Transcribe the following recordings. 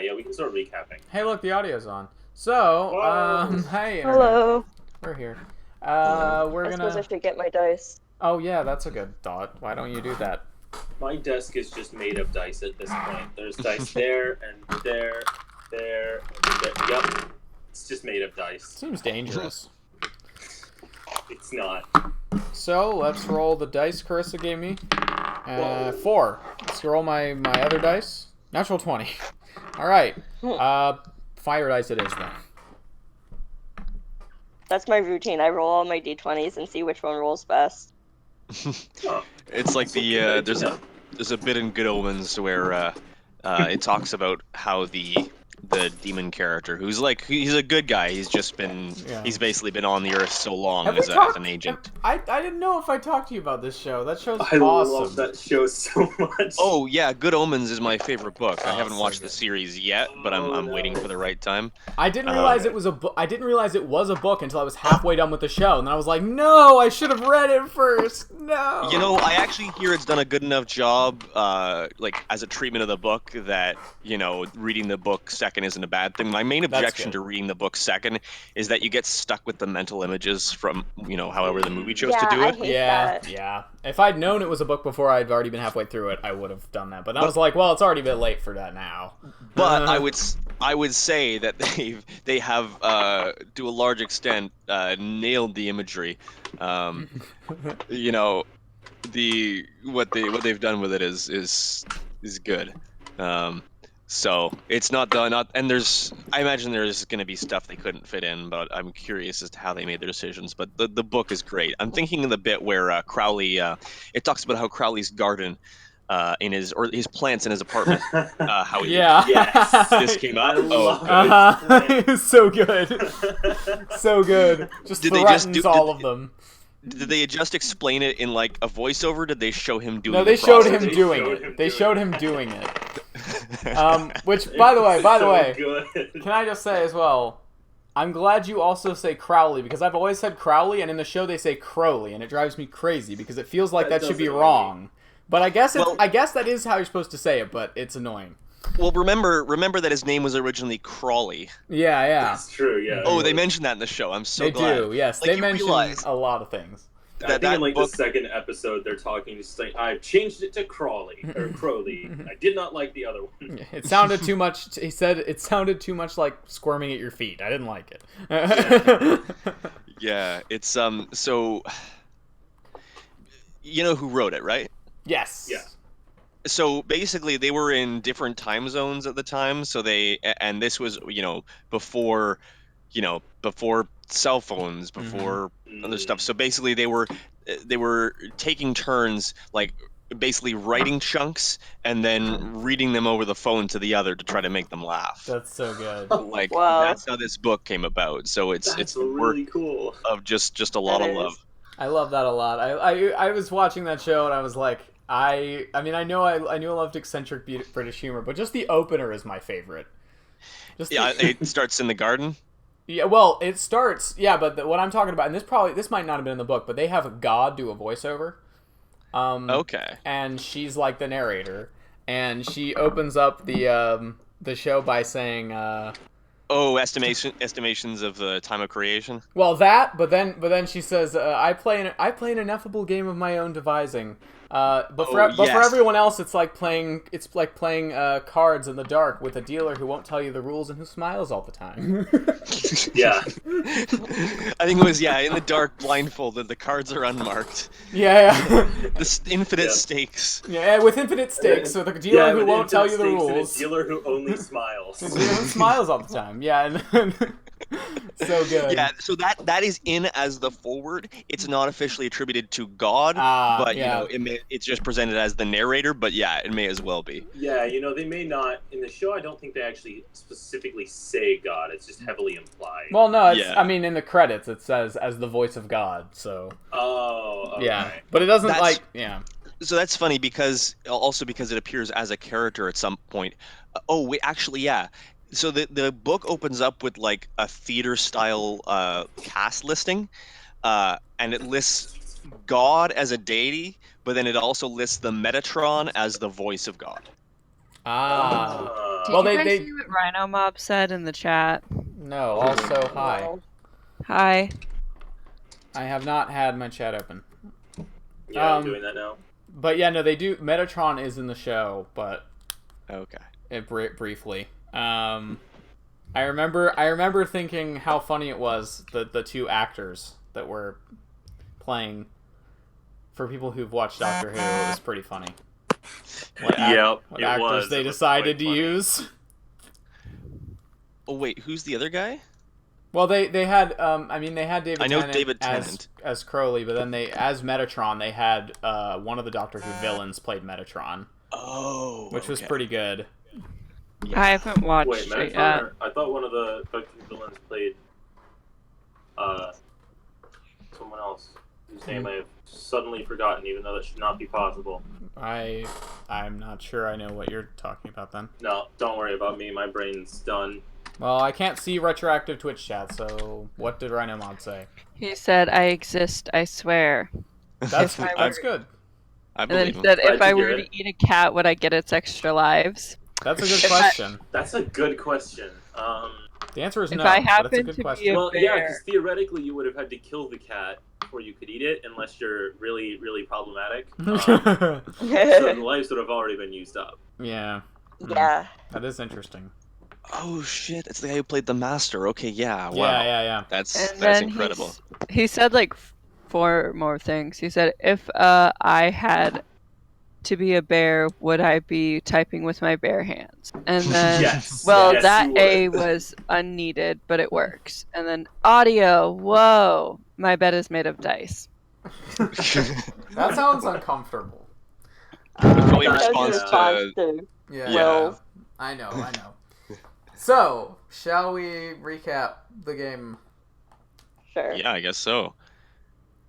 Yeah, we can start recapping. Hey, look, the audio's on. So, Whoa. hey, internet. Hello. We're here. Hello. We're I suppose I gonna. should get my dice. Oh yeah, that's a good thought. Why don't you do that? My desk is just made of dice at this point. There's dice there and there, there, and there. Yep. It's just made of dice. Seems dangerous. It's not. So let's roll the dice Carissa gave me. Whoa. 4. Let's roll my other dice. Natural 20. All right. Fire dice it is then. That's my routine. I roll all my d20s and see which one rolls best. Oh, It's like the there's a bit in Good Omens where it talks about how the demon character, who's like he's a good guy, he's basically been on the earth so long Have we as talked? an agent. I didn't know if I talked to you about this show. That show's I awesome. love that show so much. Oh yeah, Good Omens is my favorite book. I Oh, haven't so watched good. the series yet, but I'm Oh, waiting no. for the right time. I didn't realize it was a book. I didn't realize it was a book until I was halfway done with the show, and then I was like, "No, I should have read it first." No. You know, I actually hear it's done a good enough job, like as a treatment of the book, that reading the book second isn't a bad thing. My main objection good. to reading the book second is that you get stuck with the mental images from however the movie chose to Yeah, do I it. hate Yeah, that. yeah. If I'd known it was a book before I'd already been halfway through it, I would have done that. But I was like, well, it's already a bit late for that now. But I would say that they have to a large extent nailed the imagery. You know, what they've done with it is good. So it's not and I imagine there's going to be stuff they couldn't fit in, but I'm curious as to how they made their decisions. But the book is great. I'm thinking of the bit where Crowley it talks about how Crowley's garden in his plants in his apartment how he Yeah. Yes. this came I up. love Oh, It's so good. So good. Just Did they just threatens do- all did- of them. did they just explain it in like a voiceover? Did they show him doing? No, the they showed process? him They doing showed it. him They doing showed it. him doing it. Which, by the way, Good. can I just say as well, I'm glad you also say Crowley, because I've always said Crowley, and in the show they say Crowley, and it drives me crazy because it feels like That that should be does annoy wrong. But I guess Well- I guess that is how you're supposed to say it, but it's annoying. Well, remember that his name was originally Crawley. Yeah, yeah. That's true. Yeah. Oh, it they was. mentioned that in the show. I'm so They glad. do, yes. Like, They you mention realize a lot of things. I think that in like book- the second episode, they're talking. Just like I've changed it to Crawley or Crowley. I did not like the other one. It sounded too much. He said it sounded too much like squirming at your feet. I didn't like it. Yeah, it's so you know who wrote it, right? Yes. Yeah. So basically they were in different time zones at the time, so and this was, before before cell phones, before other stuff. So basically they were taking turns, like basically writing chunks and then reading them over the phone to the other to try to make them laugh. That's so good. Like Wow. that's how this book came about. So it's That's the really work cool. of just a lot That of is. love. I love that a lot. I was watching that show and I was like, I mean I knew I loved eccentric British humor, but just the opener is my favorite. Just Yeah, it starts in the garden. Yeah, well, it starts. Yeah, but what I'm talking about, and this might not have been in the book, but they have God do a voiceover. Okay. And she's like the narrator, and she opens up the show by saying, Oh, estimations of the time of creation. well, that, but then she says, I play an ineffable game of my own devising. But for yes. everyone else, it's like playing cards in the dark with a dealer who won't tell you the rules and who smiles all the time. Yeah. I think it was in the dark, blindfolded. The cards are unmarked. Yeah, The infinite Yeah. stakes. yeah, with infinite stakes, with a dealer who with won't tell you the infinite stakes and rules. a dealer who only smiles. Who smiles all the time. Yeah, and so good. Yeah, so that is in as the forward. It's not officially attributed to God, but yeah. it's just presented as the narrator. But yeah, it may as well be. Yeah, they may not in the show. I don't think they actually specifically say God. It's just heavily implied. Well, no, it's, Yeah. I mean, in the credits it says as the voice of God. So Oh. Okay. yeah, but it doesn't That's- yeah. So that's funny because it appears as a character at some point. Oh wait, actually, yeah. So the book opens up with like a theater style cast listing, and it lists God as a deity, but then it also lists the Metatron as the voice of God. Ah. Did Well, you they- guys they- see what Rhino Mob said in the chat? No, also, hi. No. Hi. I have not had my chat open. Yeah, I'm Um, doing that now. But yeah, no, they do. Metatron is in the show, but Okay. briefly. I remember thinking how funny it was, the two actors that were playing. For people who've watched Doctor Who, it was pretty funny. What Yep, what it actors was. they It was decided quite to funny. use. Oh wait, who's the other guy? Well, they had they had David I know Tennant David as Tennant. as Crowley, but then as Metatron they had one of the Doctor Who villains played Metatron, Oh, which was okay. pretty good. I haven't watched Wait, it Metatron? yet. I thought one of the Doctor Who villains played someone else whose name I have suddenly forgotten, even though that should not be possible. I'm not sure I know what you're talking about then. No, don't worry about me. My brain's done. Well, I can't see retroactive Twitch chat, so what did Rhino Mod say? He said, "I exist, I swear." That's I that's were- good. I And then believe he him. said, Glad "If to I hear were it. to eat a cat, would I get its extra lives?" That's a good If I- question. That's a good question. The answer is If no, I but it's a happen good to be question. a- Well, yeah, bear. because theoretically you would have had to kill the cat before you could eat it, unless you're really, really problematic. So the lives would have already been used up. Yeah, Yeah. that is interesting. Oh shit, it's the guy who played the Master. Okay, yeah, wow. Yeah. That's And that's then incredible. he said like 4 more things. He said, "If I had to be a bear, would I be typing with my bare hands?" And then, Yes. well, yes, that you would. A was unneeded, but it works. And then audio, whoa, my bed is made of dice. That sounds uncomfortable. Probably in That- That was response a response to to Yeah, Will. I know. So, shall we recap the game? Sure. yeah, I guess so.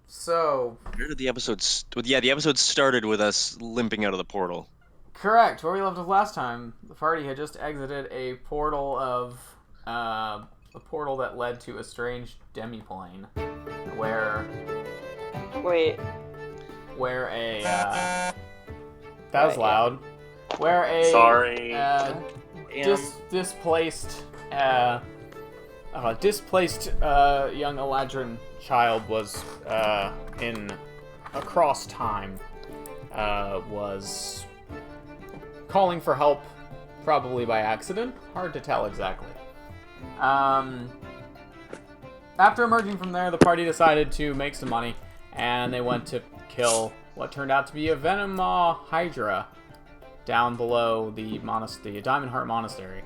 So, Where did the episode? The episode started with us limping out of the portal. correct. Where we left off last time, the party had just exited a portal that led to a strange demiplane, where Wait. a that was Right, yeah. loud. Where a Sorry. displaced young Eladrin child was in across time was calling for help, probably by accident. Hard to tell exactly. After emerging from there, the party decided to make some money, and they went to kill what turned out to be a Venom Hydra down below the Diamond Heart Monastery.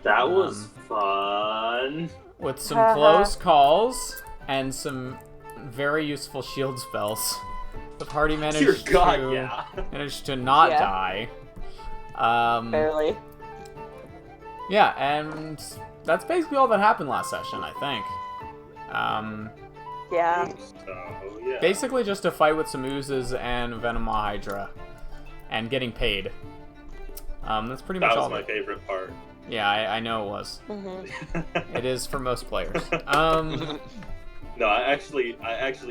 That was fun. With some close calls and some very useful shield spells, the party Dear managed God, to yeah. not Yeah. die. Barely. Yeah, and that's basically all that happened last session, I think. Yeah. So, yeah. Basically just a fight with some oozes and Venom Hydra, and getting paid. That's pretty much That was all. my favorite part. Yeah, I know it was. Mm-hmm. It is for most players. No, I actually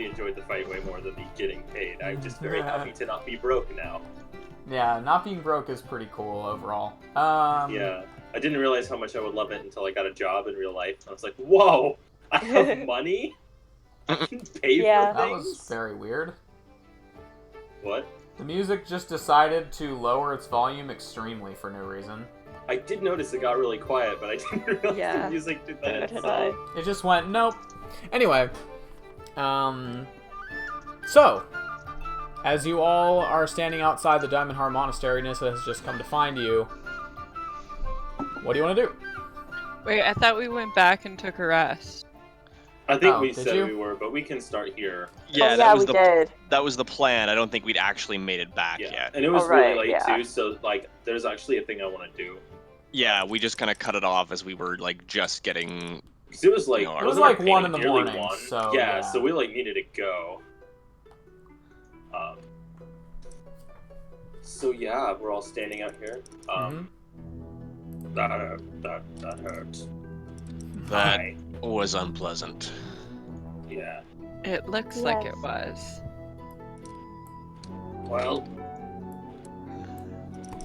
enjoyed the fight way more than the getting paid. I'm just very happy to not be broke now. Yeah, not being broke is pretty cool overall. Yeah, I didn't realize how much I would love it until I got a job in real life. I was like, whoa, I have money? I can pay Yeah. for That things? was very weird. What? The music just decided to lower its volume extremely for no reason. I did notice it got really quiet, but I didn't realize Yeah. the music did that. Neither did so- I. It just went, nope. Anyway, so, as you all are standing outside the Diamond Heart Monastery, Nissa has just come to find you. What do you want to do? Wait, I thought we went back and took a rest. I think Oh, we did said you? we were, but we can start here. Yeah, oh, that was we did. that was the plan. I don't think we'd actually made it back Yeah, yet. and it was Oh, right, really late yeah. too. So like, there's actually a thing I want to do. Yeah, we just kind of cut it off as we were like just getting. Because it was like No, it was wasn't like 1 in painting the nearly morning, 1? so, yeah, yeah. so we like needed to go. So yeah, we're all standing out here. That hurt. That hurt. That Hi. was unpleasant. Yeah. It looks like Yes. it was. Well,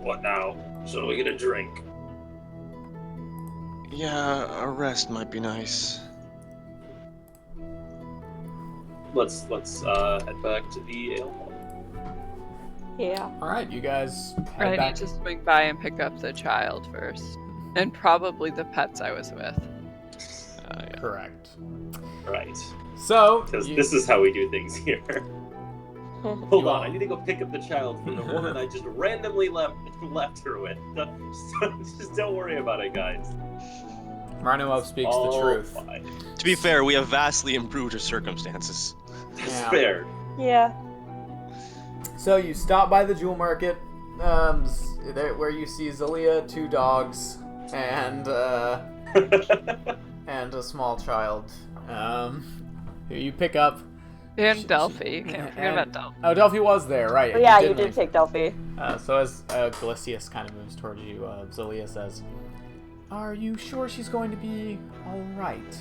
what now? Shall we get a drink? Yeah, a rest might be nice. Let's head back to the ale hall. Yeah. All right, you guys I head need back. to swing by and pick up the child first. And probably the pets I was with. Yeah. Correct. Right. So Because you- this is how we do things here. Hold You on, all- I need to go pick up the child from the woman I just randomly left her with. Just don't worry about it, guys. Marnov speaks the All truth. fine. To be fair, we have vastly improved our circumstances. That's Yeah. fair. Yeah. So you stop by the jewel market, where you see Zelia, 2 dogs, and and a small child, who you pick up. And Delphi. You can't forget and- about Delphi. Oh, Delphi was there, right? Oh, yeah, you did did leave. take Delphi. So as Galicius kind of moves towards you, Zelia says, "Are you sure she's going to be all right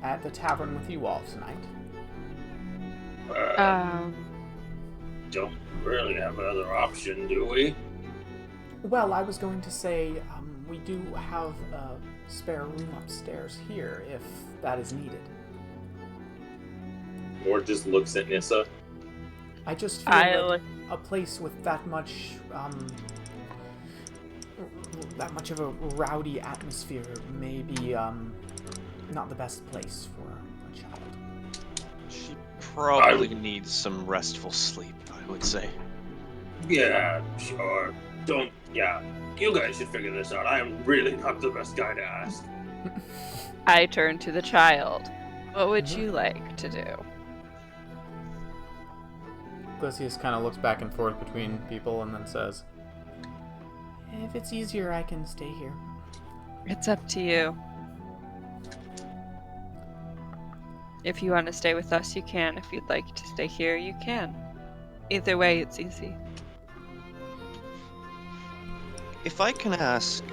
at the tavern with you all tonight?" Don't really have another option, do we? Well, I was going to say, we do have a spare room upstairs here, if that is needed. Or just looks at Nissa. I just feel that a place with that much of a rowdy atmosphere may be, not the best place for a child. She probably needs some restful sleep, I would say. Yeah, sure. Yeah. You guys should figure this out. I am really not the best guy to ask. I turn to the child. What would you like to do? Galicius kind of looks back and forth between people and then says, "If it's easier, I can stay here." It's up to you. If you want to stay with us, you can. If you'd like to stay here, you can. Either way, it's easy. If I can ask,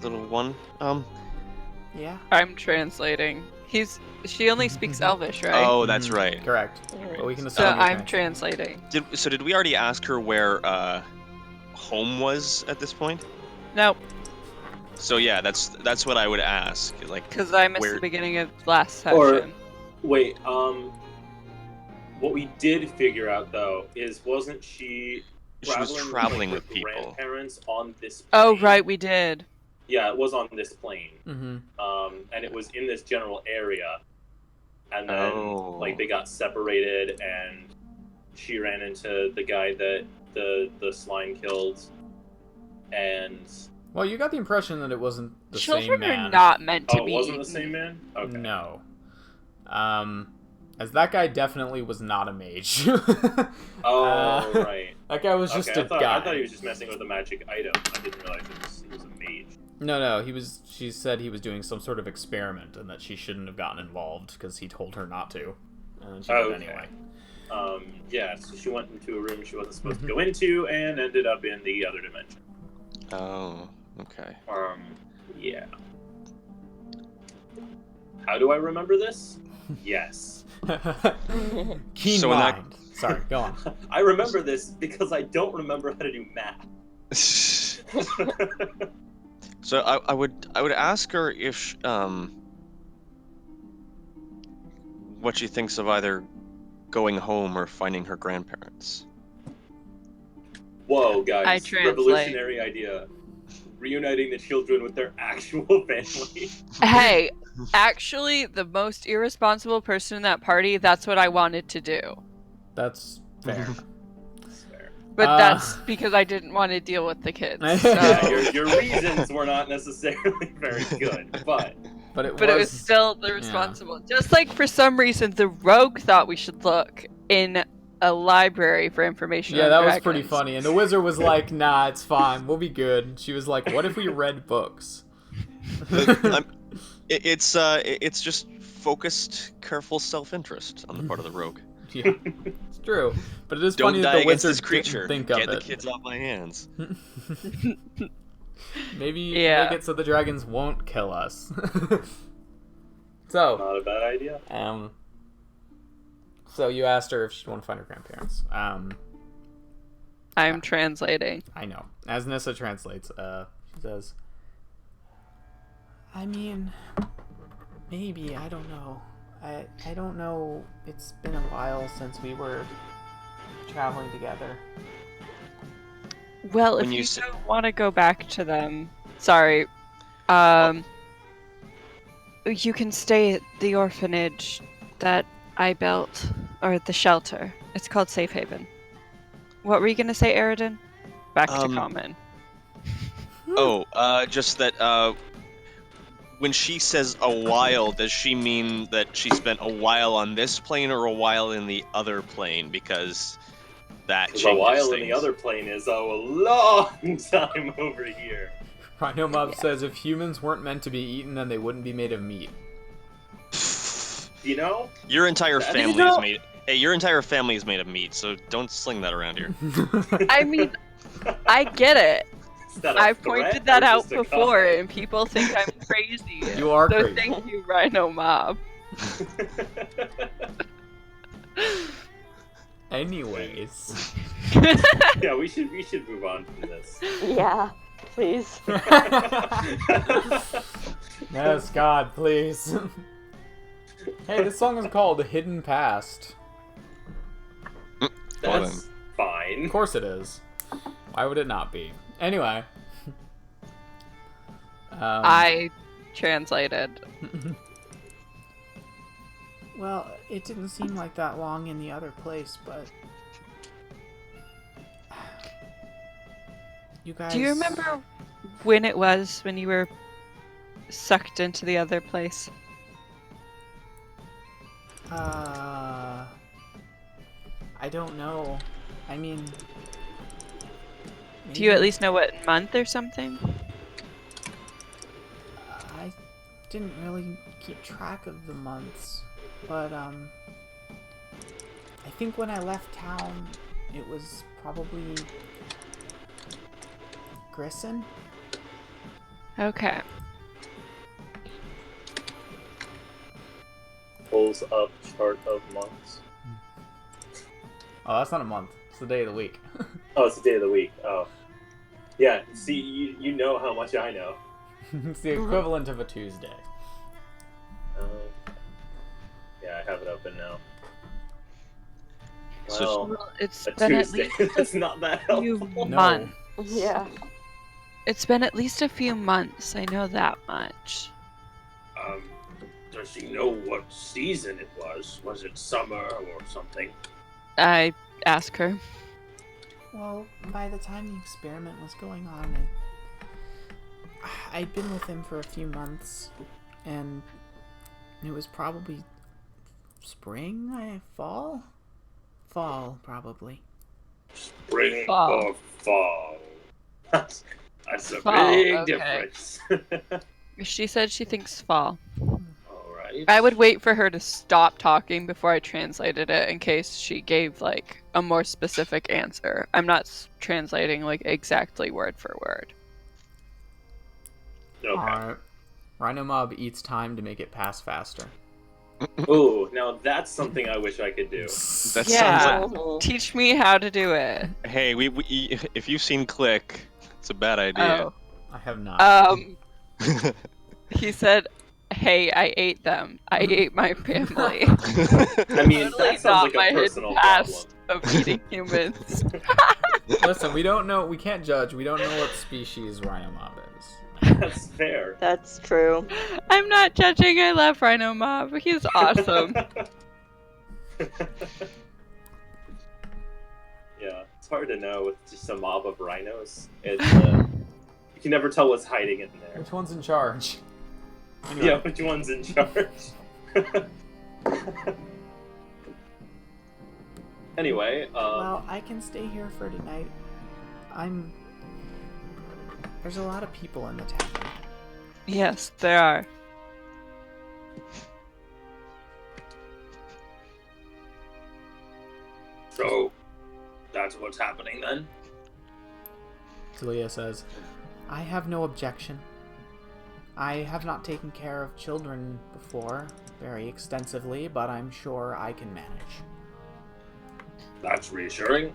little one, Yeah? I'm translating. She only speaks Elvish, right? Oh, that's right. Correct. Mhm. But we can So assign you I'm translate. translating. Did we already ask her where home was at this point? Nope, So yeah, that's what I would ask. Like, because I missed where? the beginning of last Or- session. Wait, what we did figure out though is wasn't she She was traveling with people. grandparents on this plane? Oh, right, we did. Yeah, it was on this plane. Mm-hmm. And it was in this general area. And then Oh. like they got separated and she ran into the guy that the slime killed and Well, you got the impression that it wasn't the Children same man. are not meant to oh, be. it wasn't the same man? Okay. No. As that guy definitely was not a mage. Oh, right. That guy was just Okay, a I guy. thought he was just messing with a magic item. I didn't realize he was a mage. No, she said he was doing some sort of experiment and that she shouldn't have gotten involved because he told her not to. And then she did Okay. anyway. Yeah, so she went into a room she wasn't supposed to go into and ended up in the other dimension. Oh, okay. Yeah. How do I remember this? Yes. Keen So in that- mind. Sorry, go on. I remember this because I don't remember how to do math. So I would ask her if what she thinks of either going home or finding her grandparents. Whoa, I guys. translate. Revolutionary idea. Reuniting the children with their actual family. Hey, actually, the most irresponsible person in that party, that's what I wanted to do. That's fair. That's fair. But that's because I didn't want to deal with the kids. Yeah, So. Yeah, your reasons were not necessarily very good, but But it was still the responsible. Just like for some reason, the rogue thought we should look in a library for information. Yeah, on that was dragons. pretty funny. And the wizard was like, "Nah, it's fine. We'll be good." And she was like, "What if we read books?" It's just focused, careful self-interest on the part of the rogue. Yeah, it's true. But it is Don't funny die that the against wizard this creature. didn't think Get of the it. kids off my hands. Maybe Yeah. make it so the dragons won't kill us. So, not a bad idea. so you asked her if she'd want to find her grandparents. I'm translating. I know. As Nissa translates, she says, I mean, maybe, I don't know. I don't know. It's been a while since we were traveling together. Well, When if you you s- don't want to go back to them, sorry. You can stay at the orphanage that I built, or the shelter. It's called Safe Haven. What were you gonna say, Eridan? Back to common. Just that when she says a while, does she mean that she spent a while on this plane or a while in the other plane? Because that Because a changes while in things. the other plane is a long time over here. Rhino Mob Yeah. says if humans weren't meant to be eaten, then they wouldn't be made of meat. You know? Your entire That- family you know- is made. Hey, your entire family is made of meat, so don't sling that around here. I mean, I get it. Is that a I've threat pointed or that out just a before, comment? and people think I'm crazy. You are so crazy. thank you, Rhino Mob. Anyways. Yeah, we should move on from this. Yeah, please. Yes, God, please. Hey, this song is called Hidden Past. That's fine. Of course it is. Why would it not be? Anyway. I translated. Well, it didn't seem like that long in the other place, but... You guys... Do you remember when it was when you were sucked into the other place? I don't know. I mean... Do you at maybe- least know what month or something? I didn't really keep track of the months, but I think when I left town, it was probably Grissom. Okay. Pulls up chart of months. Oh, that's not a month. It's the day of the week. Oh, it's the day of the week. Oh. Yeah, see, you know how much I know. It's the equivalent of a Tuesday. Yeah, I have it open now. So- Well, Well, it's a been at Tuesday. least That's not that a few helpful. No. months. Yeah. It's been at least a few months. I know that much. Does she know what season it was? Was it summer or something? I ask her. Well, by the time the experiment was going on, I'd been with him for a few months, and it was probably spring, fall? Fall, probably. Spring Fall. or fall? That's a Fall, big okay. difference. She said she thinks fall. Alright. I would wait for her to stop talking before I translated it in case she gave like a more specific answer. I'm not translating like exactly word for word. Okay. Alright. Rhino Mob eats time to make it pass faster. Ooh, now that's something I wish I could do. That Yeah. sounds Mhm. Teach me how to do it. like. Hey, we if you've seen Click, it's a bad idea. I have not. He said, "Hey, I ate them. I ate my family." I mean, Totally that sounds not like my a hidden personal past problem. of eating humans. Listen, we don't know. We can't judge. We don't know what species Rhino Mob is. That's fair. That's true. I'm not judging. I love Rhino Mob. He's awesome. Yeah, it's hard to know with just a mob of rhinos. It's you can never tell what's hiding in there. Which one's in charge? Anyway. Yeah, which one's in charge? Anyway, Well, I can stay here for tonight. There's a lot of people in the tavern. Yes, there are. so that's what's happening then. Talia says, I have no objection. I have not taken care of children before, very extensively, but I'm sure I can manage. That's reassuring.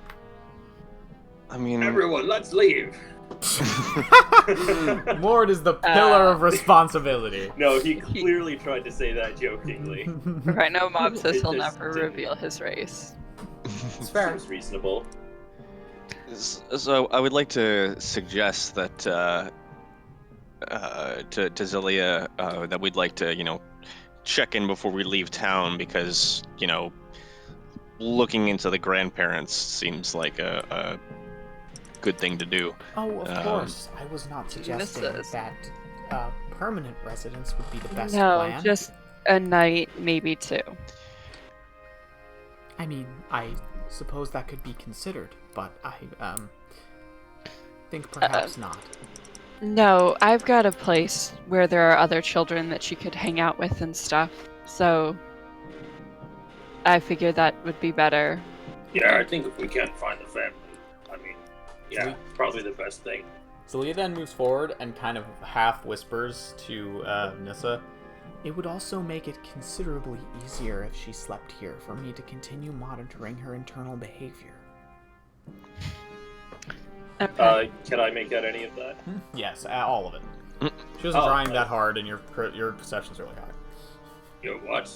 I mean, Everyone, let's leave. Mord is the pillar of responsibility. No, he clearly tried to say that jokingly. Right now, Mob says he'll It just never didn't. reveal his race. It's fair. Seems reasonable. So I would like to suggest that to Zelia that we'd like to, check in before we leave town because, looking into the grandparents seems like a good thing to do. Oh, of course. I was not suggesting Misses. that permanent residence would be the best No, plan. just a night, maybe 2. I mean, I suppose that could be considered, but I think perhaps not. No, I've got a place where there are other children that she could hang out with and stuff. So I figured that would be better. Yeah, I think if we can't find the family, I mean, yeah, probably the best thing. Zelia then moves forward and kind of half whispers to Nissa. It would also make it considerably easier if she slept here for me to continue monitoring her internal behavior. Okay. Can I make out any of that? Yes, all of it. She wasn't trying that hard, and your perception's really high. Yo, what?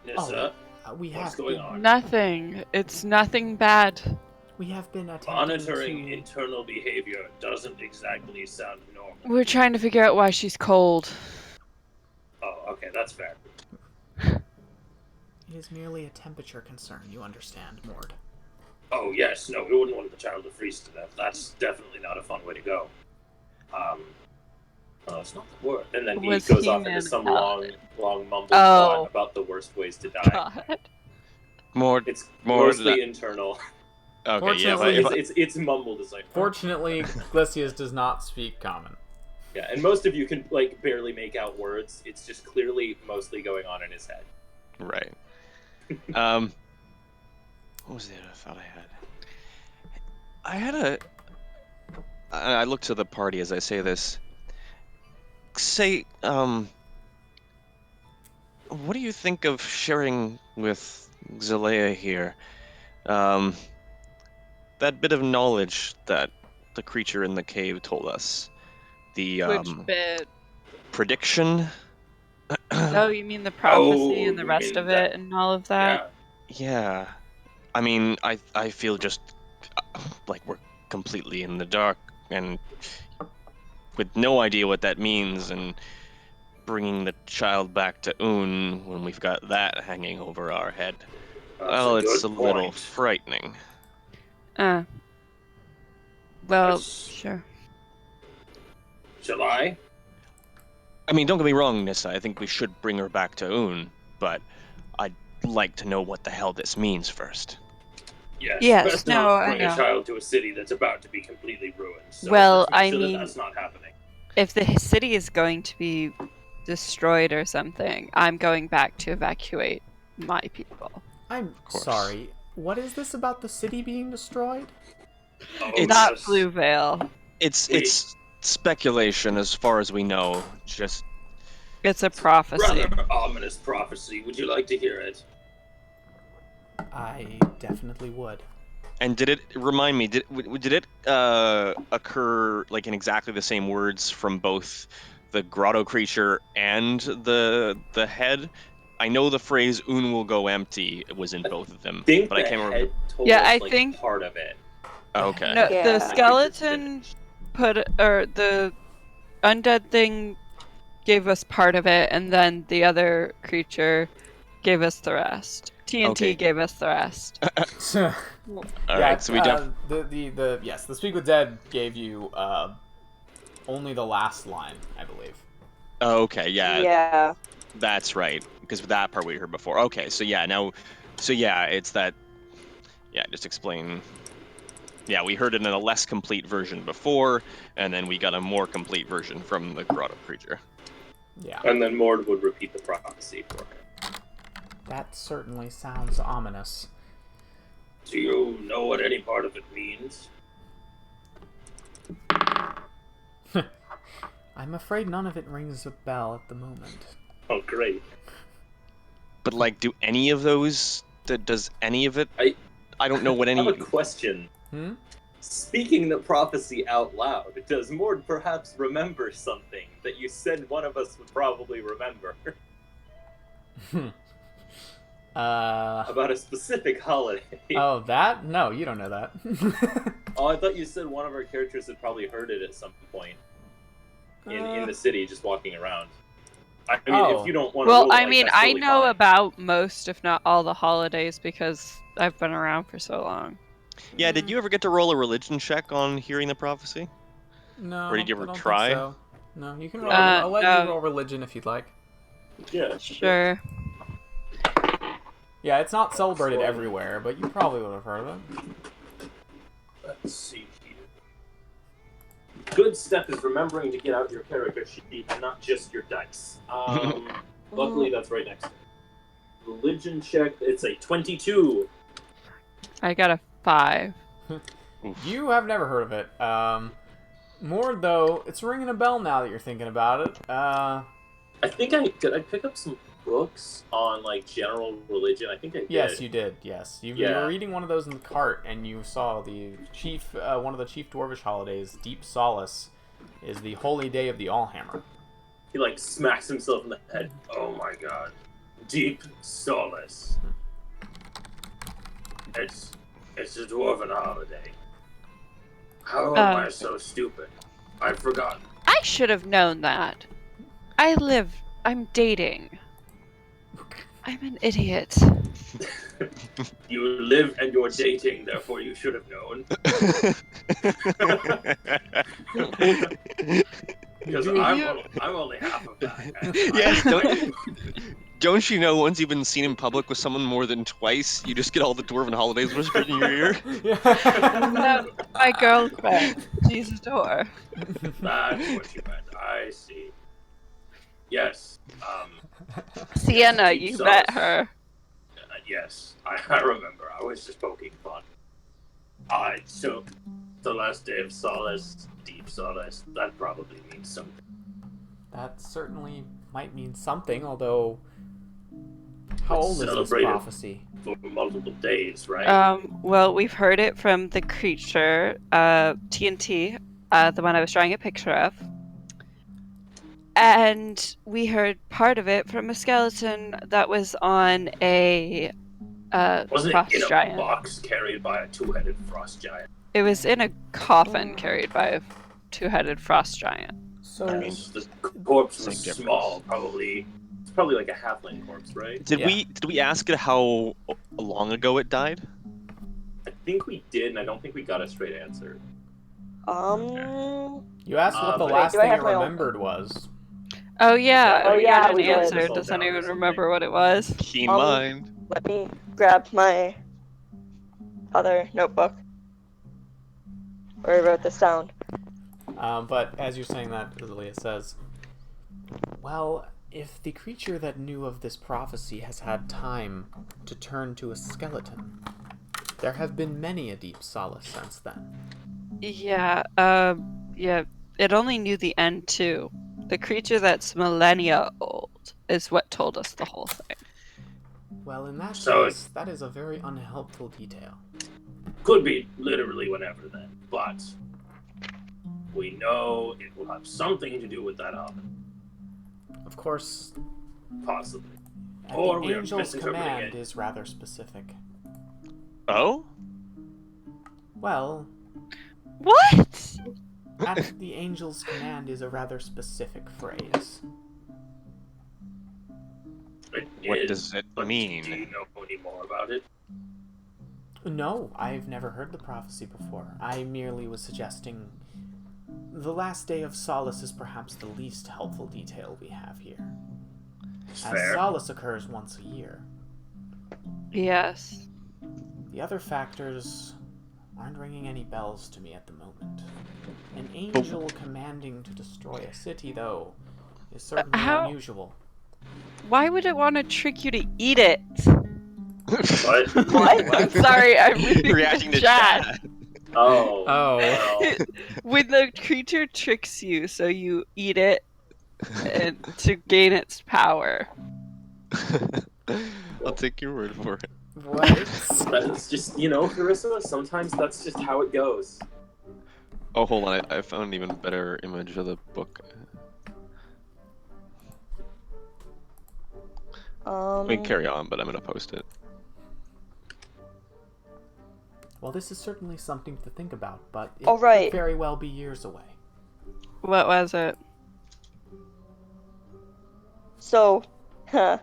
Nissa, We what's have going been, on? Nothing. It's nothing bad. We have been attempting Monitoring to... internal behavior doesn't exactly sound normal. We're trying to figure out why she's cold. Oh, okay, that's fair. It is merely a temperature concern, you understand, Mord. Oh, yes, no, we wouldn't want the child to freeze to death. That's definitely not a fun way to go. It's not the word. And then he Was goes he off into man some paladin? long mumble Oh. plot about the worst ways to die. God. Mord. It's More mostly that- internal. Okay, yeah. Fortunately, It's mumbled. It's like, Fortunately, Glicius does not speak common. yeah, and most of you can barely make out words. It's just clearly mostly going on in his head. Right. What was the other thought I had? I look to the party as I say this. Say, what do you think of sharing with Zelea here? That bit of knowledge that the creature in the cave told us. The Which bit? prediction. Oh, you mean the prophecy and the you rest mean of that- it and all of that? Yeah. I mean, I feel just like we're completely in the dark and with no idea what that means, and bringing the child back to Un when we've got that hanging over our head. Well, it's a little point. frightening. Well, That's- sure. Shall I? I mean, don't get me wrong, Nissa. I think we should bring her back to Un, but I'd like to know what the hell this means first. Yes, best no, not I bring know. a child to a city that's about to be completely ruined. So Well, let's make I sure mean- that's not happening. If the city is going to be destroyed or something, I'm going back to evacuate my people. I'm course. sorry. What is this about the city being destroyed? Oh, It's- Not yes. Blue Veil. It's speculation as far as we know. Just It's a prophecy. Rather ominous prophecy. Would you like to hear it? I definitely would. and did it remind me? Did it occur like in exactly the same words from both the grotto creature and the head? I know the phrase "Un will go empty" was in both of them, Think but I the can't remember. head told Yeah, us, I like, think- part of it. Okay. No, Yeah. the skeleton the undead thing gave us part of it, and then the other creature gave us the rest. TNT Okay. gave us the rest. All right, so we don't. the yes, the Speak with Dead gave you only the last line, I believe. Oh, okay, Yeah. that's right. Because that part we heard before. Okay, so yeah, it's that. Yeah, just explain. Yeah, we heard it in a less complete version before, and then we got a more complete version from the grotto creature. Yeah, And then Mord would repeat the prophecy for him. that certainly sounds ominous. Do you know what any part of it means? I'm afraid none of it rings a bell at the moment. Oh, great. But like, do any of those? Does any of it? I don't know what I any. have a question. Hmm? Speaking the prophecy out loud, does Mord perhaps remember something that you said one of us would probably remember? About a specific holiday. Oh, that? No, you don't know that. Oh, I thought you said one of our characters had probably heard it at some point in the city, just walking around. I mean, if you don't want to. Well, roll I like, mean, that's I totally know fine. about most, if not all, the holidays because I've been around for so long. Yeah, did you ever get to roll a religion check on hearing the prophecy? No, Or did you ever I don't try? think so. No, you can roll. Uh, I'll let no. you roll religion if you'd like. Yeah, Sure. Yeah, it's not celebrated Fine. everywhere, but you probably would have heard of it. Let's see here. Good step is remembering to get out your character sheet and not just your dice. Luckily, that's right next to it. Religion check. It's a 22. I got a 5. You have never heard of it. More though, it's ringing a bell now that you're thinking about it. I think I pick up some books on like general religion. I think I did. Yes, you did. Yes, you Yeah. were reading one of those in the cart, and you saw the chief, one of the chief dwarvish holidays, Deep Solace, is the holy day of the Allhammer. He like smacks himself in the head. Oh my god. Deep Solace. It's a dwarven holiday. How am I so stupid? I've forgotten. I should have known that. I'm dating. I'm an idiot. You live and you're dating, therefore you should have known. Because I'm only half of that. Yes, don't you know once you've been seen in public with someone more than twice, you just get all the dwarven holidays whispered in your ear? No, my girlfriend. She's a door. That's what you meant. I see. Yes. Sienna, Deep you Solace. met her. Yes, I remember. I was just poking fun. I took the last day of Solace, Deep Solace. That probably means something. That certainly might mean something, although... How old is this Celebrated. prophecy? For multiple days, right? Well, we've heard it from the creature, TNT, the one I was drawing a picture of. And we heard part of it from a skeleton that was on a Wasn't frost it in a giant. box carried by a two-headed frost giant? It was in a coffin carried by a two-headed frost giant. So, The corpse Same was difference. small, probably. It's probably like a halfling corpse, right? Did Yeah. we ask it how long ago it died? I think we did, and I don't think we got a straight answer. you asked what the but- last Do I thing it have my own- remembered was. Oh yeah, Oh, we yeah, got an we did. answer. All Doesn't down or even something. remember what it was. Keen Um, mind. Let me grab my other notebook where I wrote this down. But as you're saying that, Azealia says, well, if the creature that knew of this prophecy has had time to turn to a skeleton, there have been many a Deep Solace since then. Yeah, yeah. It only knew the end too. The creature that's millennia old is what told us the whole thing. Well, in that So- case, that is a very unhelpful detail. Could be literally whenever then, but we know it will have something to do with that oven, Of course, possibly. and Or the we are angel's misinterpreting command it. is rather specific. Oh? Well, What? at the angel's command is a rather specific phrase. It What is, does it but mean? Do you know any more about it? No, I've never heard the prophecy before. I merely was suggesting the last day of Solace is perhaps the least helpful detail we have here. It's As fair. Solace occurs once a year. Yes. The other factors aren't ringing any bells to me at the moment. An angel commanding to destroy a city, though, is certainly how- unusual. Why would it want to trick you to eat it? What? What? Sorry, I'm reading Reacting the to chat. chat. Oh. Oh. well, When the creature tricks you, so you eat it and to gain its power. I'll take your word for it. What? That's just, Carissa, sometimes that's just how it goes. Oh, hold on. I found an even better image of the book. I mean, carry on, but I'm gonna post it. Well, this is certainly something to think about, but it All right. could very well be years away. What was it? So, I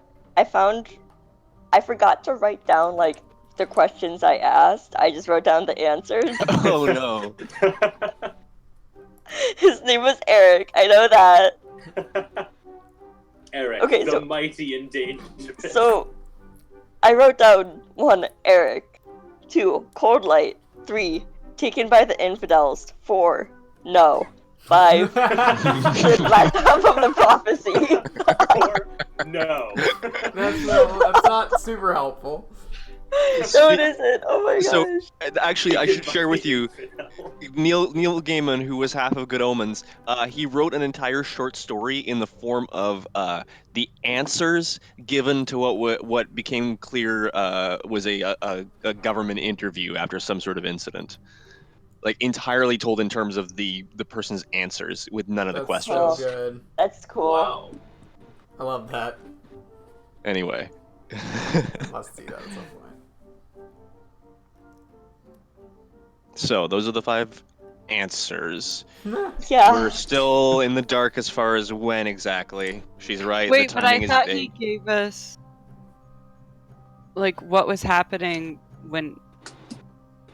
forgot to write down, like, the questions I asked. I just wrote down the answers. Oh no. His name was Eric. I know that. Eric, Okay, the so- mighty and dangerous. So, I wrote down 1, Eric. 2, Cold Light. 3, Taken by the Infidels. 4, No. 5, the last half of the prophecy. Or no. That's not super helpful. No, it isn't. Oh my So, gosh. actually, I should share with you, Neil Gaiman, who was half of Good Omens, he wrote an entire short story in the form of the answers given to what became clear was a government interview after some sort of incident. Like entirely told in terms of the person's answers with none of the That's questions. Oh. so good. That's cool. Wow. I love that. Anyway. Must see that at some point. So those are the 5 answers. Yeah. We're still in the dark as far as when exactly. She's right. Wait, the but timing I is thought vague. he gave us like what was happening when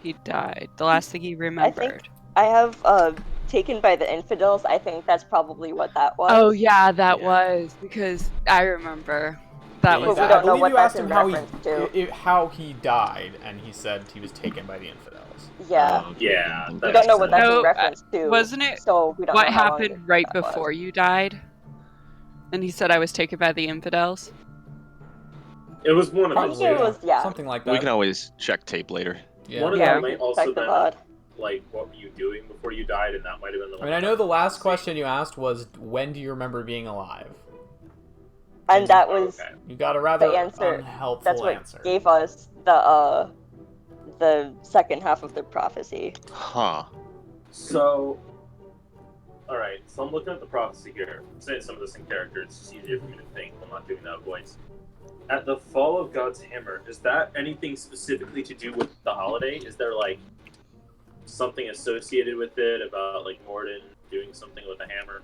he died. The last thing he remembered. I have Taken by the Infidels. I think that's probably what that was. Oh yeah, that Yeah. was because I remember that But was. we I don't know believe what you that's asked him in how reference to. how he died, and he said he was taken by the infidels. Yeah. Yeah, We that don't know makes what that's No, in reference to. wasn't it So we don't what know how long happened right that was. before you died? And he said I was taken by the infidels. It was one of I the think it two. was, yeah. Something like that. We can always check tape later. Yeah. One of Yeah. them might also Check the been VOD. like, what were you doing before you died, and that might have been the I one. mean, I know the last question you asked was, when do you remember being alive? And that was Okay. You got a rather The answer- unhelpful that's what answer. gave us the second half of the prophecy. Huh. So, alright, so I'm looking at the prophecy here. I'm saying some of this in character, it's just easier for me to think. I'm not doing that voice. At the fall of God's hammer, is that anything specifically to do with the holiday? Is there, like, something associated with it about, like, Morden doing something with a hammer?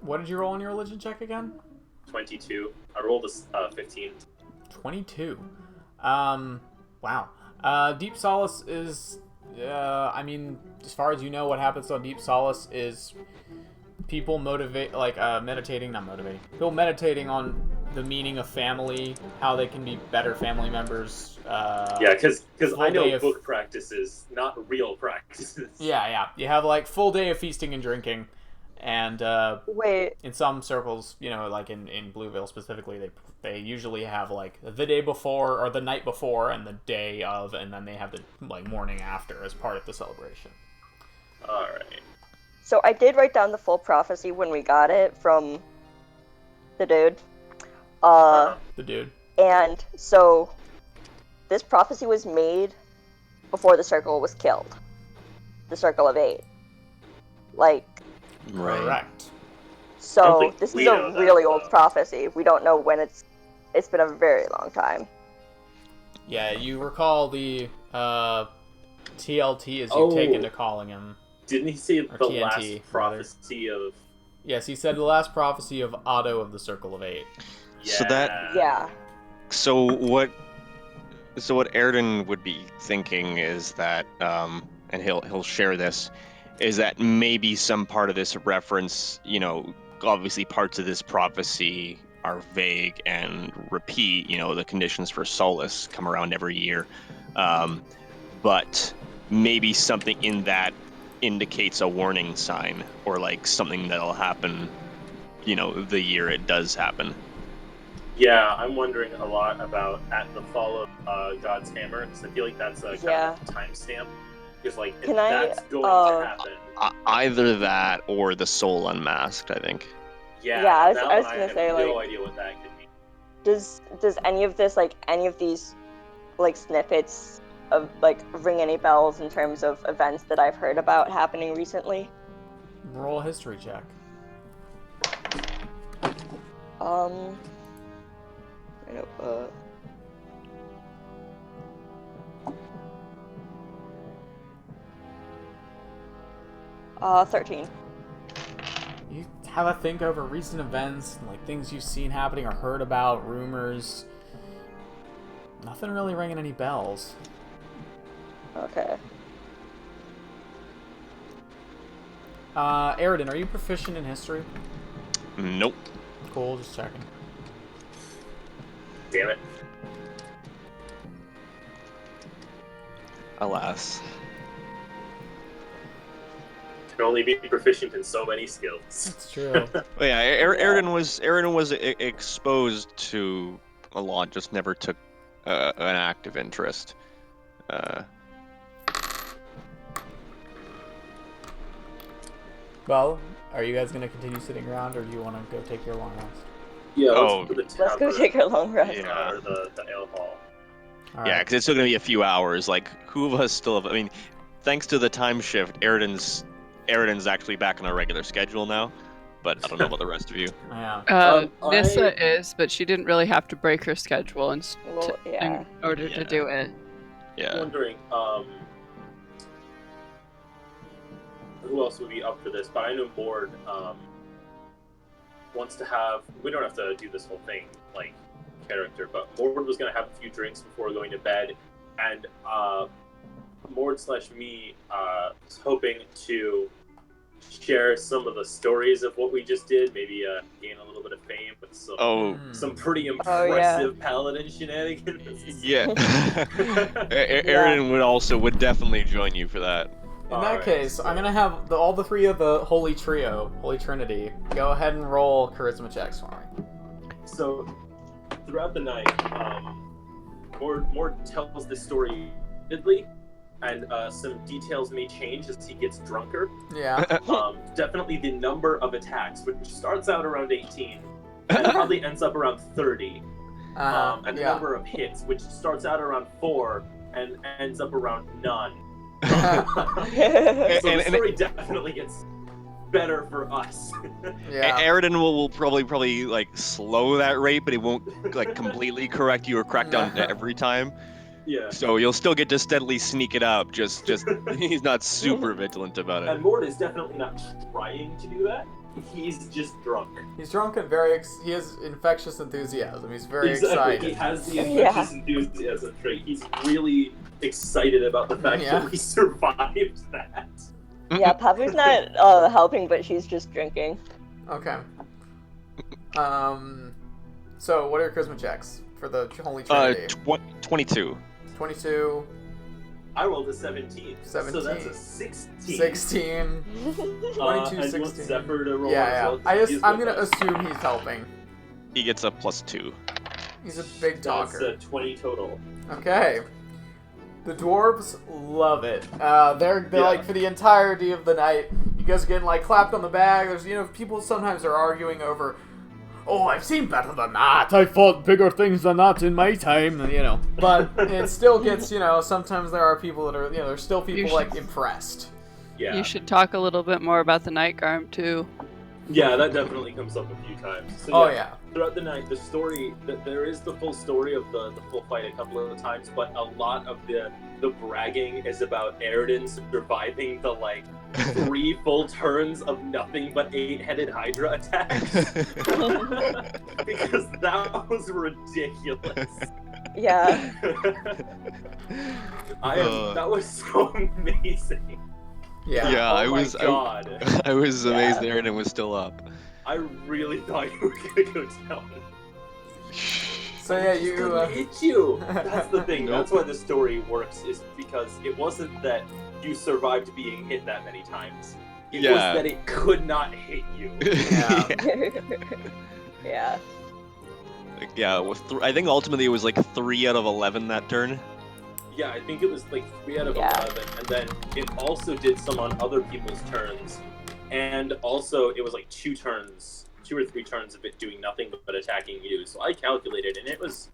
What did you roll on your religion check again? 22. I rolled a 15. 22. Wow. Deep Solace is, I mean, as far as you know, what happens on Deep Solace is people meditating on the meaning of family, how they can be better family members. Yeah, because full I know day of- book practices, not real practices. Yeah. You have, like, full day of feasting and drinking, and, Wait, in some circles, like in Blueville specifically, they usually have like the day before or the night before and the day of, and then they have the like morning after as part of the celebration. Alright. so I did write down the full prophecy when we got it from the dude. The dude. And so this prophecy was made before the circle was killed. The Circle of 8. Like, Right. Correct. I don't so think this we is a know that, really old though. prophecy. We don't know when it's been a very long time. Yeah, you recall the TLT as Oh. you take into calling him. Didn't he say Or the TNT, last rather. prophecy of... Yes, he said the last prophecy of Otto of the Circle of 8. Yeah. So that- Yeah. So what Airden would be thinking is that, and he'll share this, is that maybe some part of this reference, obviously parts of this prophecy are vague and repeat. The conditions for solace come around every year, but maybe something in that indicates a warning sign or like something that'll happen, the year it does happen. Yeah, I'm wondering a lot about at the fall of God's hammer, because I feel like that's a kind Yeah. of timestamp. Because, like, if Can I, that's going to happen... Either that or the soul unmasked, I think. Yeah, Yeah, I was that gonna one I have say, no like- idea what that could be. does any of this, like, any of these, like, snippets of, like, ring any bells in terms of events that I've heard about happening recently? Roll a history check. Notebook. 13. You have a think over recent events, and, like, things you've seen happening or heard about, rumors. Nothing really ringing any bells. Okay. Aridin, are you proficient in history? Nope. Cool, just checking. Damn it. Alas. Can only be proficient in so many skills. It's true. But yeah, Aridin was exposed to a lot, just never took an active interest. Well, are you guys gonna continue sitting around, or do you want to go take your long rest? Yeah, Oh. let's go to the Let's go tavern, take our long rest. Yeah. or the ale hall. All Yeah, right. because it's still gonna be a few hours. Like, who of us still have? I mean, thanks to the time shift, Aridin's actually back on a regular schedule now. But I don't know about the rest of you. Yeah. Nissa is, but she didn't really have to break her schedule Well, yeah. in order to do it. I'm Yeah. wondering, who else would be up for this? But I know Mord wants to have. We don't have to do this whole thing like character, but Mord was gonna have a few drinks before going to bed, and Mord/me was hoping to share some of the stories of what we just did. Maybe gain a little bit of fame with some pretty impressive paladin shenanigans. Yeah. Aridin would definitely join you for that. In that case, I'm gonna have all the three of the Holy Trinity, go ahead and roll charisma checks for me. So, throughout the night, Mord tells the story vividly, and some details may change as he gets drunker. Yeah. Definitely the number of attacks, which starts out around 18, and probably ends up around 30. And the number of hits, which starts out around 4, and ends up around none. So the story definitely gets better for us. Yeah. Aridin will probably like slow that rate, but he won't like completely correct you or crack down every time. Yeah. So you'll still get to steadily sneak it up. Just he's not super vigilant about it. And Mord is definitely not trying to do that. He's just drunk. He's drunk and he has infectious enthusiasm. He's very Exactly. excited. He has the infectious enthusiasm trait. He's really excited about the fact that we survived that. Yeah, Papu's not helping, but she's just drinking. Okay. So what are your charisma checks for the Holy Trinity? 22. 22. I rolled a 17. 17. So that's a 16. 16. 22, and 16. Zephyr to roll Yeah. as well. I'm gonna assume he's helping. He gets a +2. He's a big talker. That's 20 total. Okay. The dwarves love it. They're like, for the entirety of the night, you guys are getting like clapped on the back. There's, people sometimes are arguing over, oh, I've seen better than that. I fought bigger things than that in my time, But it still gets, sometimes there are people that are, there's still people like impressed. Yeah. You should talk a little bit more about the night garm too. Yeah, that definitely comes up a few times. So, throughout the night, the story, there is the full story of the full fight a couple of times, but a lot of the bragging is about Aridin surviving the, 3 full turns of nothing but 8-headed Hydra attacks. Because that was ridiculous. Yeah. That was so amazing. Yeah. I Oh was my God. I was amazed Aridin was still up. I really thought you were gonna go down. So yeah, It didn't hit you. That's the thing. Nope. That's why the story works, is because it wasn't that you survived being hit that many times. It was that it could not hit you. Yeah. I think ultimately it was 3 out of 11 that turn. Yeah, I think it was 3 out of 11, and then it also did some on other people's turns, and also it was 2 turns 2 or 3 turns of it doing nothing but attacking you. So I calculated, and it was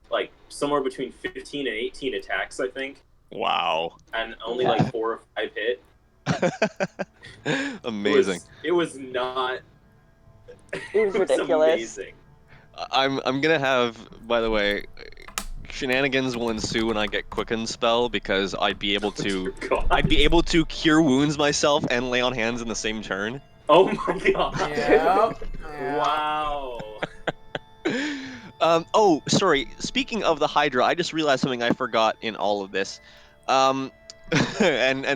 like somewhere between 15 and 18 attacks, I think, Wow. and only Yeah. like 4 or 5 hit. Amazing. It was not. It was ridiculous. Amazing. I'm gonna have, by the way, shenanigans will ensue when I get Quicken spell because I'd be able to cure wounds myself and lay on hands in the same turn. Oh my god! Yeah. Wow. Oh, sorry. Speaking of the Hydra, I just realized something I forgot in all of this. And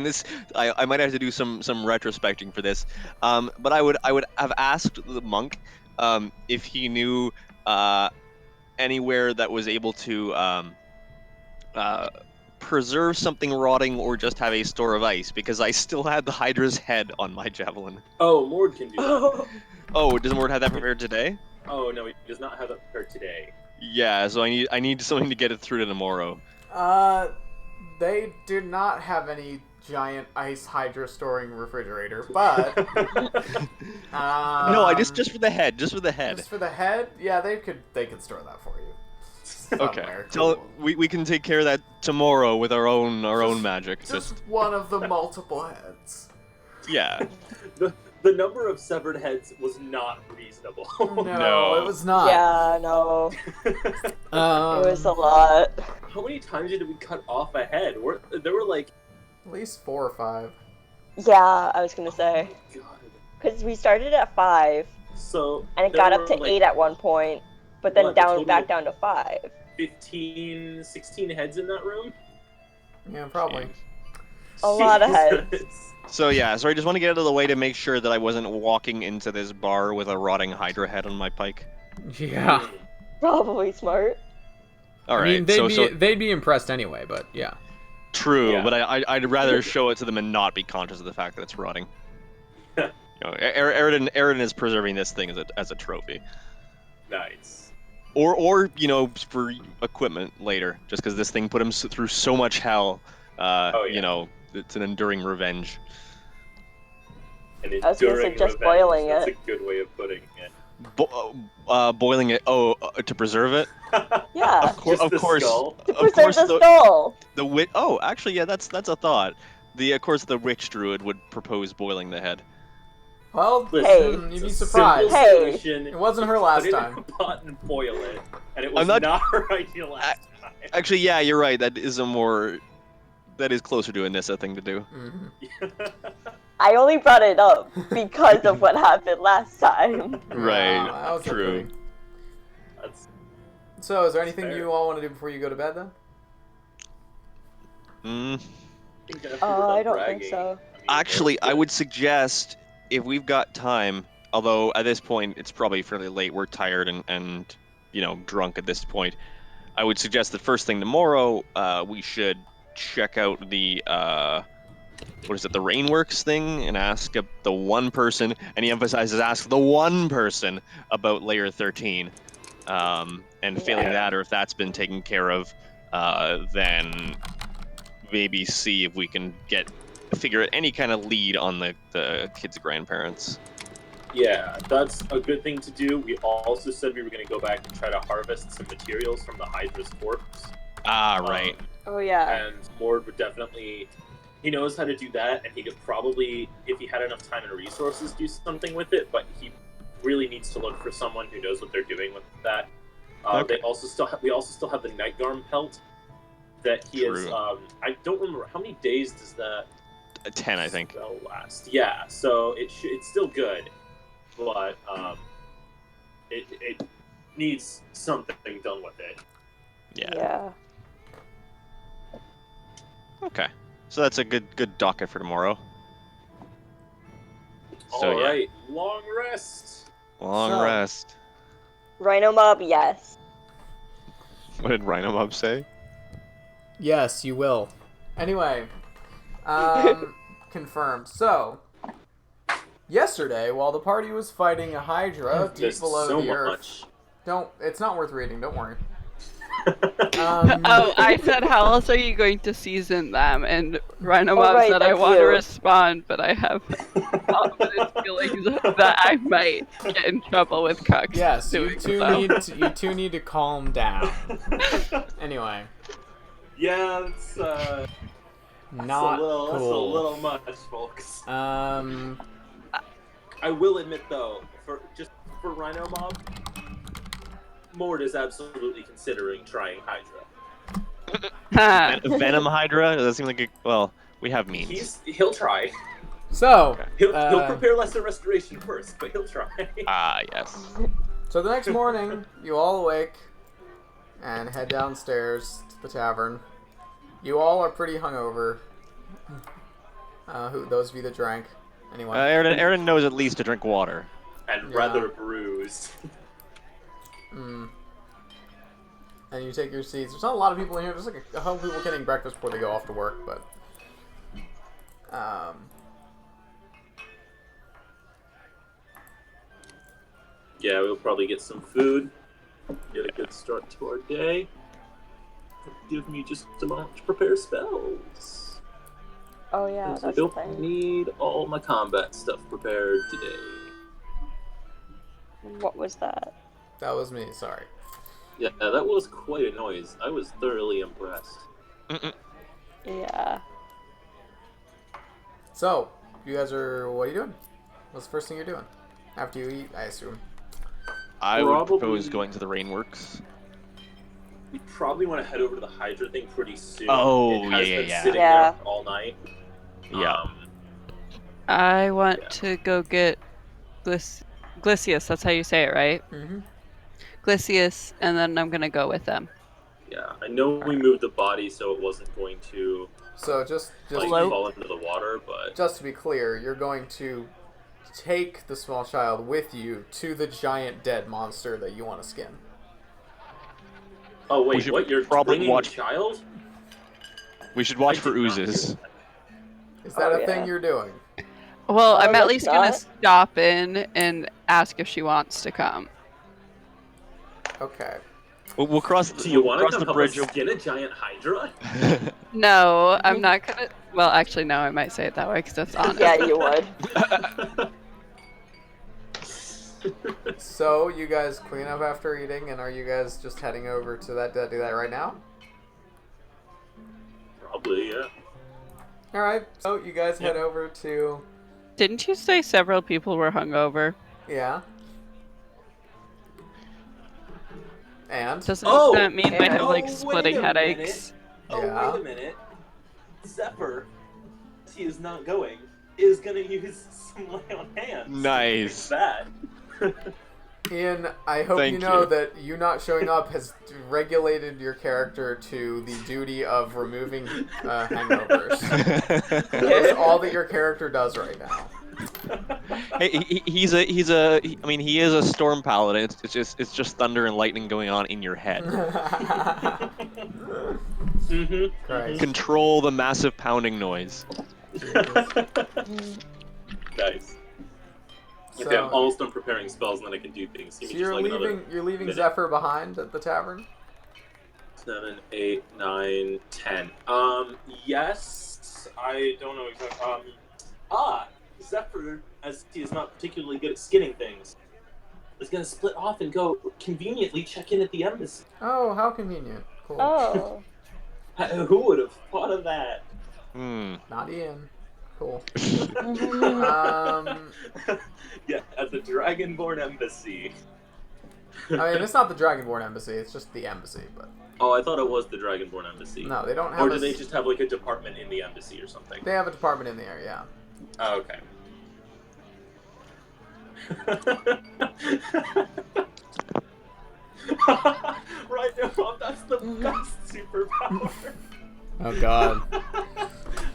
this I might have to do some retrospecting for this. But I would have asked the monk if he knew anywhere that was able to preserve something rotting or just have a store of ice, because I still had the Hydra's head on my javelin. Oh, Mord can do that. Oh, does Mord have that prepared today? Oh no, he does not have that prepared today. Yeah, so I need something to get it through to tomorrow. They did not have any giant ice Hydra storing refrigerator, but No, just for the head, just for the head. Just for the head, yeah, they could store that for you. Okay, Somewhere. so Cool. we can take care of that tomorrow with our own magic. Just one of the multiple heads. Yeah. The number of severed heads was not reasonable. No, it was not. Yeah, no. It was a At lot. How many times did we cut off a head? There were like. least 4 or 5. Yeah, I was gonna say. Oh my god. Because we started at 5, So. and it there got up were, to like, 8 at one point, but then what, a total back of down to 5. 15, 16 heads in that room? Yeah, probably. A lot of heads. Jesus. So yeah, so I just want to get out of the way to make sure that I wasn't walking into this bar with a rotting Hydra head on my pike. Yeah. Probably smart. All I right, mean, they'd be impressed anyway, but yeah. true, Yeah. but I'd rather show it to them and not be conscious of the fact that it's rotting. You know, Aridin is preserving this thing as a trophy, Nice. or you know, for equipment later, just because this thing put him through so much hell. Oh, yeah. You know, it's an enduring revenge. And I was gonna enduring suggest revenge, boiling that's it. a good way of putting it. Boiling it. Oh, to preserve it. Yeah. Just Of the course. skull? To Of preserve course, the skull. the witch. Oh, actually, yeah, that's a thought. Of course, the witch druid would propose boiling the head. Well, Hey. you'd It's be a surprised. simple Hey. solution. It wasn't her Put last it time. in a pot and boil it, and it was I'm not- not right your last time. Actually, yeah, you're right. That is closer to a Nissa thing to do. I only brought it up because of what happened last time. Right. That was True. okay. That's So, is there anything fair. you all want to do before you go to bed then? I don't think so. Actually, I would suggest, if we've got time, although at this point it's probably fairly late, we're tired and you know, drunk at this point, I would suggest that first thing tomorrow, we should check out the what is it, the Rainworks thing, and ask the one person, and he emphasizes ask the one person about Layer 13. And failing Yeah. that, or if that's been taken care of, then maybe see if we can figure out any kind of lead on the kids' grandparents. Yeah, that's a good thing to do. We also said we were going to go back and try to harvest some materials from the Hydra's corpse. Ah, right. Oh yeah. And Mord would definitely... He knows how to do that, and he could probably, if he had enough time and resources, do something with it, but he really needs to look for someone who knows what they're doing with that. Okay. We also still have the Nightgarm pelt that he True. is... I don't remember, how many days does that 10, I think. spell last? Yeah, so it's still good, but it needs something done with it. Yeah. Okay. So that's a good docket for tomorrow. So, All yeah. right, long rest. Long So- rest. Rhino mob, yes. What did Rhino Mob say? Yes, you will. Anyway, confirmed. So, yesterday, while the party was fighting a Hydra deep Missed below so the earth, much. it's not worth reading. Don't worry. Oh, I said, how else are you going to season them? And Rhino Mob right, said, I that's want to you. respond, but I have confident feelings that I might get in trouble with Crux Yes, doing you two so. need to calm down. Anyway, Yeah, that's not that's a cool. little much, folks. Um, I will admit though, for Rhino Mob, Mord is absolutely considering trying Hydra. Ha. Venom Hydra? Does that seem like a... Well, we have means. He'll try. so He'll prepare Lesser Restoration first, but he'll try. Ah, yes. So the next morning, you all awake and head downstairs to the tavern. You all are pretty hungover. Those of you that drank, anyone? Aaron knows at least to drink water. And Yeah. rather bruised. And you take your seats. There's not a lot of people in here. There's like a couple people getting breakfast before they go off to work, but Yeah, we'll probably get some food. Get a good start to our day. Give me just a moment to prepare spells. Oh yeah, 'Cause I that's the don't thing. need all my combat stuff prepared today. What was that? that was me. Sorry. Yeah, that was quite a noise. I was thoroughly impressed. Yeah. So you guys are. What are you doing? What's the first thing you're doing after you eat? I assume. I would Probably- propose going to the Rainworks. We probably want to head over to the Hydra thing pretty soon. Oh, it has yeah, been yeah. sitting Yeah. there all night. Yeah. I want to go get Glycius, that's how you say it, right? Mm-hmm. Glycius, and then I'm gonna go with them. Yeah, I know we moved the body so it wasn't going to So just like Float. fall into the water, but just to be clear, you're going to take the small child with you to the giant dead monster that you want to skin. oh We wait, should what? You're probably bringing watch- the child? We should watch I for did not do oozes. that. Is that Oh, a thing yeah. you're doing? Well, I'm at that's least gonna not. stop in and ask if she wants to come. Okay. We'll cross. Do you we'll want to cross come the help bridge. us skin a giant Hydra? No, I'm not gonna. Well, actually, no, I might say it that way because that's honest. Yeah, you would. So you guys clean up after eating, and are you guys just heading over to that do that right now? Probably, yeah. All right. So you guys head over to Didn't you say several people were hungover? yeah. And Doesn't Oh, that mean they have like oh, splitting wait a headaches? Oh, Yeah. wait a minute. Zephyr, he is not going, is gonna use some lay on hands. to Nice. fix that. Ian, I hope Thank you know you. that you not showing up has regulated your character to the duty of removing hangovers. That's all that your character does right now. Hey, he is a storm paladin. It's just thunder and lightning going on in your head. Mm-hmm. Christ. Control the massive pounding noise. Nice. So, Okay, I'm almost done preparing spells, and then I can do things. Give so me you're just like another leaving minute. Zephyr behind at the tavern? 7, 8, 9, 10. Yes, I don't know exactly. Zephyr, as he is not particularly good at skinning things, is gonna split off and go conveniently check in at the embassy. Oh, how convenient. Cool. Oh. Who would have thought of that? Hmm. Not Ian. Cool. Yeah, at the Dragonborn embassy. I mean, it's not the Dragonborn embassy. It's just the embassy, but Oh, I thought it was the Dragonborn embassy. no, they don't have. Or do they just have like a department in the embassy or something? They have a department in there, yeah. Oh, okay. Right now, that's the best superpower. Oh God.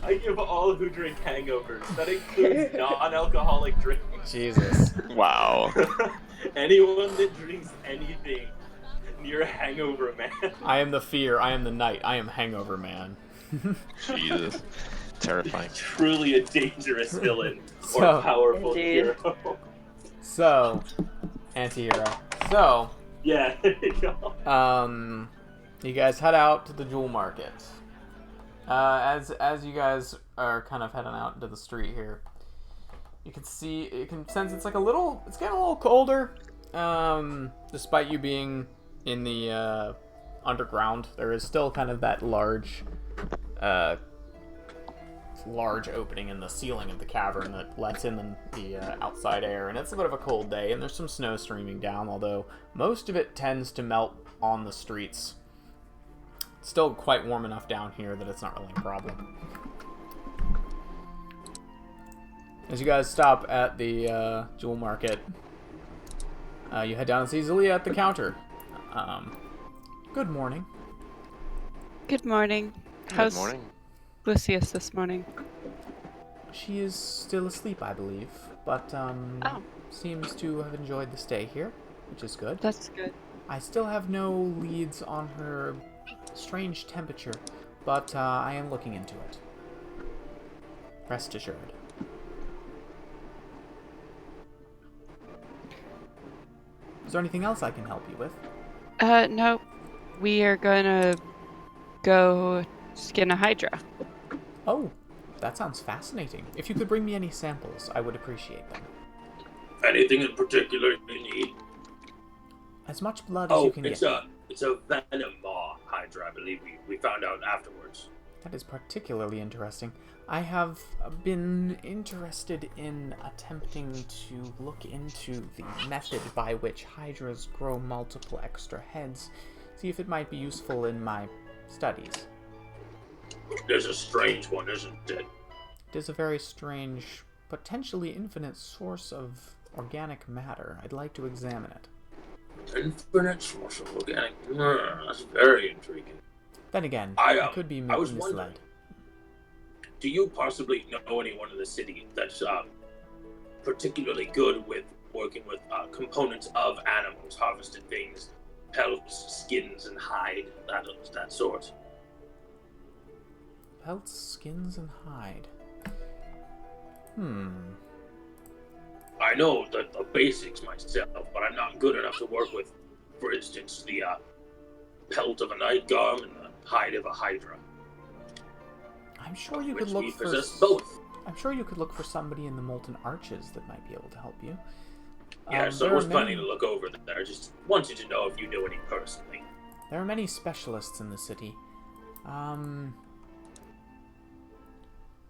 I give all who drink hangovers. That includes non-alcoholic drinks. Jesus. Wow. Anyone that drinks anything near a hangover, man. I am the fear. I am the night. I am Hangover Man. Jesus. Terrifying. Truly a dangerous villain or So- powerful Indeed. hero. So, anti-hero. So, Yeah, there you go. You guys head out to the jewel market. As you guys are kind of heading out into the street here, you can sense it's getting a little colder. Despite you being in the underground, there is still kind of that large opening in the ceiling of the cavern that lets in the outside air, and it's a bit of a cold day, and there's some snow streaming down, although most of it tends to melt on the streets. It's still quite warm enough down here that it's not really a problem. As you guys stop at the jewel market, you head down and see Zelia at the counter. Good morning. Good morning. Good morning. Lucius this morning? She is still asleep, I believe, but seems to have enjoyed the stay here, which is good. That's good. I still have no leads on her strange temperature, but I am looking into it. Rest assured. Is there anything else I can help you with? No. We are gonna go skin a Hydra. Oh, that sounds fascinating. If you could bring me any samples, I would appreciate them. Anything in particular you need? As much blood as you can it's get. it's a venom maw Hydra, I believe we found out afterwards. That is particularly interesting. I have been interested in attempting to look into the method by which Hydras grow multiple extra heads, see if it might be useful in my studies. There's a strange one, isn't it? It is a very strange, potentially infinite source of organic matter. I'd like to examine it. Infinite source of organic. That's very intriguing. Then again, I could be I was misled. wondering, do you possibly know anyone in the city that's particularly good with working with components of animals, harvested things, pelts, skins, and hide, that sort? Pelts, skins, and hide. I know the basics myself, but I'm not good enough to work with, for instance, the pelt of a night garm and the hide of a hydra. I'm sure you Which could look we for possess both. I'm sure you could look for somebody in the Molten Arches that might be able to help you. Yeah, so I there was are planning many- to look over there. Just wanted to know if you knew any personally. There are many specialists in the city.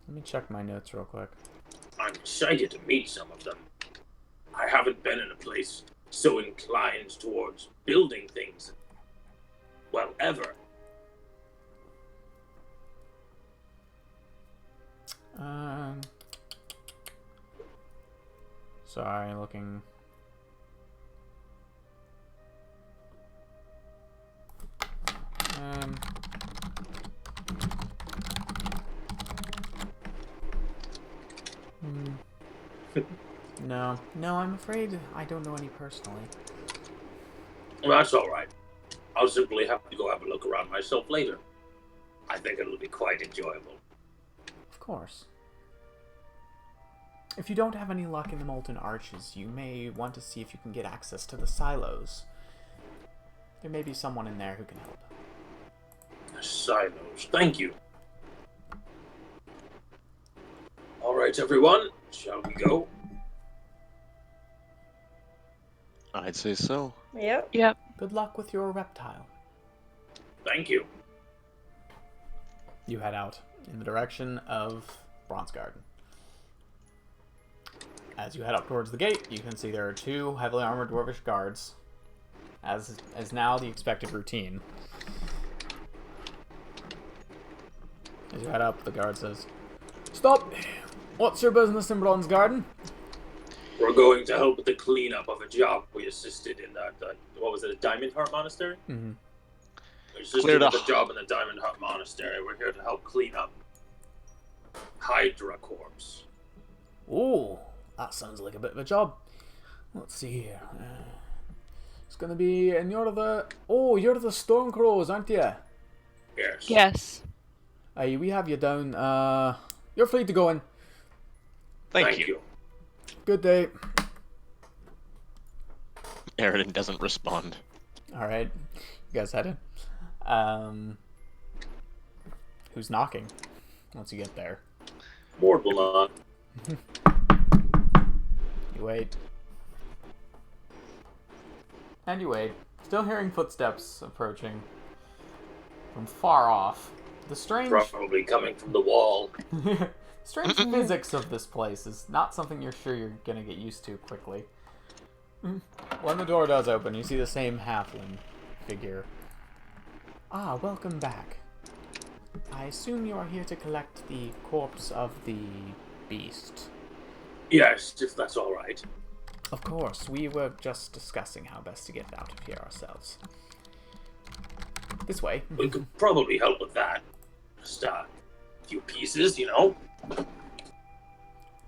Let me check my notes real quick. I'm excited to meet some of them. I haven't been in a place so inclined towards building things, well, ever. Sorry, looking. No, I'm afraid I don't know any personally. Well, that's all right. I'll simply have to go have a look around myself later. I think it'll be quite enjoyable. Of course. If you don't have any luck in the Molten Arches, you may want to see if you can get access to the silos. There may be someone in there who can help. The silos. Thank you. All right, everyone. Shall we go? I'd say so. Yep. Yep. Good luck with your reptile. Thank you. You head out in the direction of Bronze Garden. As you head up towards the gate, you can see there are two heavily armored dwarvish guards, as now the expected routine. As you head up, the guard says, "Stop! What's your business in Bronze Garden?" We're going to help with the cleanup of a job we assisted in what was it, a Diamond Heart Monastery? Mm-hmm. We assisted Cleared with a- a job in the Diamond Heart Monastery. We're here to help clean up Hydra corpse. Ooh, that sounds like a bit of a job. Let's see here. It's gonna be, and you're the Stormcrows, aren't you? Yes. Yes. Aye, we have you down. You're free to go in. Thank you. Good day. Aridin doesn't respond. All right, you guys head in. Who's knocking? Once you get there, Mord will not. you wait. And you wait, still hearing footsteps approaching from far off. The strange, Probably coming from the wall. strange physics of this place is not something you're sure you're gonna get used to quickly. When the door does open, you see the same halfling figure. Ah, welcome back. I assume you are here to collect the corpse of the beast. Yes, if that's all right. Of course, we were just discussing how best to get out of here ourselves. This way. We could probably help with that. Just a few pieces, you know?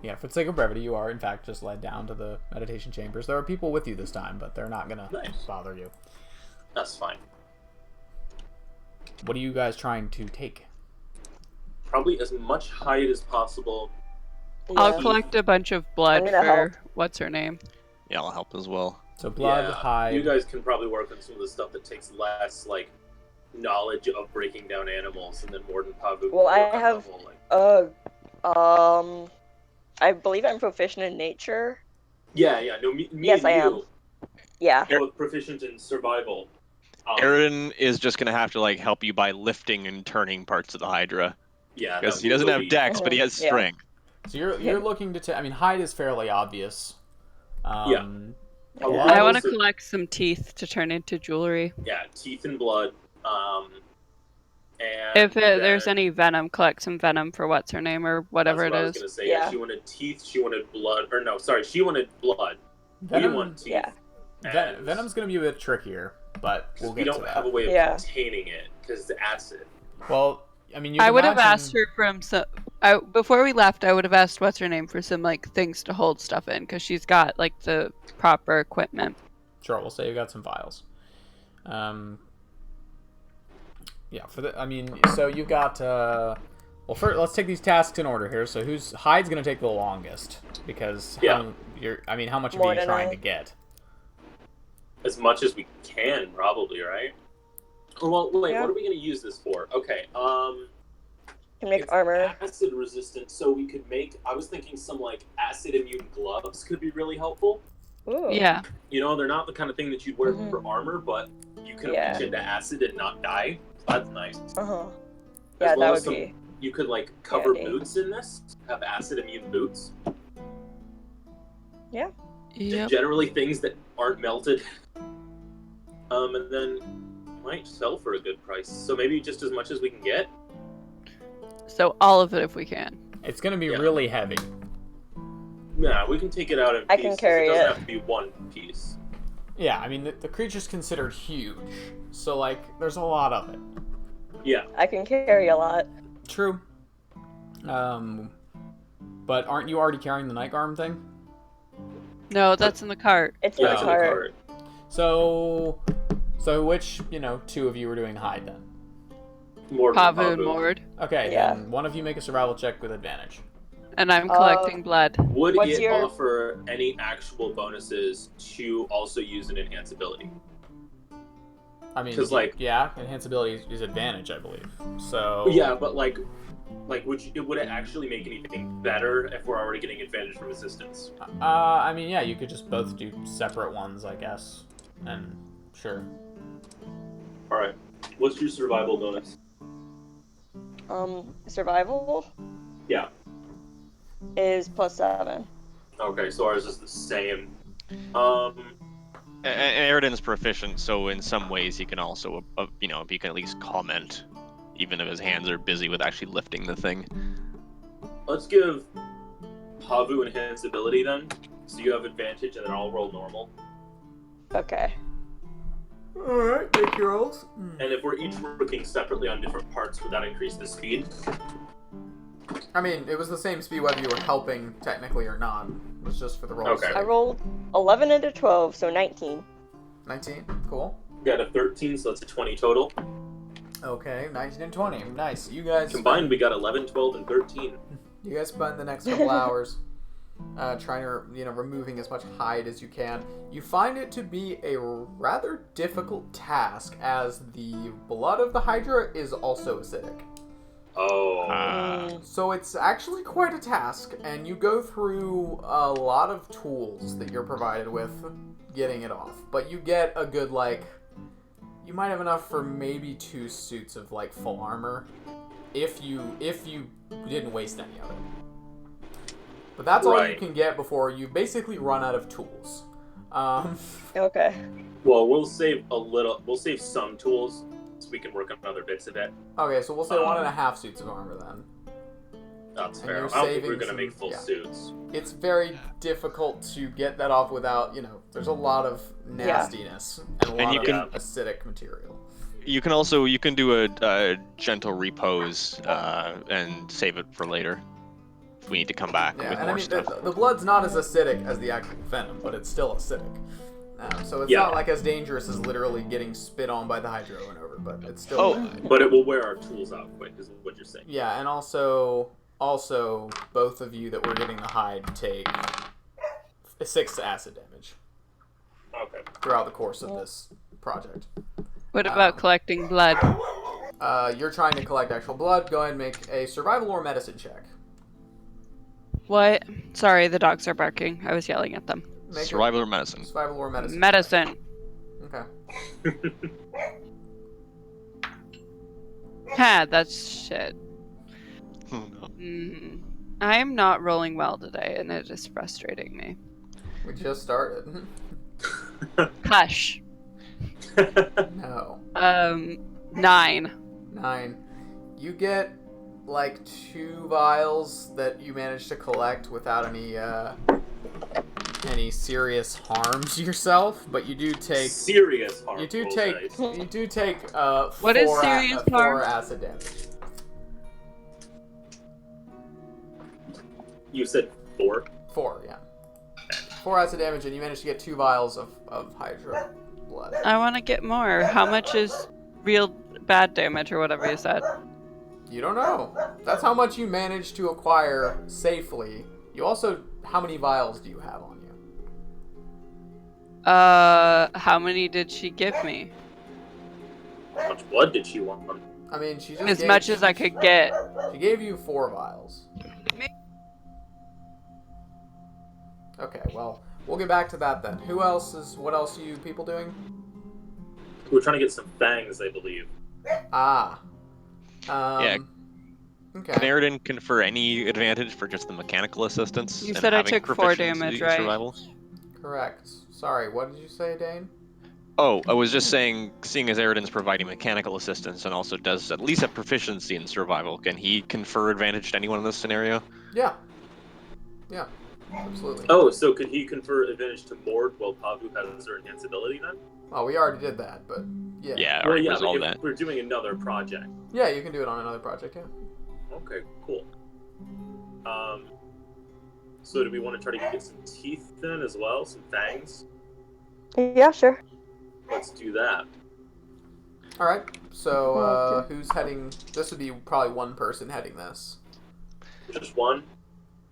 Yeah, for the sake of brevity, you are in fact just led down to the meditation chambers. There are people with you this time, but they're not gonna Nice. bother you. That's fine. What are you guys trying to take? Probably as much hide as possible. I'll Yeah. collect a bunch of blood I'm gonna for help. what's her name. Yeah, I'll help as well. So blood, Yeah, hide. You guys can probably work on some of the stuff that takes less, like, knowledge of breaking down animals, and then Mord and Pavu. Well, I work on the have- whole, like... I believe I'm proficient in nature. Yeah, no, me Yes, and I you Yeah. are both proficient in survival. Aaron is just gonna have to like help you by lifting and turning parts of the Hydra Yeah, because that he doesn't will have be- dex, but he has Yeah. strength. So you're looking to I mean, hide is fairly obvious. Yeah. Blood I want to Also- collect some teeth to turn into jewelry. Yeah, teeth and blood. And If there's then- any venom, collect some venom for what's her name or whatever that's what it I was is. gonna say. Yeah. She wanted teeth. She wanted blood. Or no, sorry, she wanted blood. Venom, We want teeth. Yeah. and Venom's gonna be a bit trickier, but we'll we get to don't that. have a way of Yeah. containing it because it's acid. Well, I mean, you I would have imagine- asked her from some. Before we left, I would have asked what's her name for some like things to hold stuff in because she's got like the proper equipment. Sure, we'll say you got some files. Yeah, I mean, so you've got. Well, first, let's take these tasks in order here. So, hide's gonna take the longest because Yeah. how much More are you than trying I- to get? As much as we can, probably, right? Or, well, wait, Yeah. what are we going to use this for? Okay, Can make it's armor. acid resistant, so we could make, I was thinking some, like, acid immune gloves could be really helpful. Ooh. Yeah. You know, they're not the kind of thing that you'd wear Mhm. for armor, but you can Yeah. reach into acid and not die. That's nice. Uh-huh. As Yeah, well that as would be. You could, like, cover handy. boots in this, have acid immune boots. Yep. Generally things that aren't melted. And then might sell for a good price. So maybe just as much as we can get. So all of it if we can. It's gonna be Yeah. really heavy. Yeah, we can take it out in I pieces. can carry it. Doesn't it. have to be one piece. Yeah, I mean, the creature's considered huge, so like, there's a lot of it. Yeah. I can carry a lot. True. But aren't you already carrying the night arm thing? No, that's in the cart. It's in Yeah, the it's in the cart. cart. So which, two of you are doing hide then? More than Pavu and Mord. Okay, Yeah. then one of you make a survival check with advantage. And I'm collecting blood. Would What's it your- offer any actual bonuses to also use an enhance ability? I mean, 'Cause, like- yeah, enhance ability is advantage, I believe. So Yeah, but like would it actually make anything better if we're already getting advantage from assistance? I mean, yeah, you could just both do separate ones, I guess. And sure. All right. What's your survival bonus? Survival Yeah. is +7. Okay, so ours is the same. And Eridan's proficient, so in some ways he can also, he can at least comment, even if his hands are busy with actually lifting the thing. Let's give Pavu enhance ability then. So you have advantage, and then I'll roll normal. Okay. Alright, make your rolls. And if we're each working separately on different parts, would that increase the speed? I mean, it was the same speed whether you were helping technically or not. It was just for the rolls. Okay. I rolled 11 and a 12, so 19. 19, cool. We got a 13, so that's a 20 total. Okay, 19 and 20. Nice. You guys Combined, we got 11, 12, and 13. You guys spend the next couple hours trying to, removing as much hide as you can. You find it to be a rather difficult task, as the blood of the Hydra is also acidic. Oh. So it's actually quite a task, and you go through a lot of tools that you're provided with getting it off. But you get a good, you might have enough for maybe 2 suits of, full armor, if you didn't waste any of it. But that's all you can get before you basically run out of tools. Okay. Well, we'll save some tools so we can work on other bits of it. Okay, so we'll say 1.5 suits of armor then. That's And fair. you're I don't think saving we're gonna some- make full yeah. suits. It's very difficult to get that off without, there's a lot of nastiness and a lot you of can- acidic material. You can do a gentle repose and save it for later. If we need to come back Yeah, with and more I mean, stuff. the blood's not as acidic as the actual venom, but it's still acidic. So it's Yeah. not as dangerous as literally getting spit on by the Hydra over and over, but it's still Oh. bad. But it will wear our tools out quick, is what you're saying. Yeah, and also, both of you that were getting the hide take 6 acid damage Okay. throughout the course of this project. What about collecting blood? You're trying to collect actual blood. Go ahead and make a survival or medicine check. What? Sorry, the dogs are barking. I was yelling at them. Make Survival or medicine? Survival or medicine. Medicine. Okay. Ha, that's shit. Oh, no. I am not rolling well today, and it is frustrating me. We just started. Hush. No. 9. 9. You get 2 vials that you manage to collect without any serious harm to yourself, but you do take serious harm. you do take 4 What is serious harm? acid damage. You said 4? 4, yeah. 4 acid damage, and you manage to get 2 vials of Hydra blood. I want to get more. How much is real bad damage or whatever you said? You don't know. That's how much you managed to acquire safely. You also, how many vials do you have on you? How many did she give me? How much blood did she want? I mean, she just As much as I could get. She gave you 4 vials. Okay, well, we'll get back to that then. What else are you people doing? We're trying to get some fangs, I believe. Ah. Yeah. Okay. Can Aridin confer any advantage for just the mechanical assistance? You and said I having took 4 proficiency damage, in right? Survival? Correct. Sorry, what did you say, Dane? Oh, I was just saying, seeing as Aridin's providing mechanical assistance and also does at least a proficiency in survival, can he confer advantage to anyone in this scenario? Yeah. Yeah. Absolutely. Oh, so could he confer advantage to Mord while Pavu has her enhanced ability then? Oh, we already did that, but yeah. Yeah, Well, already yeah, but resolved if that. we're doing another project. Yeah, you can do it on another project, yeah. Okay, cool. So do we want to try to get some teeth then as well? Some fangs? Yeah, sure. Let's do that. Alright, so who's heading? This would be probably one person heading this. Just one?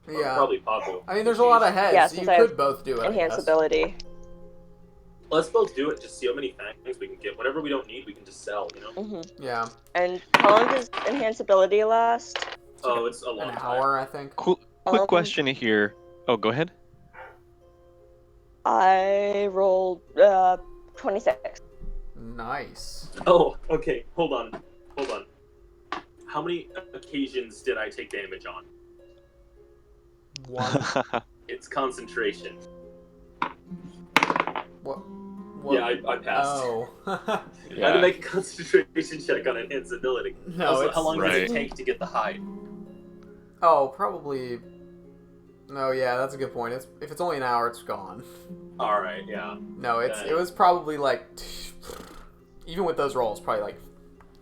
Or Yeah. probably Pavu. I mean, there's a lot of heads, Yeah, so you since I have could both do it. I Enhance guess. ability. Let's both do it, just see how many fangs we can get. Whatever we don't need, we can just sell, you know? Mm-hmm. Yeah. And how long does enhance ability last? Oh, it's a long An time. hour, I think. Quick question here. Oh, go ahead. I rolled 26. Nice. Oh, okay, hold on. How many occasions did I take damage on? 1. It's concentration. What? Yeah, I passed. Oh. I had to make a concentration check on enhanced ability. No, Also, it's how long does right. it take to get the hide? Oh, probably. No, yeah, that's a good point. If it's only an hour, it's gone. Alright, yeah. No, it was probably even with those rolls, probably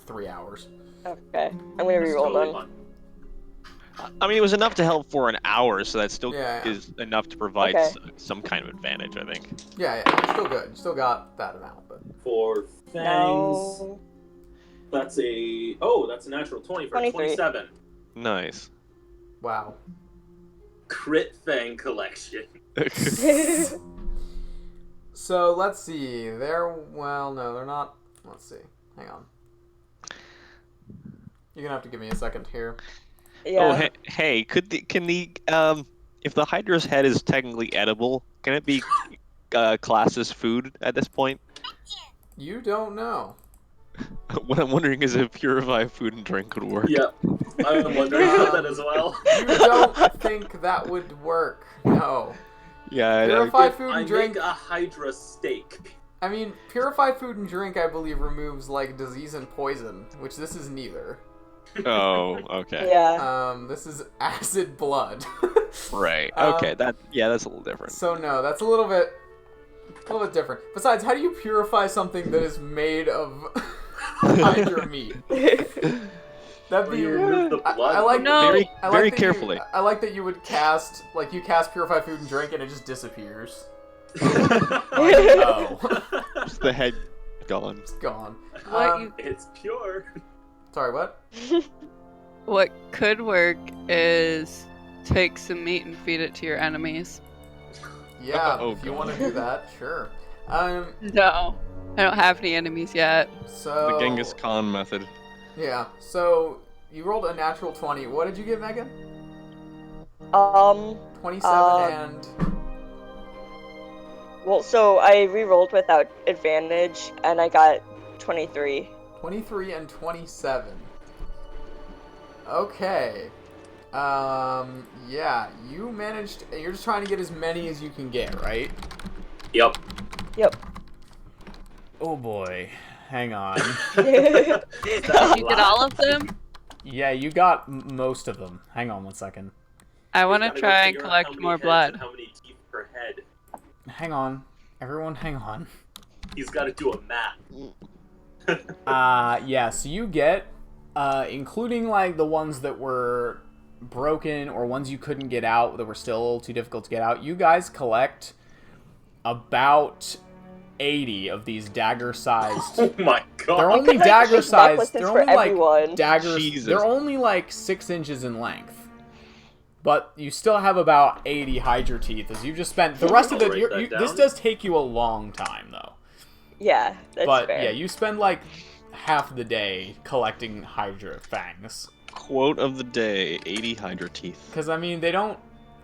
3 hours. Okay, I'm gonna That's reroll totally then. fine. I mean, it was enough to help for an hour, so that still Yeah. is enough to provide Okay. some kind of advantage, I think. Yeah, it's still good. You still got that amount, but For fangs, No. that's a natural 20 for 23. 27. Nice. wow. Crit Fang collection. So let's see. No, they're not. Let's see. Hang on. You're gonna have to give me a second here. Yeah. Oh, hey, if the Hydra's head is technically edible, can it be classed as food at this point? You don't know. What I'm wondering is if purified food and drink would work. Yep. I'm wondering about that as well. You don't think that would work? No. Yeah. Purified food I and drink. make a Hydra steak. I mean, purified food and drink, I believe, removes like disease and poison, which this is neither. Oh, okay. Yeah. This is acid blood. Right. Okay. That's a little different. So no, that's a little bit different. Besides, how do you purify something that is made of Hydra meat? That'd be. You remove the blood. I like No. Very carefully. I like that you would cast purified food and drink, and it just disappears. Oh, Just the head gone. it's gone. It's pure. Sorry, what? What could work is take some meat and feed it to your enemies. Yeah, Oh, if you God. want to do that, sure. No, I don't have any enemies yet. So The Genghis Khan method. Yeah. So you rolled a natural 20. What did you get, Megan? 27 and. Well, so I re-rolled without advantage, and I got 23. 23 and 27. Okay. Yeah, you managed. You're just trying to get as many as you can get, right? Yep. Yep. Oh boy. Hang on. You did all of them? Yeah, you got most of them. Hang on one second. I want to Gotta go try and figure out how collect many more heads blood. and how many teeth per head. Hang on. Everyone, hang on. He's got to do a math. Yeah, so you get, including, like, the ones that were broken or ones you couldn't get out that were still a little too difficult to get out, you guys collect about 80 of these dagger-sized... Oh my god. They're only could have just dagger-sized. necklaces They're for only, like, everyone. daggers... Jesus. They're only, like, 6 inches in length. But you still have about 80 Hydra teeth, as you just spent... The rest of I'll the... write that This down. does take you a long time, though. Yeah, that's But fair. yeah, you spend like half the day collecting Hydra fangs. Quote of the day: 80 Hydra teeth. Because I mean, they don't.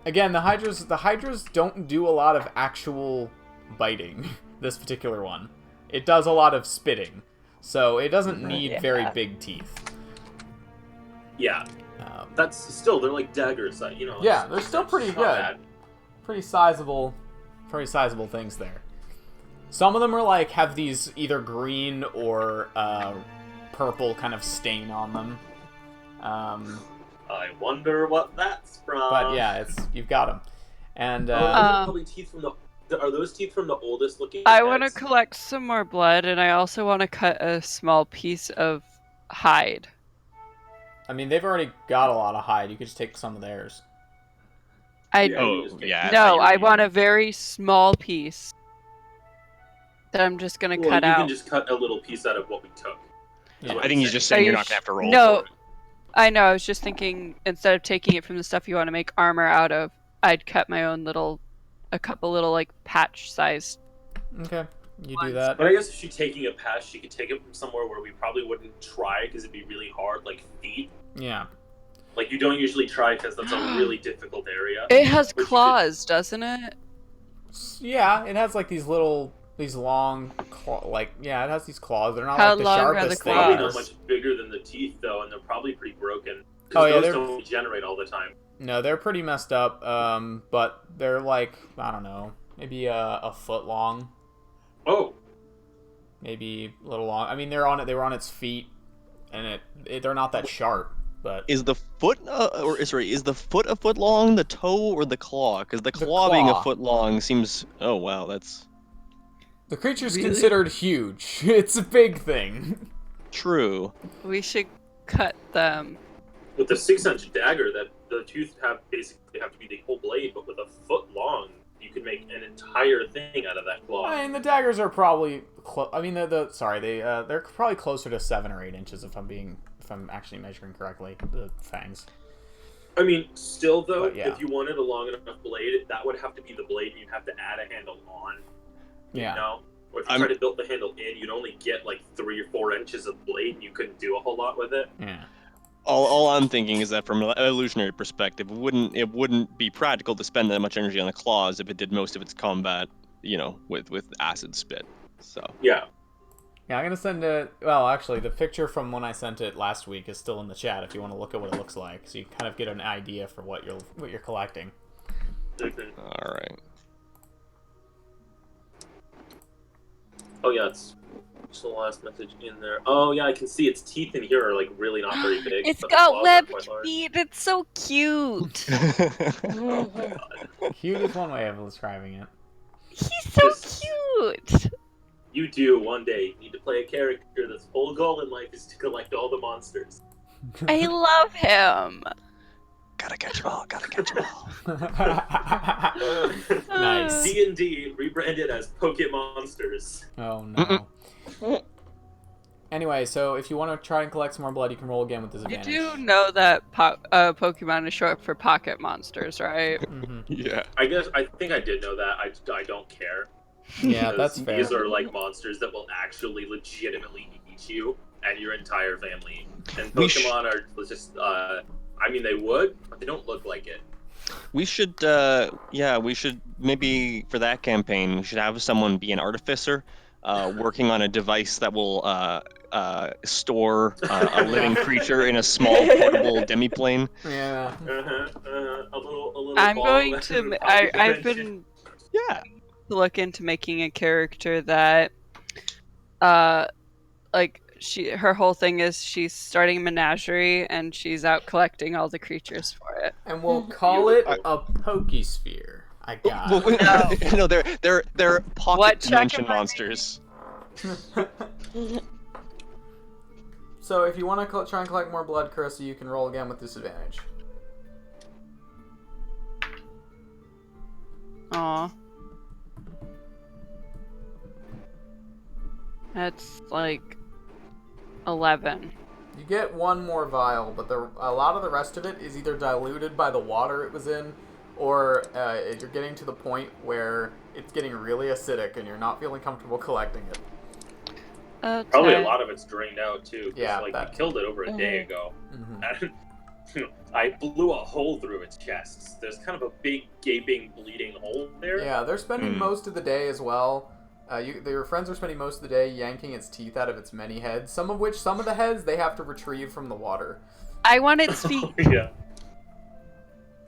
Again, the Hydras don't do a lot of actual biting. This particular one, it does a lot of spitting, so it doesn't need very big teeth. Yeah. That's still, they're like daggers, you know. Yeah, they're still pretty not good. bad. Pretty sizable things there. Some of them are like have these either green or purple kind of stain on them. I wonder what that's from. But yeah, you've got them. And those are probably teeth from are those teeth from the oldest looking I want to heads? collect some more blood, and I also want to cut a small piece of hide. I mean, they've already got a lot of hide. You could just take some of theirs. I Yeah, you Oh, just make- yeah. no, I want a very small piece that I'm just gonna Well, cut you out. can just cut a little piece out of what we took. is Yeah. what I think you're he's just Are saying you you're not gonna have to roll. No, for it. I know. I was just thinking instead of taking it from the stuff you want to make armor out of, I'd cut my own a couple little like patch-sized. Okay, you do Ones. that. But I guess if she's taking a pass, she could take it from somewhere where we probably wouldn't try because it'd be really hard, like feet. Yeah. Like you don't usually try because that's a really difficult area. It has But you could- claws, doesn't it? Yeah, it has like these long, it has these claws. They're not How like the long are the sharpest Probably claws? not much bigger than the teeth though, and they're probably pretty broken. Oh, yeah, those they're- don't regenerate all the time. No, they're pretty messed up. But they're like, I don't know, maybe a foot long, Oh, maybe a little long. I mean, they were on its feet, and they're not that sharp. But Is the foot is the foot a foot long, the toe, or the claw? Because the The claw being a claw. foot long seems. Oh wow, that's the creature's Really? considered huge. It's a big thing. true. We should cut them. with the 6-inch dagger, that the tooth basically have to be the whole blade, but with a foot long, you could make an entire thing out of that claw. I mean, the daggers are probably. They're probably closer to 7 or 8 inches if I'm actually measuring correctly. The fangs. I mean, still though, But, yeah. if you wanted a long enough blade, that would have to be the blade, and you'd have to add a handle on. Yeah. You know? Or if you try to build the handle in, you'd only get like 3 or 4 inches of blade, and you couldn't do a whole lot with it. Yeah. All I'm thinking is that from an evolutionary perspective, it wouldn't be practical to spend that much energy on the claws if it did most of its combat, with acid spit. So Yeah. Yeah, I'm gonna send it. Well, actually, the picture from when I sent it last week is still in the chat. If you want to look at what it looks like, so you kind of get an idea for what you're collecting. all right. Oh yeah, it's the last message in there. Oh yeah, I can see its teeth in here are like really not very big. It's but the got claws are webbed quite large. feet. It's so cute. Oh my god. Cute is one way of describing it. He's so Just- cute. You do one day need to play a character that's whole goal in life is to collect all the monsters. I love him. Gotta catch 'em all. Gotta catch 'em all. Nice. D&D rebranded as Pokemonsters. Oh no. Anyway, so if you want to try and collect some more blood, you can roll again with You disadvantage. do know that Pokemon is short for pocket monsters, right? Mhm. Yeah. I think I did know that. I don't care. Yeah, Because that's fair. These are like monsters that will actually legitimately eat you and your entire family. And We Pokemon are just, I mean, they would, but they don't look like it. We should, we should maybe for that campaign, we should have someone be an artificer, working on a device that will store a living creature in a small portable demiplane. Yeah. A little I'm ball going that to. is a I've pocket been Yeah. look into making a character that, like her whole thing is she's starting a menagerie and she's out collecting all the creatures for it. And we'll call it a Pokesphere. I got Well, it. no, they're pocket What check dimension am I monsters. So if you want to try and collect more blood, Carissa, you can roll again with disadvantage. Aw. That's like 11. You get one more vial, but a lot of the rest of it is either diluted by the water it was in, or you're getting to the point where it's getting really acidic and you're not feeling comfortable collecting it. Probably a 10. lot of it's drained out too. 'Cause, Yeah, like that- we killed it over a day ago. Mm-hmm. And I blew a hole through its chest. There's kind of a big gaping bleeding hole there. Yeah, they're spending most of the day as well. Your friends are spending most of the day yanking its teeth out of its many heads. Some of the heads they have to retrieve from the water. I want its feet. Yeah.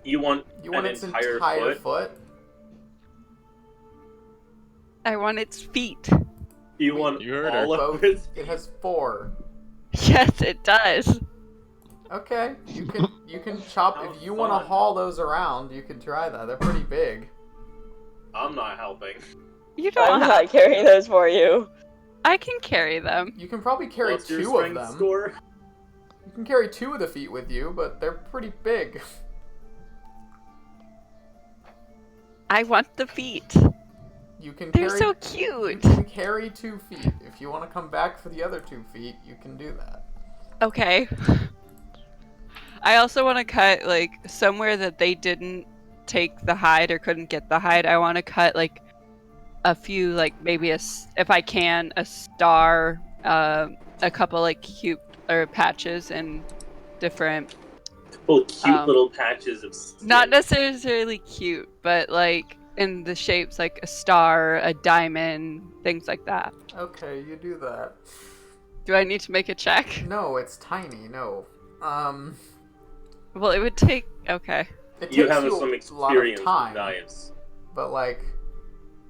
You want its entire foot? I want its feet. You want You heard all of Both. it? It has 4. Yes, it does. Okay, you can chop How if you want to fun. haul those around. You can try that. They're pretty big. I'm not helping. You I'm don't have. not carrying those for you. I can carry them. You can probably carry What's your 2 of strength them. score? You can carry 2 of the feet with you, but they're pretty big. I want the feet. You can They're carry. so You cute. can carry 2 feet. If you want to come back for the other 2 feet, you can do that. Okay. I also want to cut like somewhere that they didn't take the hide or couldn't get the hide. I want to cut like a few, like maybe if I can, a star, a couple like cute or patches and different. Well, cute Um, little patches of skin. Not necessarily cute, but like in the shapes like a star, a diamond, things like that. Okay, you do that. Do I need to make a check? No, it's tiny. No. Well, it would take. Okay. It You takes have you some a lot of experience with time, knives. but like,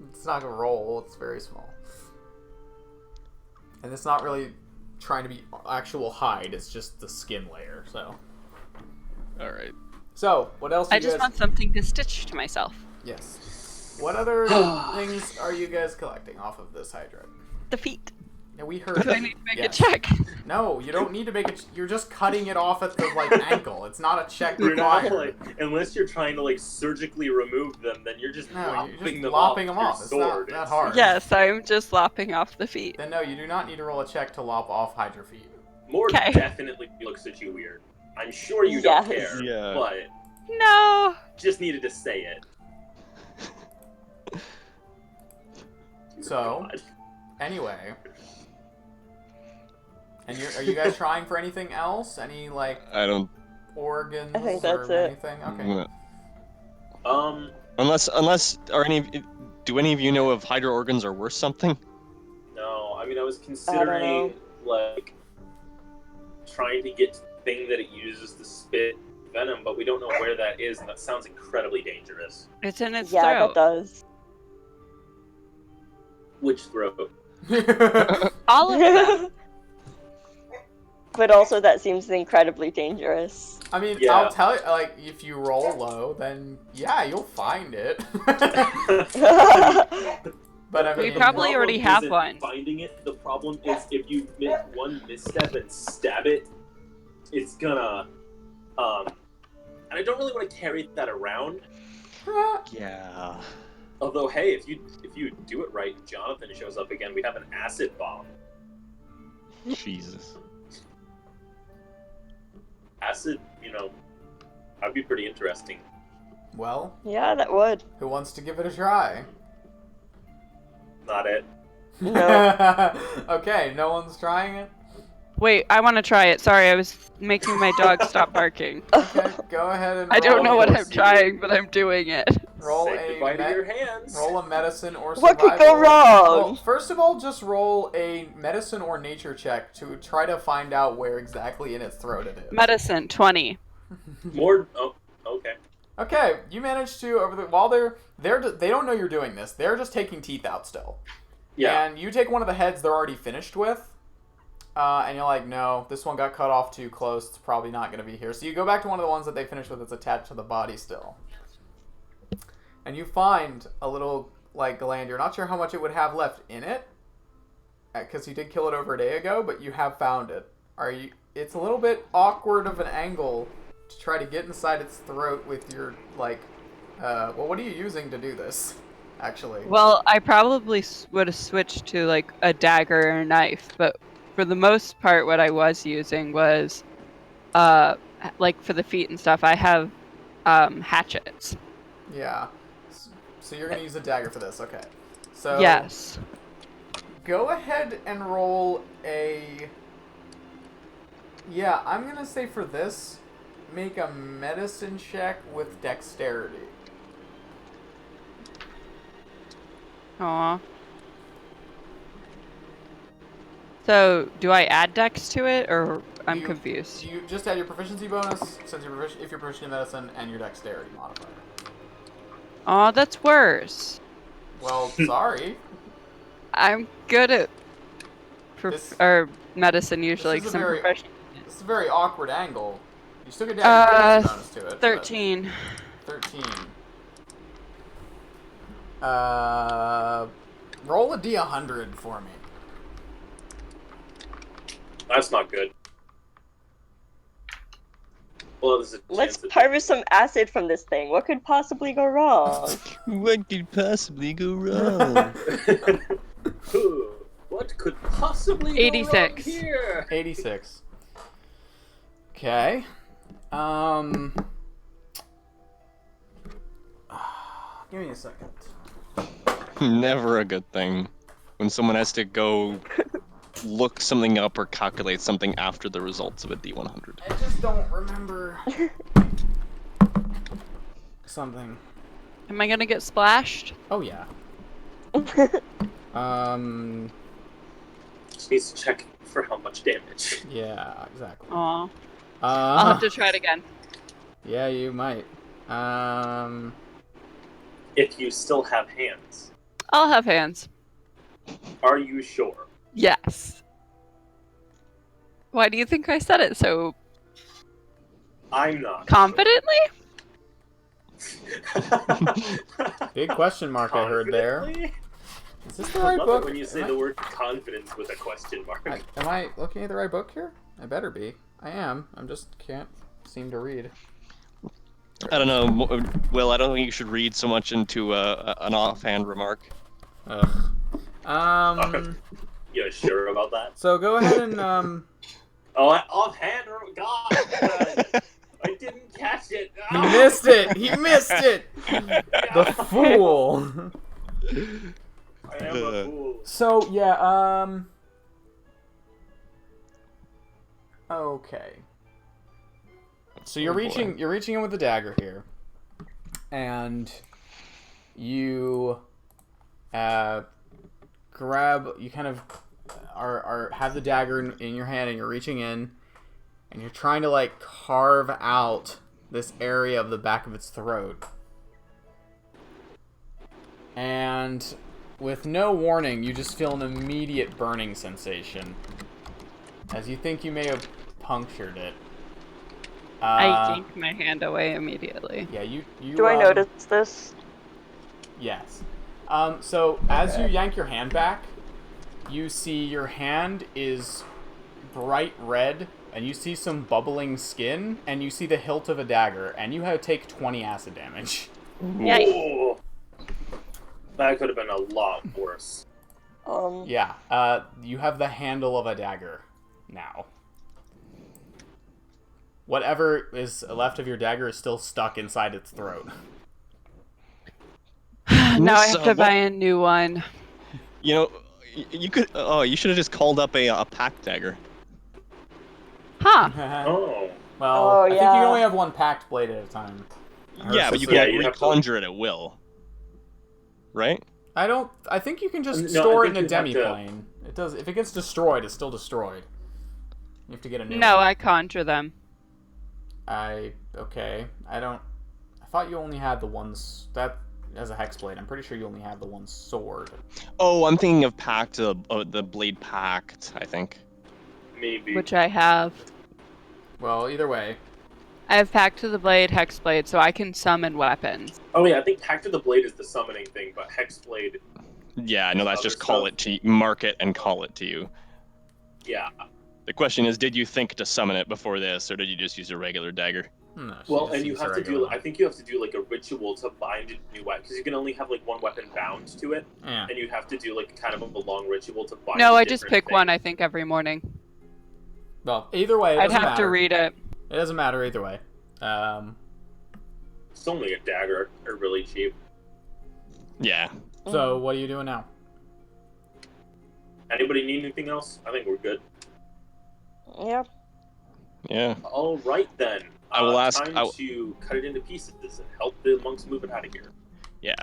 it's not gonna roll. It's very small, and it's not really trying to be actual hide. It's just the skin layer. So, All right. what else? I You just guys... want something to stitch to myself. Yes. What other things are you guys collecting off of this Hydra? The feet. Yeah, we heard. Do I need to make Yes. a check? No, you don't need to make it. You're just cutting it off at the ankle. It's not a check You're not required. like, unless you're trying to like surgically remove them, then you're just No, lopping you're just them lopping off them with off. your It's not sword. that hard. Yes, I'm just lopping off the feet. Then no, you do not need to roll a check to lop off Hydra feet. More Okay. definitely looks at you weird. I'm sure you don't Yes. care, Yeah. but No. just needed to say it. So, God. anyway. And are you guys trying for anything else? Any, like, I don't. organs I think that's or it. anything? Okay. Unless do any of you know if Hydra organs are worth something? No, I mean, I was know. considering, like, trying to get to the thing that it uses to spit venom, but we don't know where that is, and that sounds incredibly dangerous. It's in its Yeah, throat. that does. Which throat? All of them. But also, that seems incredibly dangerous. I mean, Yeah. I'll tell you, like, if you roll low, then yeah, you'll find it. But I We mean, probably The already problem have isn't one. finding it. The problem is if you make one misstep and stab it, it's gonna. And I don't really want to carry that around. Yeah. Although, hey, if you do it right, Jonathan shows up again. We have an acid bomb. Jesus. Acid, that'd be pretty interesting. well, Yeah, that would. who wants to give it a try? Not it. No. Okay, no one's trying it? Wait, I want to try it. Sorry, I was making my dog stop barking. Okay, go ahead and I don't roll- know what I'm course you trying, but I'm doing it. Roll Say goodbye to a your hands. roll a medicine or What survival. could go wrong? Well, first of all, just roll a medicine or nature check to try to find out where exactly in its throat it is. Medicine, 20. More. Oh, okay. Okay, you managed to while they don't know you're doing this. They're just taking teeth out still. Yeah. And you take one of the heads they're already finished with, and you're like, no, this one got cut off too close. It's probably not going to be here. So you go back to one of the ones that they finished with that's attached to the body still. And you find a little, like, gland. You're not sure how much it would have left in it, because you did kill it over a day ago, but you have found it. It's a little bit awkward of an angle to try to get inside its throat with your, like, well, what are you using to do this, actually? Well, I probably would have switched to like a dagger or a knife, but for the most part, what I was using was, like for the feet and stuff, I have hatchets. Yeah. So you're going to use a dagger for this, okay. So Yes. go ahead and roll a... Yeah, I'm going to say for this, make a medicine check with dexterity. Aw. So, do I add dex to it, or I'm You- confused? You just add your proficiency bonus, since if you're proficient in medicine, and your dexterity modifier. Aw, that's worse. Well, sorry. I'm good at This- or medicine usually, this is because a I'm very- professional. This is a very awkward angle. You still get your proficiency bonus to it. but- 13. 13. Roll a D100 for me. That's not good. Well, there's a Let's chance that- harvest some acid from this thing. What could possibly go wrong? What could possibly go wrong? What could possibly go 86. wrong here? 86. Okay. Give me a second. Never a good thing when someone has to go look something up or calculate something after the results of a D100. I just don't remember something. Am I gonna get splashed? Oh yeah. Just needs to check for how much damage. Yeah, exactly. Aw. I'll have to try it again. Yeah, you might. If you still have hands. I'll have hands. Are you sure? Yes. Why do you think I said it so I'm not. confidently? Big question mark I heard there. Confidently? Is this the I right love book? it when you say Am the word confidence with a question mark. am I looking at the right book here? I better be. I am. I just can't seem to read. I don't know, Will. I don't think you should read so much into an offhand remark. Ugh. You sure about that? So go ahead and Oh, offhand, God! I didn't catch it. He missed it. He missed it. The fool. I am a fool. So yeah. Okay. So you're reaching in with the dagger here, and you grab. You kind of have the dagger in your hand, and you're reaching in, and you're trying to like carve out this area of the back of its throat. And with no warning, you just feel an immediate burning sensation, as you think you may have punctured it. I yank my hand away immediately. Yeah, you Do I notice this? Yes. So as you yank your hand back, you see your hand is bright red, and you see some bubbling skin, and you see the hilt of a dagger, and you take 20 acid damage. Ooh. That could have been a lot worse. Yeah. You have the handle of a dagger now. Whatever is left of your dagger is still stuck inside its throat. Now I have to buy a new one. You know, you could. Oh, you should have just called up a pack dagger. Huh. Oh. Well, Oh, I think yeah. you only have one packed blade at a time. Yeah, but you Yeah, can you have to- reconjure it at will. Right? I think you can just No, store I it in a think you have to- demi-plane. It does. If it gets destroyed, it's still destroyed. You have to get a new No, one. I conjure them. Okay. I thought you only had the ones that as a hex blade. I'm pretty sure you only have the one sword. Oh, I'm thinking of pact, the blade pact, I think. Maybe. Which I have. Well, either way. I have Pact to the Blade, Hexblade, so I can summon weapons. Oh yeah, I think Pact of the Blade is the summoning thing, but Hexblade, Yeah, no, that's Other just call stuff. it to mark it and call it to you. yeah. The question is, did you think to summon it before this, or did you just use a regular dagger? No, Well, she and you seems have to regular do. one. I think you have to do like a ritual to bind a new weapon because you can only have like one weapon bound to it, Yeah. and you have to do like kind of a long ritual to bind. No, a I just different pick one, thing. I think, every morning. Well, either way, it I'd doesn't have matter. to read it. It doesn't matter either way. It's only a dagger. They're really cheap. Yeah. So what are you doing now? Anybody need anything else? I think we're good. Yeah. Yeah. All right then. I will ask- Time I will- to cut it into pieces and help the monks move it out of here. Yeah.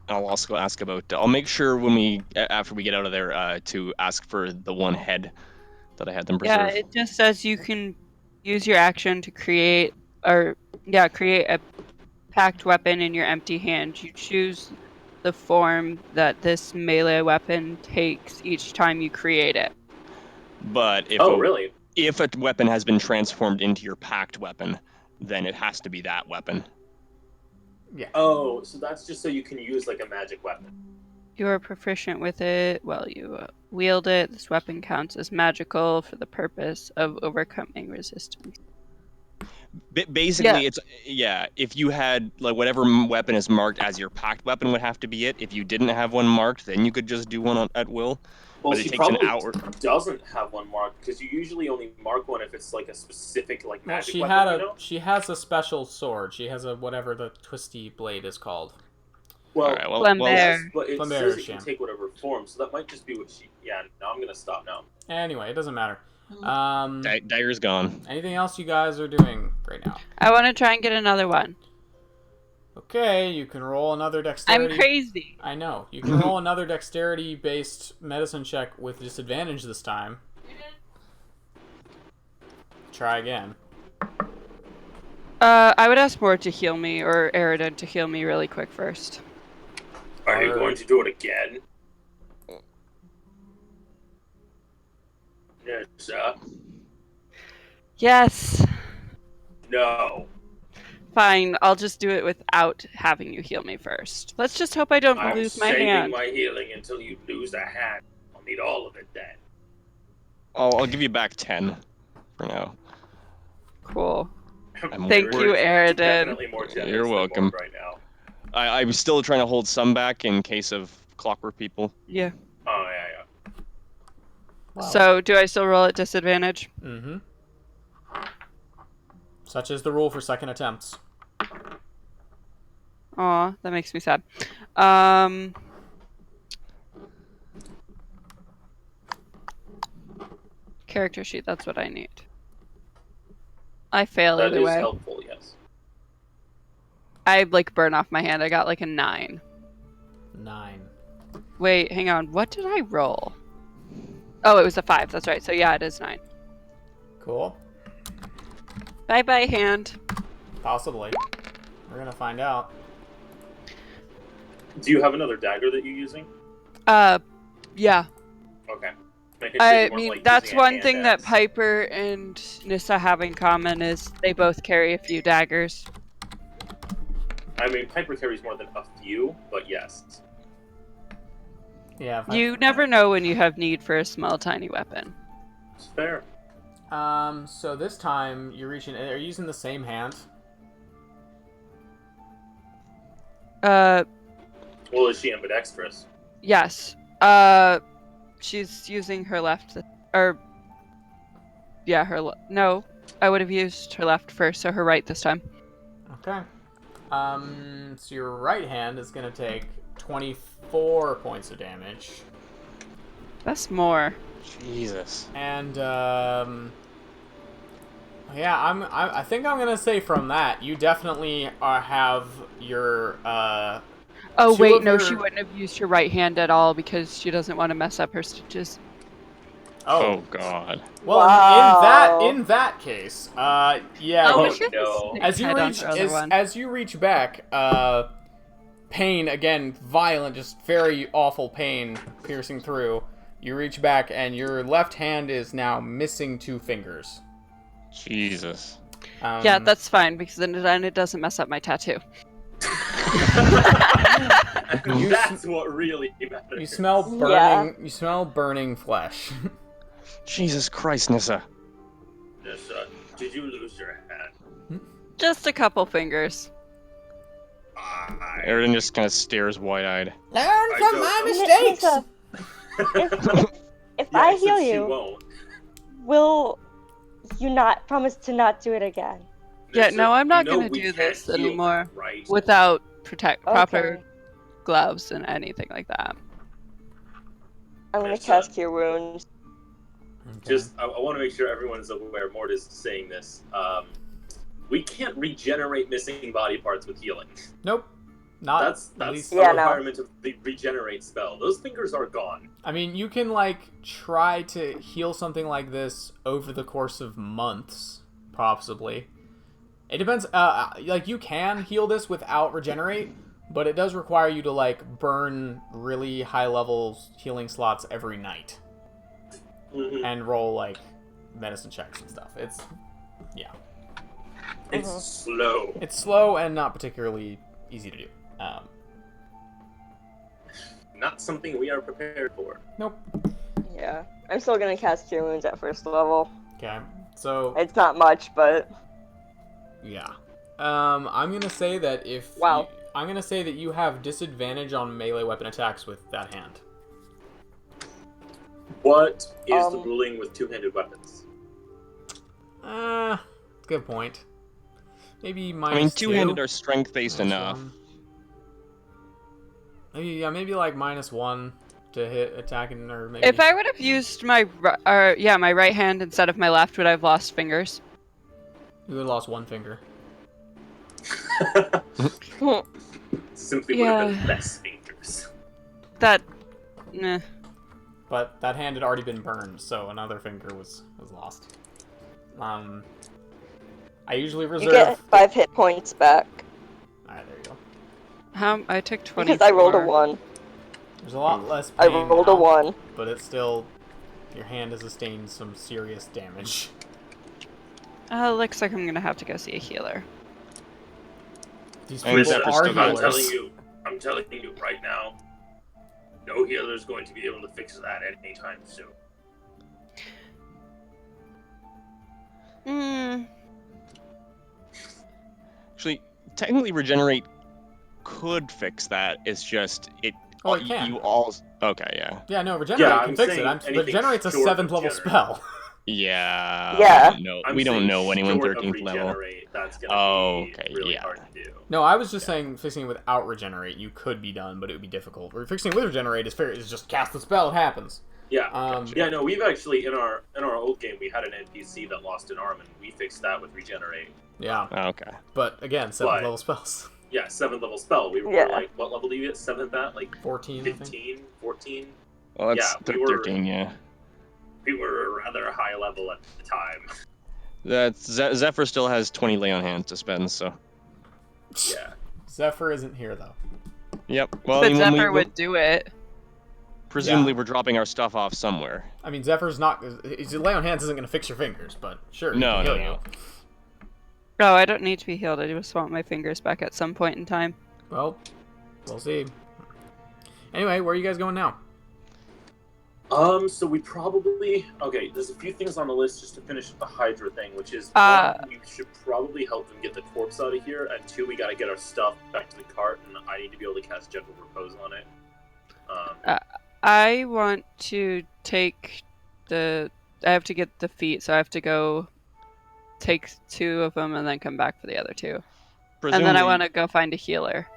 I'll also ask about. I'll make sure when we after we get out of there to ask for the one head that I had them preserve. Yeah, it just says you can use your action to create a packed weapon in your empty hand. You choose the form that this melee weapon takes each time you create it. But if Really? if a weapon has been transformed into your packed weapon, then it has to be that weapon. Yeah. Oh, so that's just so you can use like a magic weapon. You are proficient with it while you wield it. This weapon counts as magical for the purpose of overcoming resistance. Basically, Yeah. it's if you had like whatever weapon is marked as your packed weapon would have to be it. If you didn't have one marked, then you could just do one at will. Well, But it she takes an probably hour. doesn't have one marked because you usually only mark one if it's like a specific like Well, magic she weapon. had you know? she has a special sword. She has a whatever the twisty blade is called. Well, Alright, well, Flambear. yes, but it Flambear, says it can yeah. take whatever form, so that might just be what she. Yeah, no, I'm gonna stop now. Anyway, it doesn't matter. Dagger's gone. Anything else you guys are doing right now? I want to try and get another one. Okay, you can roll another I'm dexterity. crazy. I know. You can roll another dexterity-based medicine check with disadvantage this time. Try again. I would ask Mort to heal me, or Eridan to heal me really quick first. Are you going to do it again? Yes, sir. Yes. No. Fine, I'll just do it without having you heal me first. Let's just hope I don't I'm lose my saving hand. my healing until you lose a hand. I'll need all of it then. I'll give you back 10 for now. Cool. I'm Thank worried. you, Eridan. Definitely more generous You're than welcome. Mort right now. I'm still trying to hold some back in case of clockwork people. Yeah. Oh yeah, yeah. Wow. So, do I still roll at disadvantage? Mm-hmm. Such is the rule for second attempts. Aw, that makes me sad. Character sheet, that's what I need. I fail That either is way. helpful, yes. I like burn off my hand. I got like a 9. 9. Wait, hang on. What did I roll? Oh, it was a 5. That's right. So yeah, it is 9. Cool. Bye bye, hand. Possibly. We're gonna find out. Do you have another dagger that you're using? Yeah. Okay. Making sure you I weren't, mean, like, that's using a one hand thing that axe. Piper and Nissa have in common is they both carry a few daggers. I mean, Piper carries more than a few, but yes. Yeah. You never know when you have need for a small, tiny weapon. It's fair. So this time you're reaching. Are you using the same hand? Well, is she ambidextrous? Yes. She's using her left, or yeah, no, I would have used her left first, so her right this time. Okay. So your right hand is gonna take 24 points of damage, That's more. Jesus. and yeah, I think I'm gonna say from that you definitely have your Oh two wait, of no, your- she wouldn't have used her right hand at all because she doesn't want to mess up her stitches. Oh God. Well, Wow. in that case, yeah. Oh, but she has a no. snake As you head on reach her other one. as you reach back, pain again, violent, just very awful pain piercing through. You reach back, and your left hand is now missing 2 fingers. Jesus. Yeah, that's fine because then it doesn't mess up my tattoo. You That's what really matters. you smell burning. Yeah. You smell burning flesh. Jesus Christ, Nissa. Yes, did you lose your hand? Just a couple fingers. Aridin just kind of stares wide-eyed. Learn from my Nissa, if I heal She you, won't. will you not promise to not do it again? Yeah, Nissa, no, I'm not you know gonna we do can't this heal anymore them, right? without proper Okay. gloves and anything like that. I'm gonna Yes, cast Cure Wounds. Just, I want to make sure everyone's aware. Mort is saying this. We can't regenerate missing body parts with healing. Nope. Not That's at least. the Yeah, no. requirement of the regenerate spell. Those fingers are gone. I mean, you can like try to heal something like this over the course of months, possibly. It depends. Like you can heal this without regenerate, but it does require you to like burn really high level healing slots every night Mhm. and roll like medicine checks and stuff. Yeah, It's slow. it's slow and not particularly easy to do. Not something we are prepared for. Nope. Yeah, I'm still gonna cast Cure Wounds at first level. Okay, so It's not much, but yeah. I'm gonna say that if Wow. I'm gonna say that you have disadvantage on melee weapon attacks with that hand. What is the ruling with two-handed weapons? Good point. Maybe I mean, minus two-handed 2. are strength-based Minus enough. 1. Maybe like -1 to hit attacking, or maybe. If I would have used my right hand instead of my left, would I have lost fingers? You would have lost 1 finger. Simply would have Yeah. been less fingers. That, nah. But that hand had already been burned, so another finger was lost. I usually you reserve. get 5 hit points back Alright, there you go. I took 20. because I rolled a 1. There's a lot less I pain rolled a now, 1. but it's still. Your hand has sustained some serious damage. Looks like I'm gonna have to go see a healer. These I mean, people Zephyr are still got healers. I'm telling you right now, no healer's going to be able to fix that anytime soon. Actually, technically, regenerate could fix that. It's just it. Oh, it can. You all. Okay, yeah. Yeah, no, regenerate Yeah, can I'm fix it. saying anything Regenerate's a short of 7th level regenerate. spell. Yeah. Yeah. We don't saying know anyone short of 13th level. regenerate, that's gonna be Okay, really yeah. hard to do. No, I was just saying fixing it without regenerate, you could be done, but it would be difficult. Or fixing it with regenerate is fair. It's just cast the spell, it happens. Yeah. Um, Yeah, no, we've actually in our old game we had an NPC that lost an arm and we fixed that with regenerate. Yeah, Okay. but again, 7th But- level spells. Yeah, 7th level spell. We were Yeah. like, what level do you get? 7th at? Like 14, I think. 15, 14? Well, that's Yeah, we were- 13, yeah. We were rather high level at the time. That's Zephyr still has 20 lay on hands to spend, so. Yeah. Zephyr isn't here, though. Yep. Well, But I mean, when Zephyr we, would do it. presumably Yeah. we're dropping our stuff off somewhere. I mean, Zephyr's not... His lay on hands isn't going to fix your fingers, but sure, he No, can no, heal no. you. No, I don't need to be healed. I just want my fingers back at some point in time. Well, we'll see. Anyway, where are you guys going now? So we probably there's a few things on the list just to finish the Hydra thing, which is Uh, one, we should probably help them get the corpse out of here, and 2, we gotta get our stuff back to the cart, and I need to be able to cast Gentle Repose on it. I want to take the. I have to get the feet, so I have to go take 2 of them and then come back for the other 2. And then I want to go find a healer.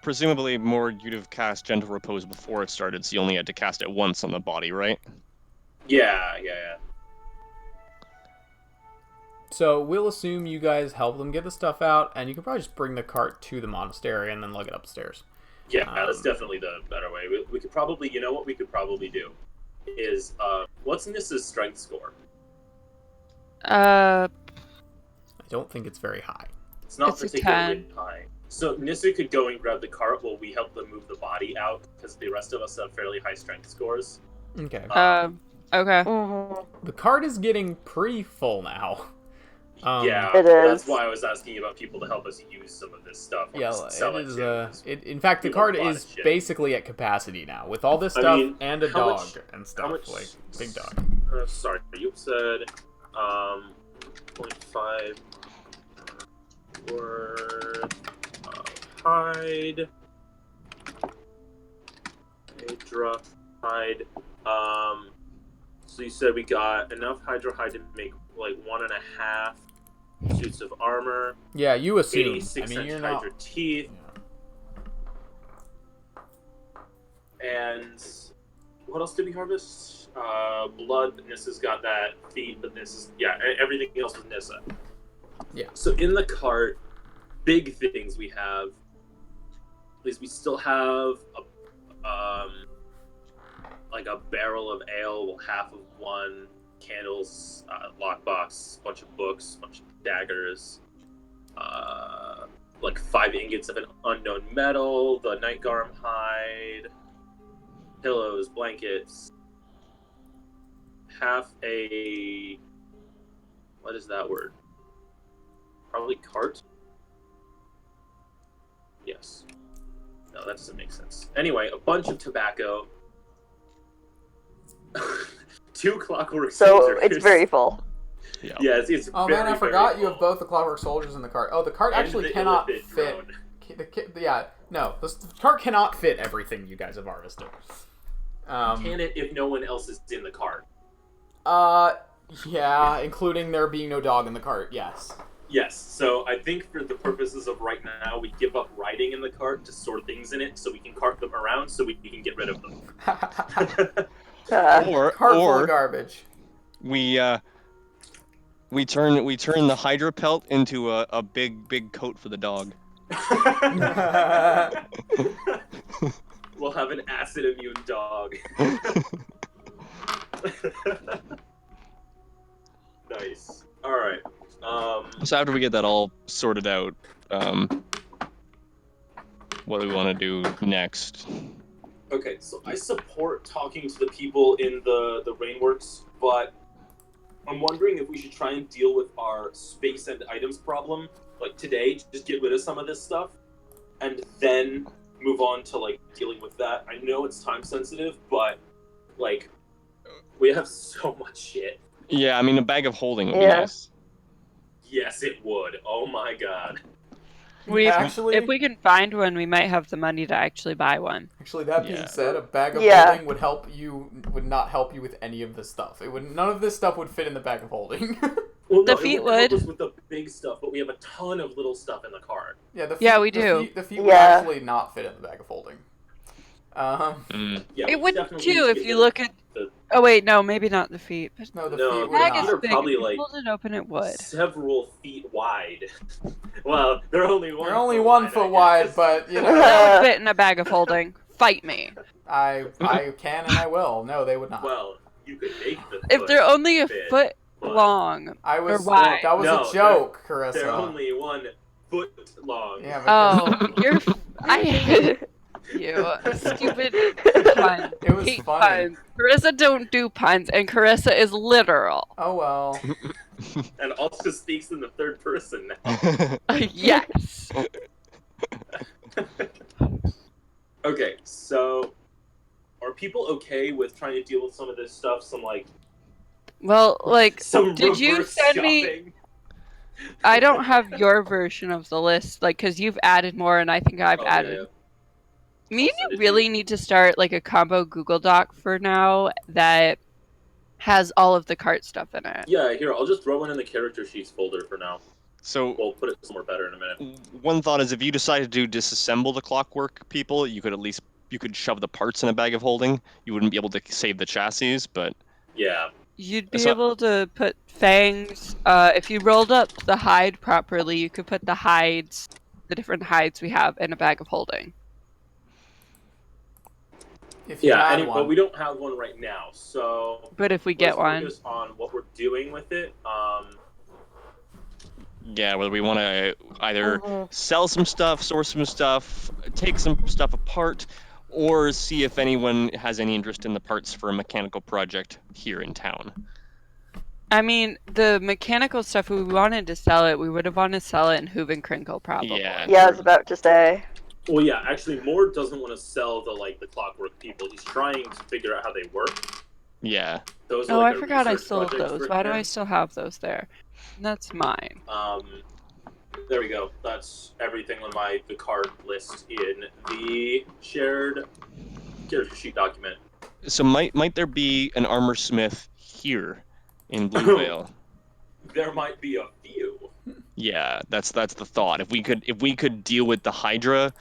Presumably, Mord, you'd have cast Gentle Repose before it started, so you only had to cast it once on the body, right? Yeah. So we'll assume you guys help them get the stuff out, and you can probably just bring the cart to the monastery and then lug it upstairs. Yeah, that's definitely the better way. We could probably, you know what we could probably do is, what's Nissa's strength score? I don't think it's very high. It's not It's a particularly 10. high. So Nissa could go and grab the cart while we help them move the body out, because the rest of us have fairly high strength scores. Okay. Okay. Mhm. The cart is getting pretty full now. Yeah, It that's is. why I was asking about people to help us use some of this stuff. or Yeah, sell it is. to. In fact, the people have cart a lot is of shit. basically at capacity now with all this I stuff mean, and a how dog much- and how stuff much- like big dog. Sorry, you said 0.5 worth of hide. Hydra hide. So you said we got enough Hydra hide to make like 1.5 suits of armor. Yeah, you assume. 86 I mean, inch you're Hydra not. teeth. Yeah. And what else did we harvest? Blood. Nissa's got that. Feet, but Nissa's everything else was Nissa. Yeah. So in the cart, big things we have is we still have like a barrel of ale, well, half of one, candles, lockbox, bunch of books, bunch of daggers, like 5 ingots of an unknown metal, the Nightgarm hide, pillows, blankets, half a, what is that word? Probably cart? Yes. No, that doesn't make sense. Anyway, a bunch of tobacco. 2 clockwork So soldiers. it's very full. Yeah. Yeah, it's Oh very, man, I very forgot you have full. both the clockwork soldiers in the cart. Oh, the cart And actually the cannot Illithid fit. drone. Yeah, no, the cart cannot fit everything you guys have harvested. Can it if no one else is in the cart? Yeah, including there being no dog in the cart. Yes. Yes, so I think for the purposes of right now, we give up riding in the cart to store things in it so we can cart them around so we can get rid of them. Cart Or full of garbage. we turn the Hydra pelt into a big coat for the dog. We'll have an acid immune dog. Nice. Alright. So after we get that all sorted out, what do we want to do next? Okay, so I support talking to the people in the Rainworks, but I'm wondering if we should try and deal with our space and items problem, like today, just get rid of some of this stuff, and then move on to, like, dealing with that. I know it's time sensitive, but, like, we have so much shit. Yeah, I mean, a bag of holding would be Yeah. nice. Yes, it would. Oh my god. If we can find one, we might have the money to actually buy one. Actually, that being Yeah. said, a bag of Yeah. holding would not help you with any of this stuff. None of this stuff would fit in the bag of holding. Well, The no, feet it would help would. us with the big stuff, but we have a ton of little stuff in the cart. Yeah, the feet, Yeah, we do. The feet would Yeah. actually not fit in the bag of holding. Yeah, we It wouldn't definitely too need if to you get look at. the- Oh wait, no, maybe not the feet. But No, the No, feet the would bag feet is are not. big. probably If you like pulled it open, it would. several feet wide. Well, they're only one. They're only foot 1 wide, foot I wide, guess. but you know, That would fit in a bag of holding. Fight me. I can and I will. No, they would not. Well, you could make the. If foot they're only a fit, foot but long. I was. Or wide. That was No, a joke, Carissa. They're only 1 foot long. Yeah, but Oh, you're. I hate you. Stupid puns. It was Hate funny. puns. Carissa don't do puns, and Carissa is literal. Oh well. And also speaks in the third person now. Yes. Okay, so are people okay with trying to deal with some of this stuff? Some Well, like, some did you reverse send me? shopping? I don't have your version of the list, like, because you've added more, and I think I've Oh, added. yeah. Me I'll and send you it to really you. need to start like a combo Google Doc for now that has all of the cart stuff in it. Yeah, here, I'll just throw one in the character sheets folder for now. So We'll put it somewhere better in a minute. one thought is if you decide to disassemble the clockwork people, you could shove the parts in a bag of holding. You wouldn't be able to save the chassis, but Yeah. You'd be So- able to put fangs. If you rolled up the hide properly, you could put the different hides we have, in a bag of holding. If you Yeah, had but one. we don't have one right now, so But if we get let's one, focus on what we're doing with it. yeah, whether we want to either Mhm. sell some stuff, source some stuff, take some stuff apart, or see if anyone has any interest in the parts for a mechanical project here in town. I mean, the mechanical stuff, if we wanted to sell it, we would have wanted to sell it in Hoove and Crinkle, probably. Yeah. Yeah, I was about to say. Well, yeah, actually, Mord doesn't want to sell the clockwork people. He's trying to figure out how they work. Yeah. Those are, Oh, like, I a forgot I research sold project those. for Why do him. I still have those there? That's mine. There we go. That's everything on the card list in the shared character sheet document. So might there be an armor smith here in Blue Vale? There might be a few. Yeah, that's the thought. If we could deal with the Hydra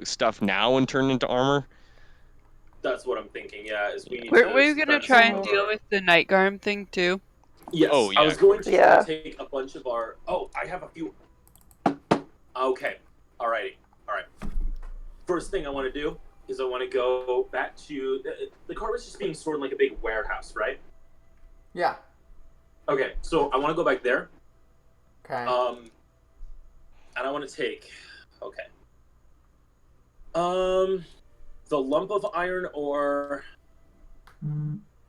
stuff now and turn into armor. That's what I'm thinking. Yeah, is we need Were to you gonna spend try some and of deal our- with the night garm thing too? Yes. Oh, yeah, I was of going course. to Yeah. take a bunch of our. Oh, I have a few. Okay. Alrighty. All right. First thing I want to do is I want to go back to the car was just being stored in like a big warehouse, right? Yeah. Okay. So I want to go back there. Okay. And I want to take. Okay. The lump of iron ore.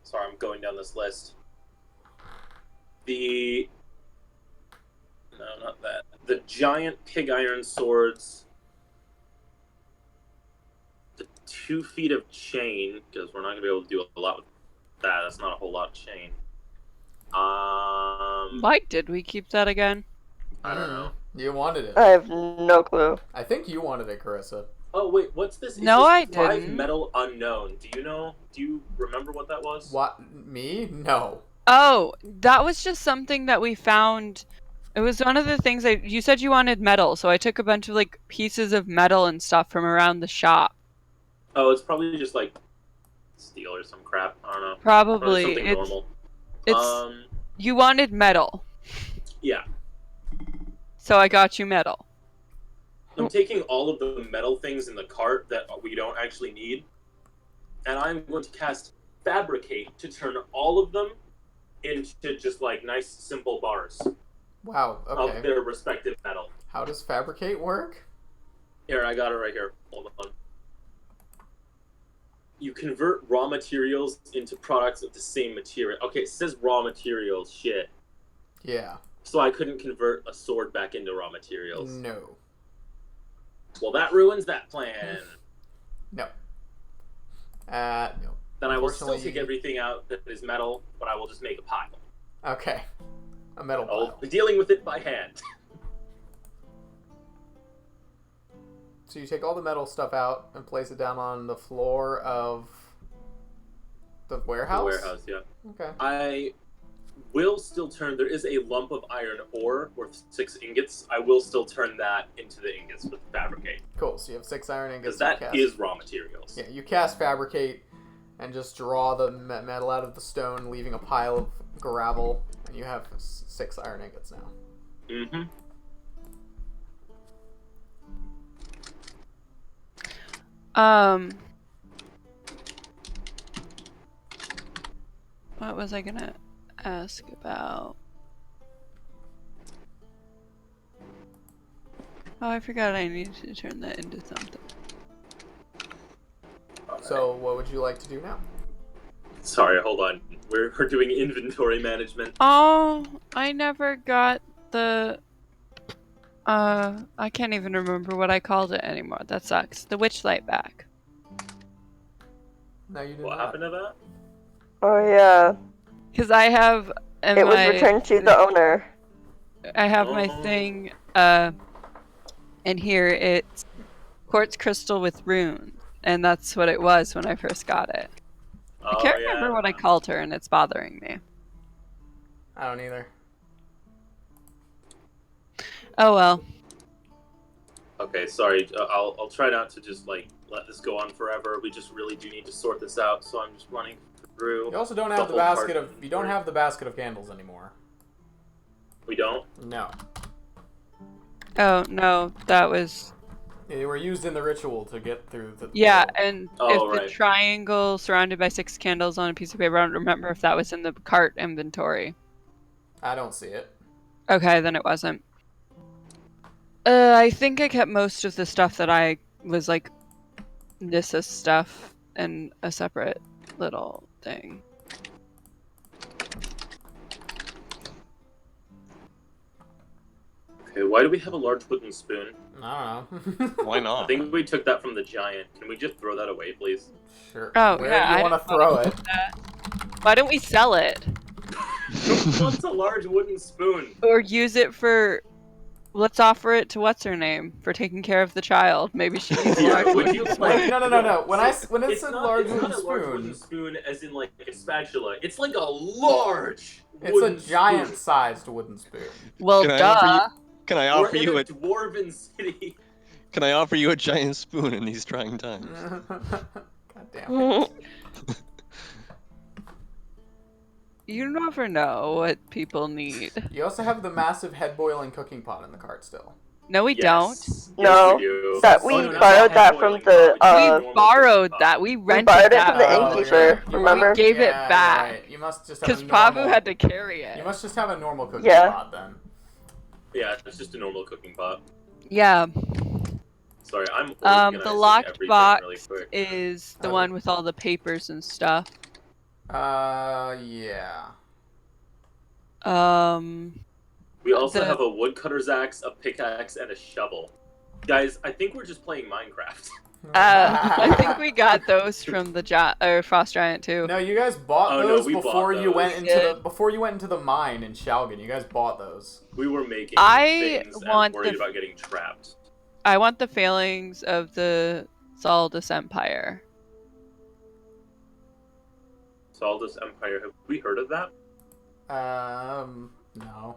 Sorry, I'm going down this list. No, not that. The giant pig iron swords. The 2 feet of chain, because we're not gonna be able to do a lot with that. That's not a whole lot of chain. Why did we keep that again? I don't know. You wanted it. I have no clue. I think you wanted it, Carissa. Oh wait, what's this? It No, I says 5 didn't. metal unknown. Do you know? Do you remember what that was? What? Me? No. Oh, that was just something that we found. It was one of the things you said you wanted metal, so I took a bunch of like pieces of metal and stuff from around the shop. Oh, it's probably just like steel or some crap. I don't know. Or Probably. something normal. It's you wanted metal, Yeah. so I got you metal. I'm taking all of the metal things in the cart that we don't actually need, and I'm going to cast Fabricate to turn all of them into just like nice, simple bars Wow. Okay. of their respective metal. How does fabricate work? Here, I got it right here. Hold on. You convert raw materials into products of the same material. Okay, it says raw materials. Shit. Yeah. So I couldn't convert a sword back into raw materials. No. Well, that ruins that plan. No. No. Then I will still Unfortunately- take everything out that is metal, but I will just make a pile. Okay. A metal I'll pile. be dealing with it by hand. So you take all the metal stuff out and place it down on the floor of the warehouse? The warehouse, yeah. Okay. I will still turn. There is a lump of iron ore worth 6 ingots. I will still turn that into the ingots with fabricate. Cool. So you have 6 iron ingots. Because that is raw materials. Yeah, you cast fabricate and just draw the metal out of the stone, leaving a pile of gravel, and you have 6 iron ingots now. Mm-hmm. What was I gonna ask about? Oh, I forgot I needed to turn that into something. So what would you like to do now? Sorry, hold on. We're doing inventory management. Oh, I never got the... I can't even remember what I called it anymore. That sucks. The witch light back. No, you did What not. happened to that? Oh yeah, Because I have... it was returned to the owner. I have my Oh. thing, in here it's quartz crystal with runes. And that's what it was when I first got it. I can't remember what I called her, and it's bothering me. I don't either. Oh well. Okay, sorry. I'll try not to just like let this go on forever. We just really do need to sort this out, so I'm just running through. You also don't have the whole basket part. of. You don't have the basket of candles anymore. We don't? No, Oh no, that was... they were used in the ritual to get through the. Yeah, portal. and Oh, if the right. triangle surrounded by 6 candles on a piece of paper, I don't remember if that was in the cart inventory. I don't see it. Okay, then it wasn't. I think I kept most of the stuff that I was like Nissa stuff in a separate little thing. Okay, why do we have a large wooden spoon? I don't know. Why I not? think we took that from the giant. Can we just throw that away, please? Sure. Oh, Where yeah, do you I want to didn't throw want it? Why don't we sell it? Who wants a large wooden spoon? Or use it for... Let's offer it to what's-her-name for taking care of the child. Maybe she needs a Yeah, large would wooden you spoon. Wait, no. When it's It's a not, large it's wooden not a large spoon, wooden spoon as in like a spatula. It's like a large it's a wooden giant-sized wooden spoon. Well, Can I offer duh. you? Can I spoon. We're offer in you a a? dwarven city. Can I offer you a giant spoon in these trying times? God damn it. You never know what people need. You also have the massive head-boiling cooking pot in the cart still. No, we Yes. No, Yes, we do. that Oh, we no, not borrowed that head from boiling the pot, which is We normal borrowed cooking that. pot. We we rented borrowed it that. from the Oh, innkeeper. yeah. You Remember? We gave it Yeah, you're back. right. You must just have Because a Pavu normal. had to carry it. You must just have a normal cooking Yeah. pot then. Yeah, it's just a normal cooking pot. Yeah. Sorry, I'm The organizing locked everything box really quick. is the Oh. one with all the papers and stuff. Yeah. We also the- have a woodcutter's axe, a pickaxe, and a shovel. Guys, I think we're just playing Minecraft. I think we got those from the Frost Giant too. No, you guys bought Oh, no, those we bought before you those. went We into did. before you went into the mine in Shalgan. You guys bought those. We were making I things want and worried the- about getting trapped. I want the failings of the Saldus Empire. Saldus Empire, have we heard of that? No.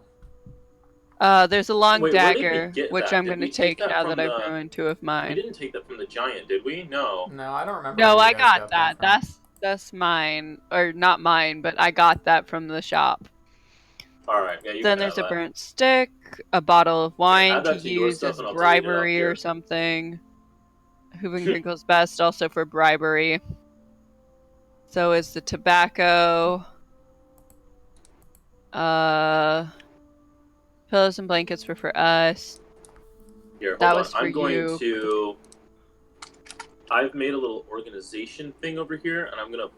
There's a long Wait, where did we dagger, get which that? I'm Did going to we take take that now from that I've the- ruined 2 of We mine. didn't take that from the giant, did we? No. No, I don't remember. No, where I you guys got that. that. from. That's mine, or not mine, but I got that from the shop. Alright, yeah, you Then can have there's a that. burnt stick, a bottle of wine add to that to your use stuff as and I'll delete it off bribery here. or something. Hooving Crinkle's best, also for bribery. So is the tobacco. Pillows and blankets were for us. Here, hold That on. was for I'm going you. to... I've made a little organization thing over here, and I'm gonna...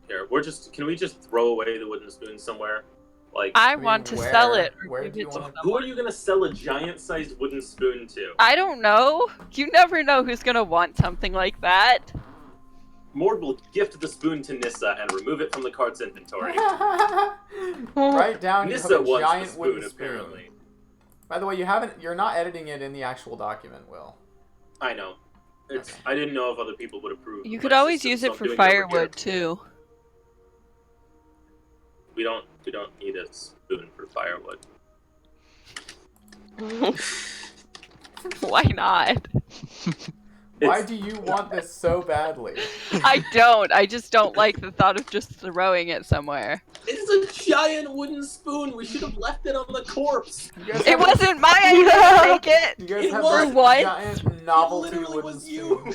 Here, can we just throw away the wooden spoon somewhere? Like, I mean, want to where- sell it or where give do you it to wanna- who are someone. you gonna sell a giant-sized wooden spoon to? I don't know. You never know who's gonna want something like that. Mord will gift the spoon to Nissa and remove it from the cart's inventory. Write down you have Nissa a wants the giant spoon, wooden spoon. apparently. By the way, you're not editing it in the actual document, Will. I know. Okay. I didn't know if other people would approve. You of could my always system, use so it I'm for doing over here. firewood too. We don't need a spoon for firewood. Why not? Why do you want this so badly? I don't. I just don't like the thought of just throwing it somewhere. It's a giant wooden spoon. We should have left it on the corpse. You guys It have wasn't my idea to take it. You guys It have was this what? giant It novelty literally wooden was spoon.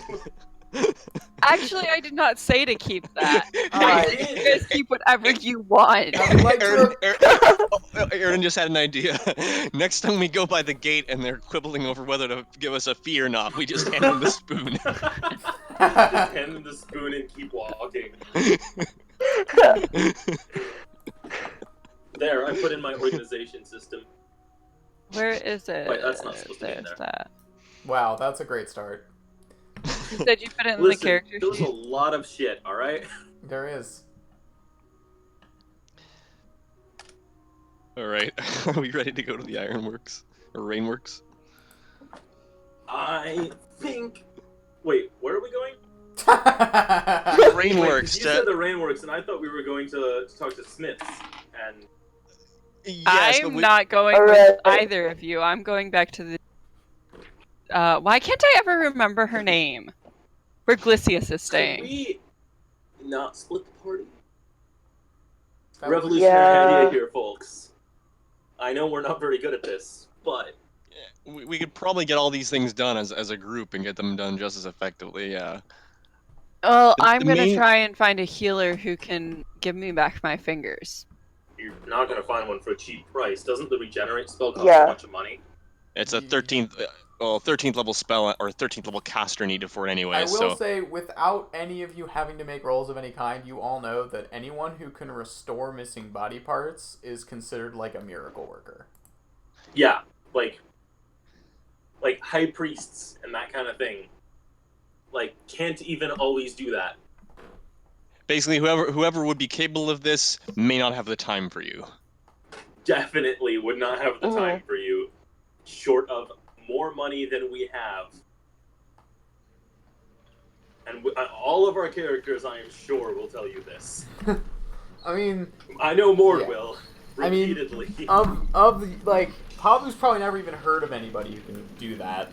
you. Actually, I did not say to keep that. All I right. said you guys keep whatever you want. I would like to. Aaron just had an idea. Next time we go by the gate and they're quibbling over whether to give us a fee or not, we just hand them the spoon. Just hand them the spoon and keep walking. There, I put in my organization system. Where is it? Wait, that's not supposed to be in There's there. that. Wow, that's a great start. You said you put it in Listen, the character there was a sheet. lot of shit, alright? There is. All right, are we ready to go to the Ironworks or Rainworks? I think... Wait, where are we going? Wait, 'cause Rainworks. you said the Rainworks, and I thought we were going to talk to Smiths, and... Yes, but I'm we, not going Alright. with either of you. I'm going back to the. Why can't I ever remember her name? Where Glycius is Could staying. we not split the party? That was- Revolutionary Yeah. idea here, folks. I know we're not very good at this, but... we could probably get all these things done as a group and get them done just as effectively. Yeah. Well, The I'm gonna main- try and find a healer who can give me back my fingers. You're not going to find one for a cheap price. Doesn't the regenerate spell cost Yeah. a bunch of money? It's a 13th level spell or 13th level caster needed for it anyway. I will so say, without any of you having to make rolls of any kind, you all know that anyone who can restore missing body parts is considered like a miracle worker. Yeah, like high priests and that kind of thing. Like, can't even always do that. basically, whoever would be capable of this may not have the time for you. Definitely would not have the time for you, short of more money than we have. And all of our characters, I am sure, will tell you this. I mean, I know Mord Yeah. will, I mean, repeatedly. of the, like, Pablo's probably never even heard of anybody who can do that.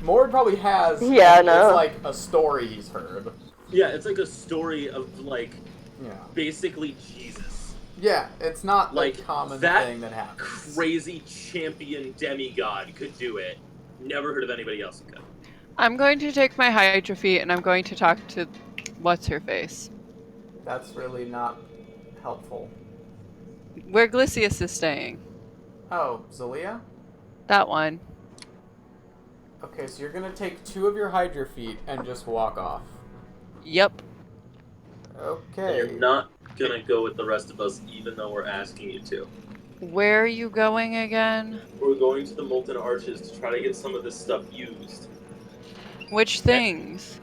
Mord probably has. Yeah, no. It's like a story he's heard. Yeah, it's like a story of, like, Yeah. basically Jesus. Yeah, it's not Like, the common that thing that happens. Crazy champion demigod could do it. Never heard of anybody else who could. I'm going to take my Hydra feet and I'm going to talk to what's her face. That's really not helpful. Where Glycius is staying. Oh, Zelia? That one. Okay, so you're gonna take 2 of your Hydra feet and just walk off. Yep. And Okay. you're not gonna go with the rest of us, even though we're asking you to. Where are you going again? We're going to the Molten Arches to try to get some of this stuff used. Which things?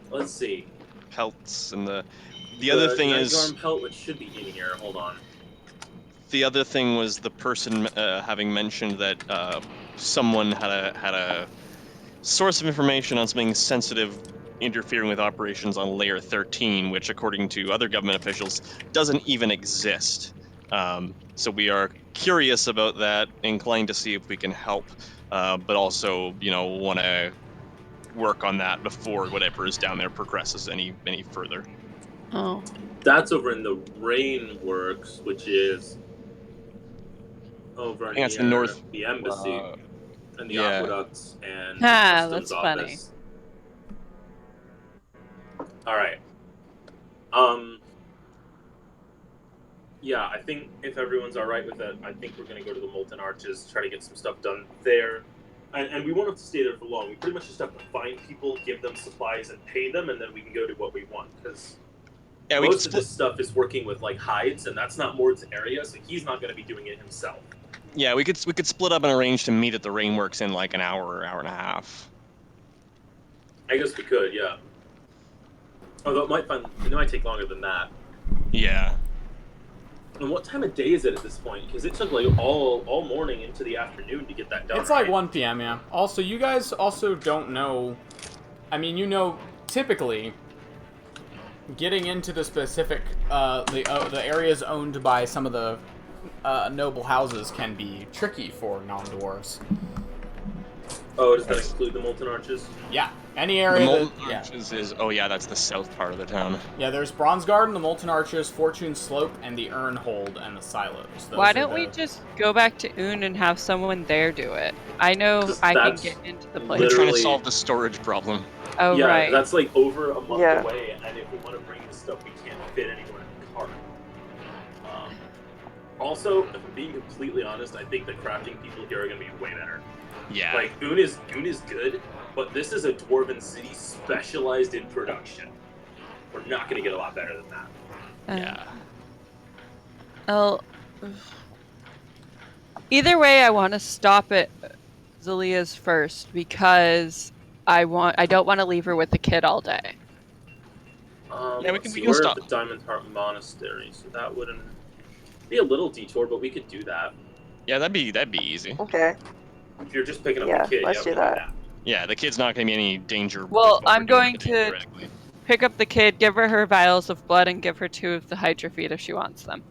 Let's see. Pelts and the other thing is Nightgarm pelt, which should be in here. Hold on. the other thing was the person having mentioned that someone had a source of information on something sensitive interfering with operations on layer 13, which according to other government officials doesn't even exist. So we are curious about that, inclined to see if we can help, but also, want to work on that before whatever is down there progresses any further. Oh. That's over in the Rainworks, which is over I think that's near the the embassy and the yeah. aqueducts and Ah, the customs that's funny. office. All right. Yeah, I think if everyone's all right with it, I think we're gonna go to the Molten Arches, try to get some stuff done there. And we won't have to stay there for long. We pretty much just have to find people, give them supplies, and pay them, and then we can go do what we want. Because Yeah, we could most of this stuff is working with like hides, and that's not Mord's area, so he's not going to be doing it himself. Yeah, we could split up and arrange to meet at the Rainworks in like an hour or hour and a half. I guess we could, yeah. Although it might take longer than that. Yeah. And what time of day is it at this point? Because it took like all morning into the afternoon to get that done. It's like right? 1 p.m., yeah. Also, you guys also don't know... I mean, typically, getting into the specific, the areas owned by some of the noble houses can be tricky for non-dwarves. Oh, does that include the Molten Arches? Yeah, any The area Molten that... Yeah. Arches is... Oh, yeah, that's the south part of the town. Yeah, there's Bronze Garden, the Molten Arches, Fortune Slope, and the Urnhold and the Silos. Why don't we just go back to Un and have someone there do it? I know I can get into the place. We're trying to Literally- solve the storage problem. Oh, yeah, right. that's like over a month Yeah. away, and if we want to bring this stuff, we can't fit anywhere in the cart. Also, if I'm being completely honest, I think the crafting people here are going to be way better. Yeah. Like, Un is good, but this is a dwarven city specialized in production. We're not going to get a lot better than that. yeah. Well, either way, I want to stop at Zelia's first because I don't want to leave her with the kid all day. Yeah, we Let's can see, stop. we're at the Diamond Heart Monastery, so that wouldn't be a little detour, but we could do that. Yeah, that'd be easy. Okay. If you're just picking up Yeah, the kid, let's yeah, do we can that. Yeah, the kid's not going to be any danger. Well, with what I'm we're doing going today, to- theoretically. Pick up the kid, give her vials of blood, and give her 2 of the Hydra feet if she wants them.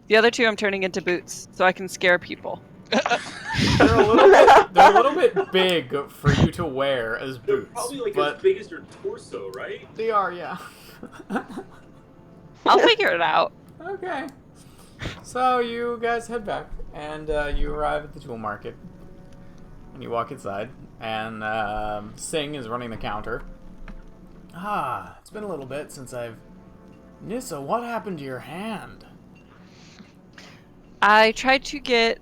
The other 2 I'm turning into boots, so I can scare people. They're a little bit big for you to wear as They're boots, probably like but as big as your torso, right? they are, yeah. I'll figure it out. Okay. So you guys head back, and you arrive at the jewel market. And you walk inside, and Singh is running the counter. Ah, it's been a little bit since I've... Nissa, what happened to your hand? I tried to get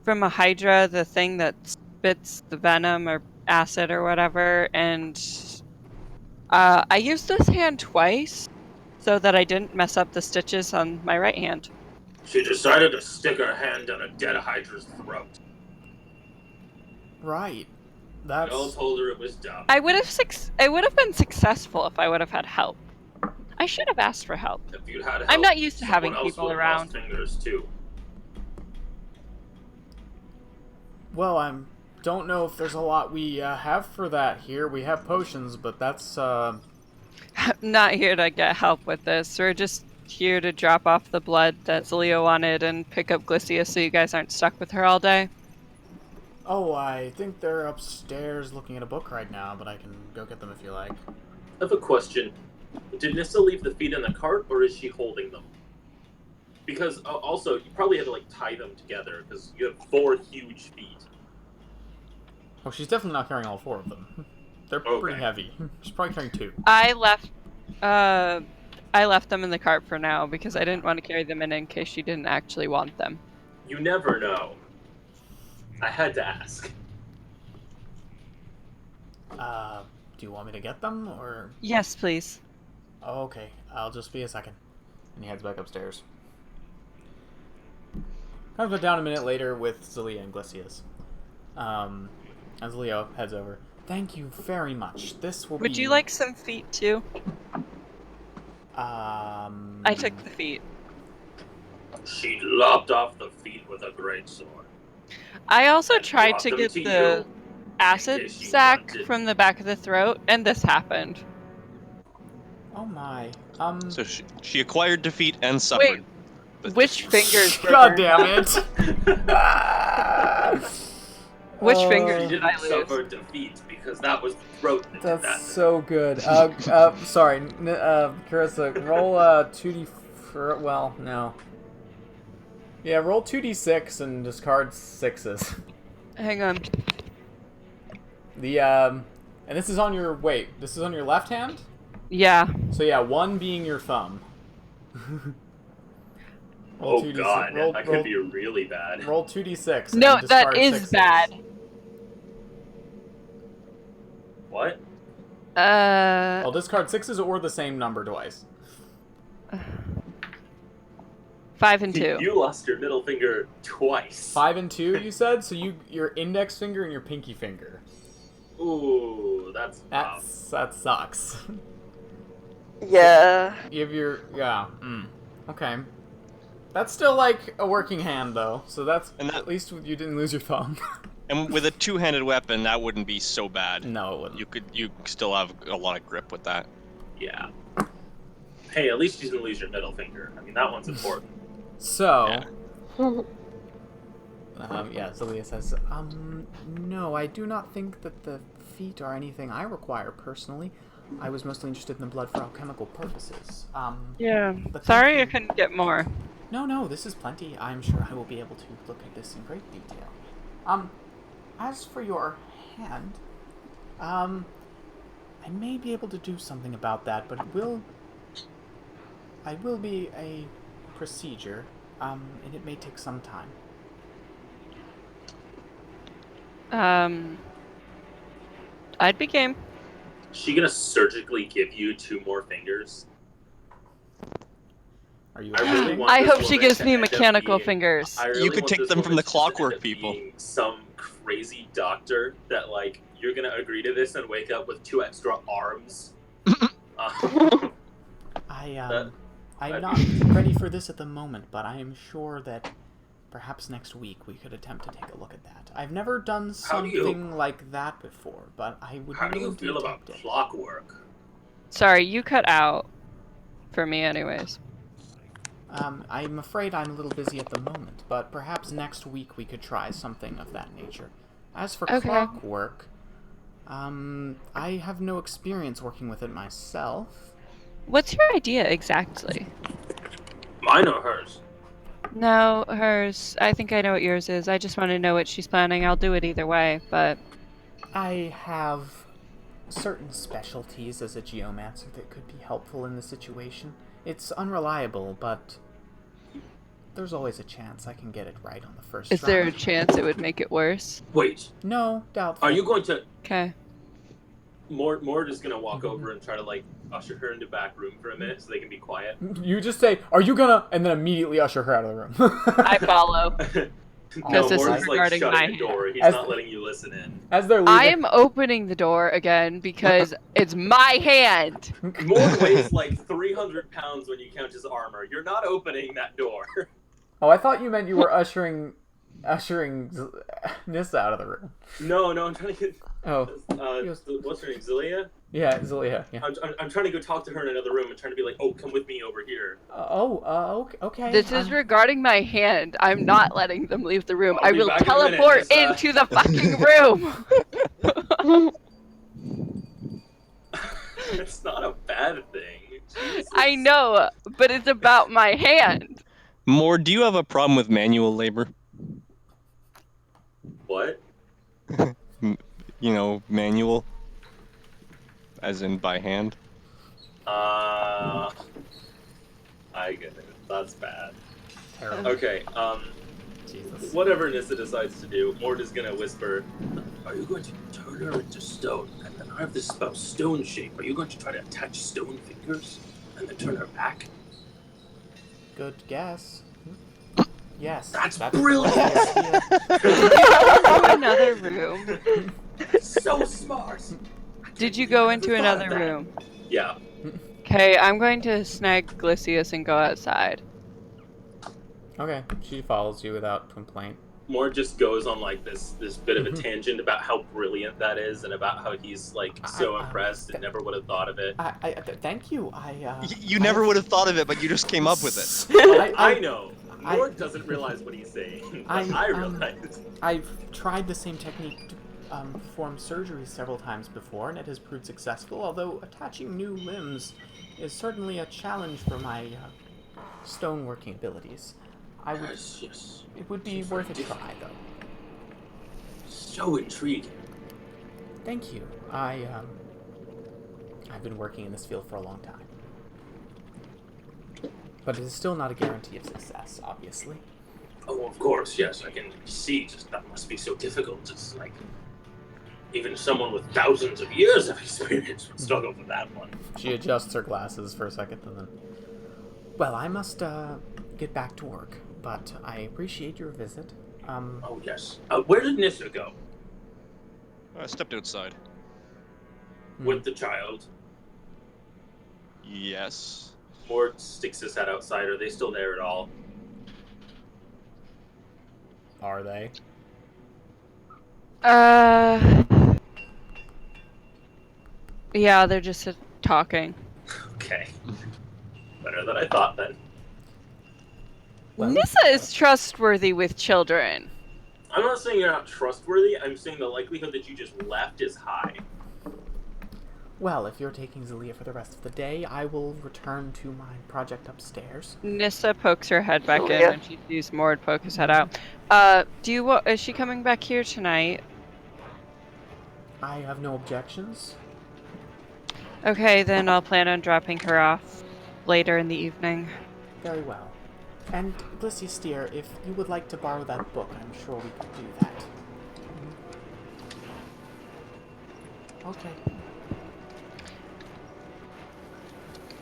from a Hydra, the thing that spits the venom or acid or whatever, and I used this hand twice so that I didn't mess up the stitches on my right hand. She decided to stick her hand down a dead Hydra's throat. Right. We all That's... told her it was dumb. I would have been successful if I would have had help. I should have asked for help. If you'd had help, I'm not used to having someone else people would have around. lost fingers too. Well, I don't know if there's a lot we have for that here. We have potions, but that's... I'm not here to get help with this. We're just here to drop off the blood that Zelia wanted and pick up Glycia so you guys aren't stuck with her all day. Oh, I think they're upstairs looking at a book right now, but I can go get them if you like. I have a question. Did Nissa leave the feet in the cart, or is she holding them? Because also, you probably had to like tie them together because you have 4 huge feet. Oh, she's definitely not carrying all 4 of them. They're Okay. pretty heavy. She's probably carrying 2. I left them in the cart for now because I didn't want to carry them in case she didn't actually want them. You never know. I had to ask. Do you want me to get them, or... Yes, please. Oh, okay. I'll just be a second. And he heads back upstairs. Comes back down a minute later with Zelia and Glycias. As Leo heads over. Thank you very much. This will be... Would you like some feet too? I took the feet. She lopped off the feet with a great sword. I also And tried brought to them get to the you. acid case you sac wanted. from the back of the throat, and this happened. Oh my. So she acquired defeat and suffered. But Which fingers? God River? damn it! Which Oh, fingers She did I didn't lose? suffer defeat because that was the throat that did That's that. so good. Sorry, Carissa, roll 2d. Well, no. Yeah, roll 2d6 and discard 6s. Hang on. And this is on your this is on your left hand. Yeah. So yeah, 1 being your thumb. Roll Oh 2d6 god, roll, that roll, could be really bad. roll 2d6. No, and that discard is 6s. bad. What? I'll discard 6s or the same number twice. 5 and 2. You lost your middle finger twice. 5 and 2, you said. So your index finger and your pinky finger. Ooh, that's rough. That sucks. Yeah. You have your okay. That's still like a working hand, though. So that's And that- at least you didn't lose your thumb. And with a two-handed weapon, that wouldn't be so bad. No, it wouldn't. You still have a lot of grip with that. Yeah. Hey, at least you didn't lose your middle finger. I mean, that one's important. So, Yeah. yeah, Zelia says, no, I do not think that the feet are anything I require personally. I was mostly interested in the blood for alchemical purposes. Yeah. But Sorry I thank you. couldn't get more. No, this is plenty. I'm sure I will be able to look at this in great detail. As for your hand, I may be able to do something about that, but it will be a procedure, and it may take some time. I'd be game. Is she gonna surgically give you 2 more fingers? Are you I really asking? want I this hope she woman gives to me end up mechanical being- fingers. I really You could want take this them from woman the to just end clockwork up people. being some crazy doctor that, like, you're gonna agree to this and wake up with 2 extra arms. I'm not ready for this at the moment, but I am sure that perhaps next week we could attempt to take a look at that. I've never done How do you- something like that before, but I would How do be you willing to feel about attempt it. clockwork? Sorry, you cut out. For me, anyways. I'm afraid I'm a little busy at the moment, but perhaps next week we could try something of that nature. As for Okay. clockwork, I have no experience working with it myself. What's your idea exactly? Mine or hers? No, hers. I think I know what yours is. I just want to know what she's planning. I'll do it either way, but I have certain specialties as a geomancer that could be helpful in the situation. It's unreliable, but there's always a chance I can get it right on the first is there a try. chance it would make it worse? Wait, No, doubtful. are you going to... Okay. Mort is gonna walk over and try to, like, usher her into back room for a minute so they can be quiet. You just say, "Are you gonna?" and then immediately usher her out of the room. I follow. No, this is Mort is, like, regarding shutting my the door. He's As- not letting you listen in. As they're leaving, I am opening the door again because it's my hand. Mort weighs like 300 pounds when you count his armor. You're not opening that door. Oh, I thought you meant you were ushering Nissa out of the room. No, I'm trying to get... Oh, what's her name? Zelia? yeah, Zelia. Yeah. I'm trying to go talk to her in another room and trying to be like, oh, come with me over here. Okay. This is regarding my hand. I'm not letting them leave the room. I'll I be will back in a minute, teleport Nissa. into the fucking room. It's not a bad thing. Jesus. I know, but it's about my hand. More, do you have a problem with manual labor? What? You know, manual? As in by hand? I get it. That's bad. Terrible. Okay, Jesus. whatever Nissa decides to do, Mort is gonna whisper, are you going to turn her into stone? And then I have this about stone shape. Are you going to try to attach stone fingers and then turn her back? Good guess. Yes. That's a brilliant. great idea. Another room. So smart. Did you go into another room? Yeah. Okay, I'm going to snag Glycius and go outside. Okay, she follows you without complaint. Mort just goes on like this bit of a tangent about how brilliant that is and about how he's like so impressed and never would have thought of it. Thank you. You never would have thought of it, but you just came up with it. I know. Mort doesn't realize what he's saying. But I realize. I've tried the same technique to perform surgery several times before, and it has proved successful, although attaching new limbs is certainly a challenge for my stoneworking abilities. Yes. It would be worth a try, though. So intriguing. Thank you. I've been working in this field for a long time. But it is still not a guarantee of success, obviously. Oh, of course, yes. I can see. Just that must be so difficult. It's like even someone with thousands of years of experience would struggle with that one. She adjusts her glasses for a second and then... Well, I must get back to work, but I appreciate your visit. Oh, yes. Where did Nissa go? I stepped outside. With the child. Yes. Mort sticks his head outside. Are they still there at all? are they? Yeah, they're just talking. Okay. Better than I thought then. Well, Nissa is trustworthy with children. I'm not saying you're not trustworthy. I'm saying the likelihood that you just left is high. well, if you're taking Zelia for the rest of the day, I will return to my project upstairs. Nissa pokes her head back in Yeah. when she sees Mord poke his head out. Is she coming back here tonight? I have no objections. Okay, then I'll plan on dropping her off later in the evening. Very well. And, Glycius dear, if you would like to borrow that book, I'm sure we could do that. Okay.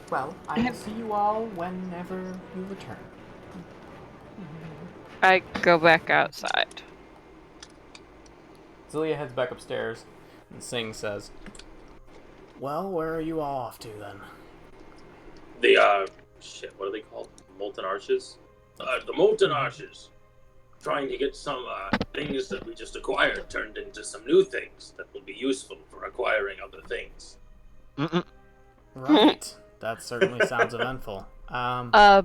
Well, I will see you all whenever you return. I go back outside. Zelia heads back upstairs, and Singh says, well, where are you all off to, then? The, shit, what are they called? Molten Arches? The Molten Arches. Trying to get some, things that we just acquired turned into some new things that will be useful for acquiring other things. Right. That certainly sounds eventful.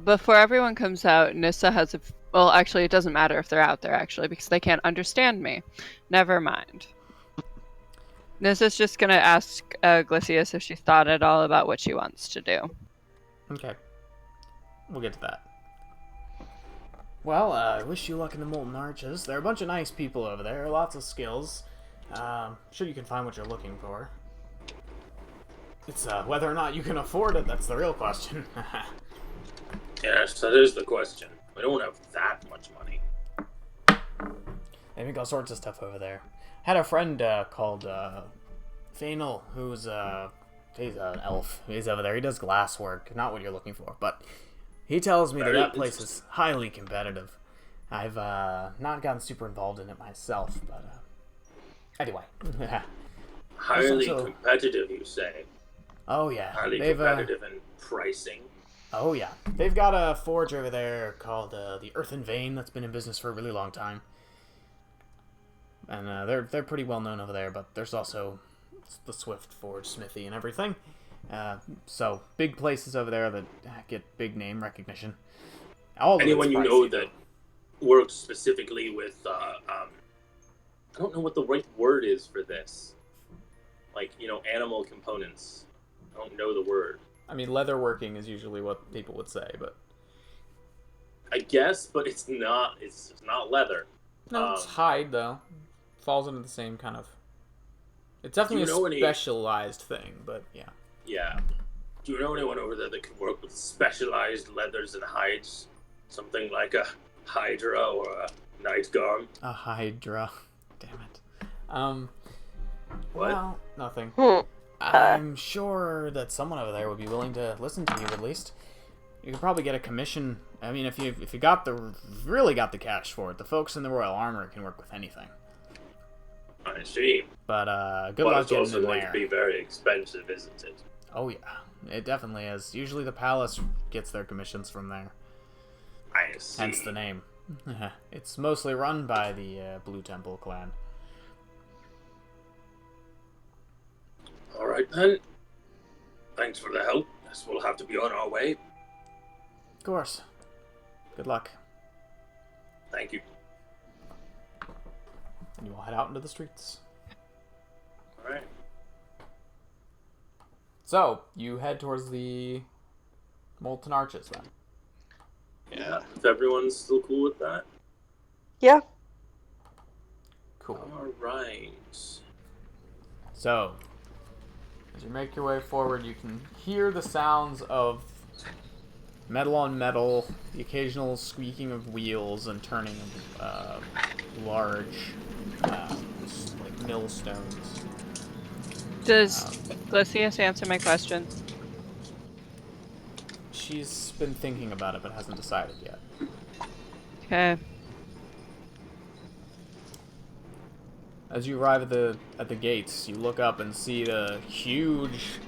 Before everyone comes out, Nissa has well, actually, it doesn't matter if they're out there, actually, because they can't understand me. Never mind. Nissa's just gonna ask Glycius if she thought at all about what she wants to do. Okay. We'll get to that. Well, I wish you luck in the Molten Arches. There are a bunch of nice people over there, lots of skills. Sure you can find what you're looking for. It's whether or not you can afford it, that's the real question. Yes, that is the question. We don't have that much money. They make all sorts of stuff over there. Had a friend called Fainal, who's he's an elf. He's over there. He does glass work, not what you're looking for, but he tells me that place is highly competitive. I've not gotten super involved in it myself, but anyway. Highly also... competitive, you say? Oh yeah. Highly competitive in pricing. Oh yeah. They've got a forge over there called the Earthen Vein that's been in business for a really long time. And they're pretty well known over there, but there's also the Swift Forge Smithy and everything. So big places over there that get big name recognition. Anyone you know that works specifically with I don't know what the right word is for this. Like, animal components. I don't know the word. I mean, leatherworking is usually what people would say, but I guess, but it's not. It's not leather. No, it's hide though. Falls into the same kind of. It's definitely a specialized thing, but yeah. Yeah. Do you know anyone over there that can work with specialized leathers and hides? Something like a Hydra or a Nightgarm? A Hydra. Damn it. What? Well, nothing. I'm sure that someone over there would be willing to listen to you at least. You could probably get a commission. I mean, if you really got the cash for it, the folks in the Royal Armor can work with anything. I see. But good luck getting in there. It's also going to be very expensive, isn't it? Oh yeah, it definitely is. Usually the palace gets their commissions from there. I see. Hence the name. It's mostly run by the Blue Temple clan. All right then. Thanks for the help. Guess we'll have to be on our way. Of course. Good luck. Thank you. And you will head out into the streets. All right. So, you head towards the Molten Arches then. Yeah. If everyone's still cool with that. Yeah. Cool. All right. So, as you make your way forward, you can hear the sounds of metal on metal, the occasional squeaking of wheels and turning of large like millstones. Does Glycius answer my question? She's been thinking about it but hasn't decided yet. Okay. As you arrive at the gates, you look up and see the huge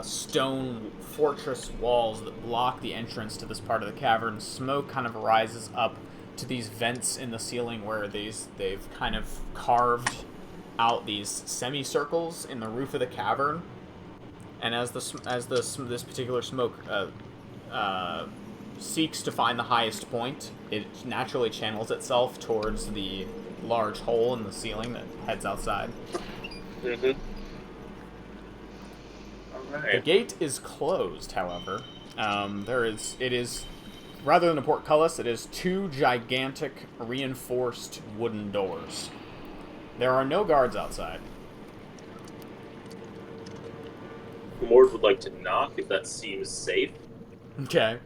stone fortress walls that block the entrance to this part of the cavern. Smoke kind of rises up to these vents in the ceiling where they've kind of carved out these semicircles in the roof of the cavern, and as this particular smoke seeks to find the highest point, it naturally channels itself towards the large hole in the ceiling that heads outside. Mm-hmm. All The right. gate is closed, however. It is, rather than a portcullis, it is 2 gigantic reinforced wooden doors. There are no guards outside. Mord would like to knock if that seems safe. Okay.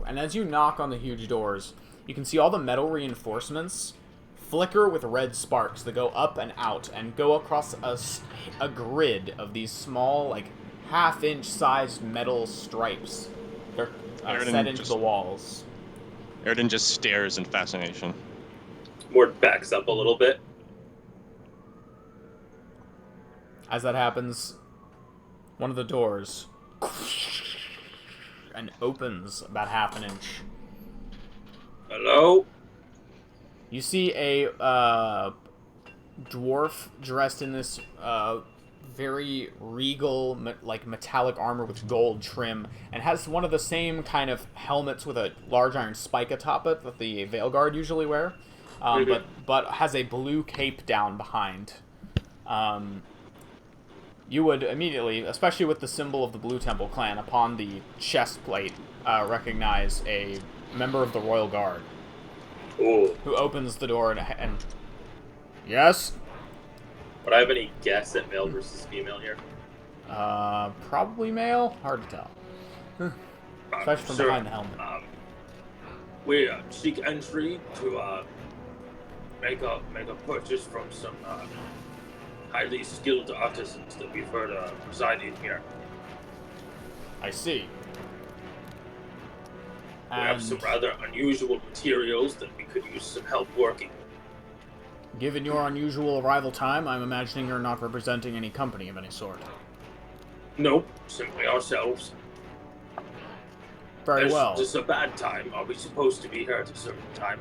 And as you knock on the huge doors, you can see all the metal reinforcements flicker with red sparks that go up and out and go across a grid of these small, like, half-inch sized metal stripes. They're set into the walls. Airden just stares in fascination. Mord backs up a little bit. As that happens, one of the doors and opens about half an inch. Hello? You see a dwarf dressed in this very regal, like metallic armor with gold trim, and has one of the same kind of helmets with a large iron spike atop it that the Veilguard usually wear, but has a blue cape down behind. You would immediately, especially with the symbol of the Blue Temple clan upon the chest plate, recognize a member of the Royal Guard. Ooh. Who opens the door and yes? Would I have any guess at male versus female here? Probably male. Hard to tell. Especially from behind the helmet. We seek entry to make a purchase from some highly skilled artisans that we've heard residing here. I see. We have some rather unusual materials that we could use some help working. Given your unusual arrival time, I'm imagining you're not representing any company of any sort. Nope, simply ourselves. Very well. Is this a bad time? Are we supposed to be here at a certain time?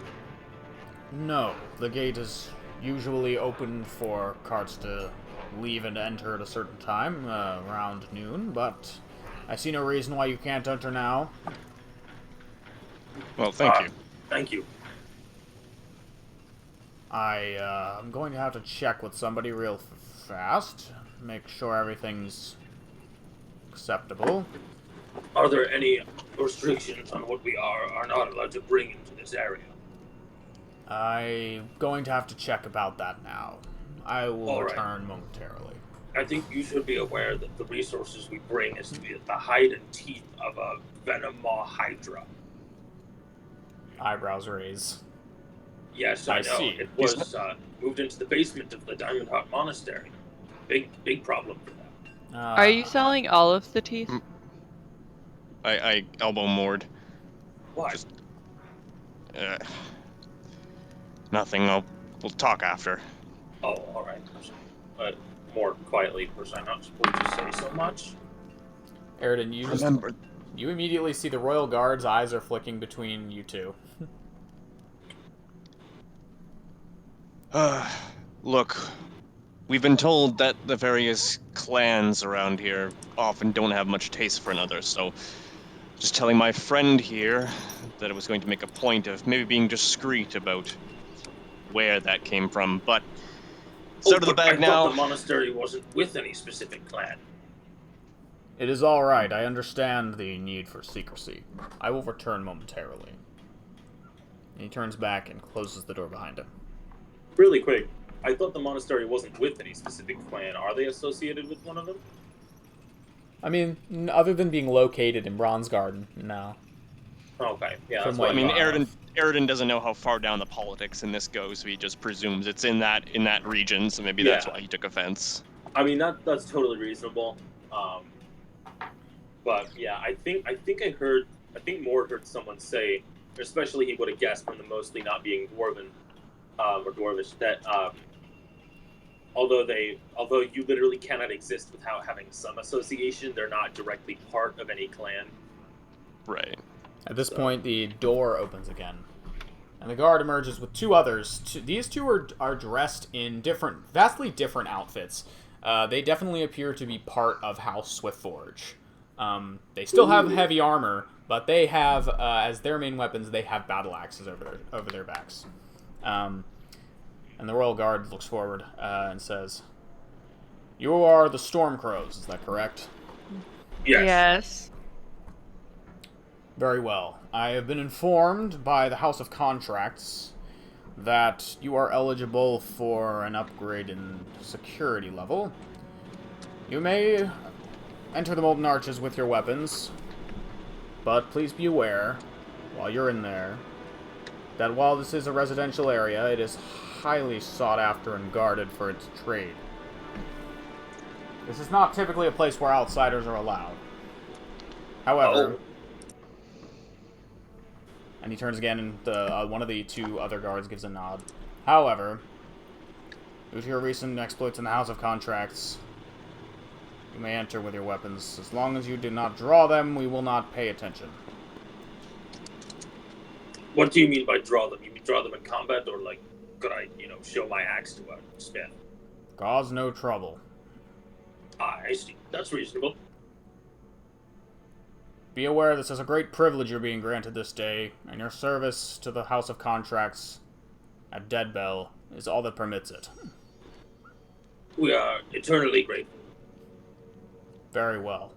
No, the gate is usually open for carts to leave and enter at a certain time, around noon, but I see no reason why you can't enter now. Well, thank you. Thank you. I'm going to have to check with somebody real fast, make sure everything's acceptable. Are there any restrictions on what we are not allowed to bring into this area? I'm going to have to check about that now. I will return momentarily. I think you should be aware that the resources we bring is to be the hide and teeth of a Venommaw Hydra. Eyebrows raise. Yes, I know. see. It was moved into the basement of the Diamond Heart Monastery. Big problem for them. Are you selling all of the teeth? I elbow Mord. What? Just, nothing. We'll talk after. Oh, all right. More quietly, of course. I'm not supposed to say so much. Airden, you immediately see the Royal Guard's eyes are flicking between you two. Look, we've been told that the various clans around here often don't have much taste for another, so just telling my friend here that I was going to make a point of maybe being discreet about where that came from, but it's out of the bag I now. thought the monastery wasn't with any specific clan. It is all right. I understand the need for secrecy. I will return momentarily. And he turns back and closes the door behind him. Really quick, I thought the monastery wasn't with any specific clan. Are they associated with one of them? I mean, other than being located in Bronze Garden, no. Okay, yeah. From That's what what I mean, you Airden doesn't know how far down the politics in this goes, so he just presumes it's in that region, so maybe that's why he took offense. I mean, that's totally reasonable. But yeah, I think Mord heard someone say, especially he would have guessed from the mostly not being dwarven or dwarvish, that although you literally cannot exist without having some association, they're not directly part of any clan. Right. At this point, the door opens again, and the guard emerges with two others. These two are dressed in vastly different outfits. They definitely appear to be part of House Swiftforge. They still have heavy armor, but they have, as their main weapons, they have battle axes over their backs. And the Royal Guard looks forward and says, "You are the Stormcrows, is that correct?" Yes. Very well. I have been informed by the House of Contracts that you are eligible for an upgrade in security level. You may enter the Molten Arches with your weapons, but please be aware, while you're in there, that while this is a residential area, it is highly sought after and guarded for its trade. This is not typically a place where outsiders are allowed. However... And he turns again, and one of the two other guards gives a nod. However, due to your recent exploits in the House of Contracts, you may enter with your weapons. As long as you do not draw them, we will not pay attention. What do you mean by draw them? You mean draw them in combat, or like, could I, show my axe to a smith? Cause no trouble. Ah, I see. That's reasonable. Be aware this is a great privilege you're being granted this day, and your service to the House of Contracts at Deadbell is all that permits it. We are eternally grateful. Very well.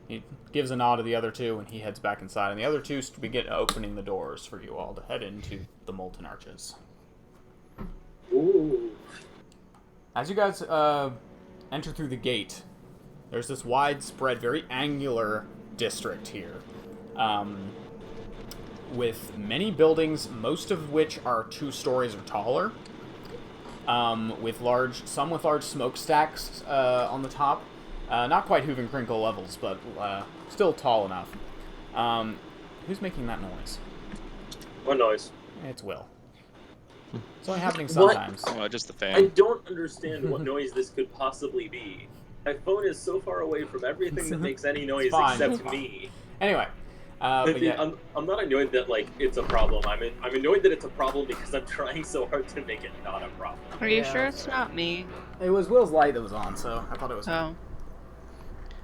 He gives a nod to the other two, and he heads back inside, and the other two begin opening the doors for you all to head into the Molten Arches. Ooh. As you guys enter through the gate, there's this widespread, very angular district here, with many buildings, most of which are 2 stories or taller, some with large smokestacks on the top. Not quite Hooven Crinkle levels, but still tall enough. Who's making that noise? What noise? It's Will. It's only happening sometimes. Oh, just the fan. I don't understand what noise this could possibly be. My phone is so far away from everything that makes any noise except me. Anyway, but yeah. I'm not annoyed that it's a problem. I'm annoyed that it's a problem because I'm trying so hard to make it not a problem. Are you sure it's not me? It was Will's light that was on, so I thought it was. Oh.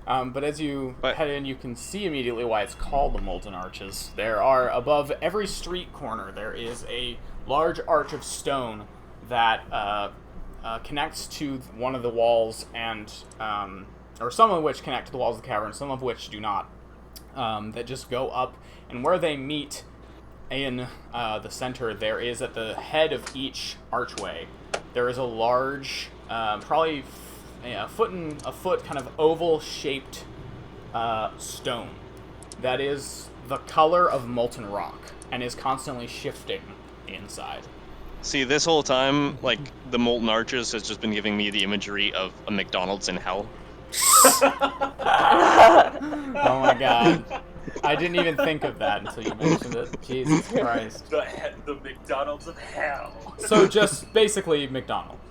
But as you head in, you can see immediately why it's called the Molten Arches. There are, above every street corner, there is a large arch of stone that connects to one of the walls, and or some of which connect to the walls of the cavern, some of which do not, that just go up, and where they meet in the center, there is, at the head of each archway, there is a large, probably a foot kind of oval-shaped stone that is the color of molten rock and is constantly shifting inside. See, this whole time, the Molten Arches has just been giving me the imagery of a McDonald's in hell. Oh my god. I didn't even think of that until you mentioned it. Jesus Christ. The McDonald's of hell. So just basically McDonald's.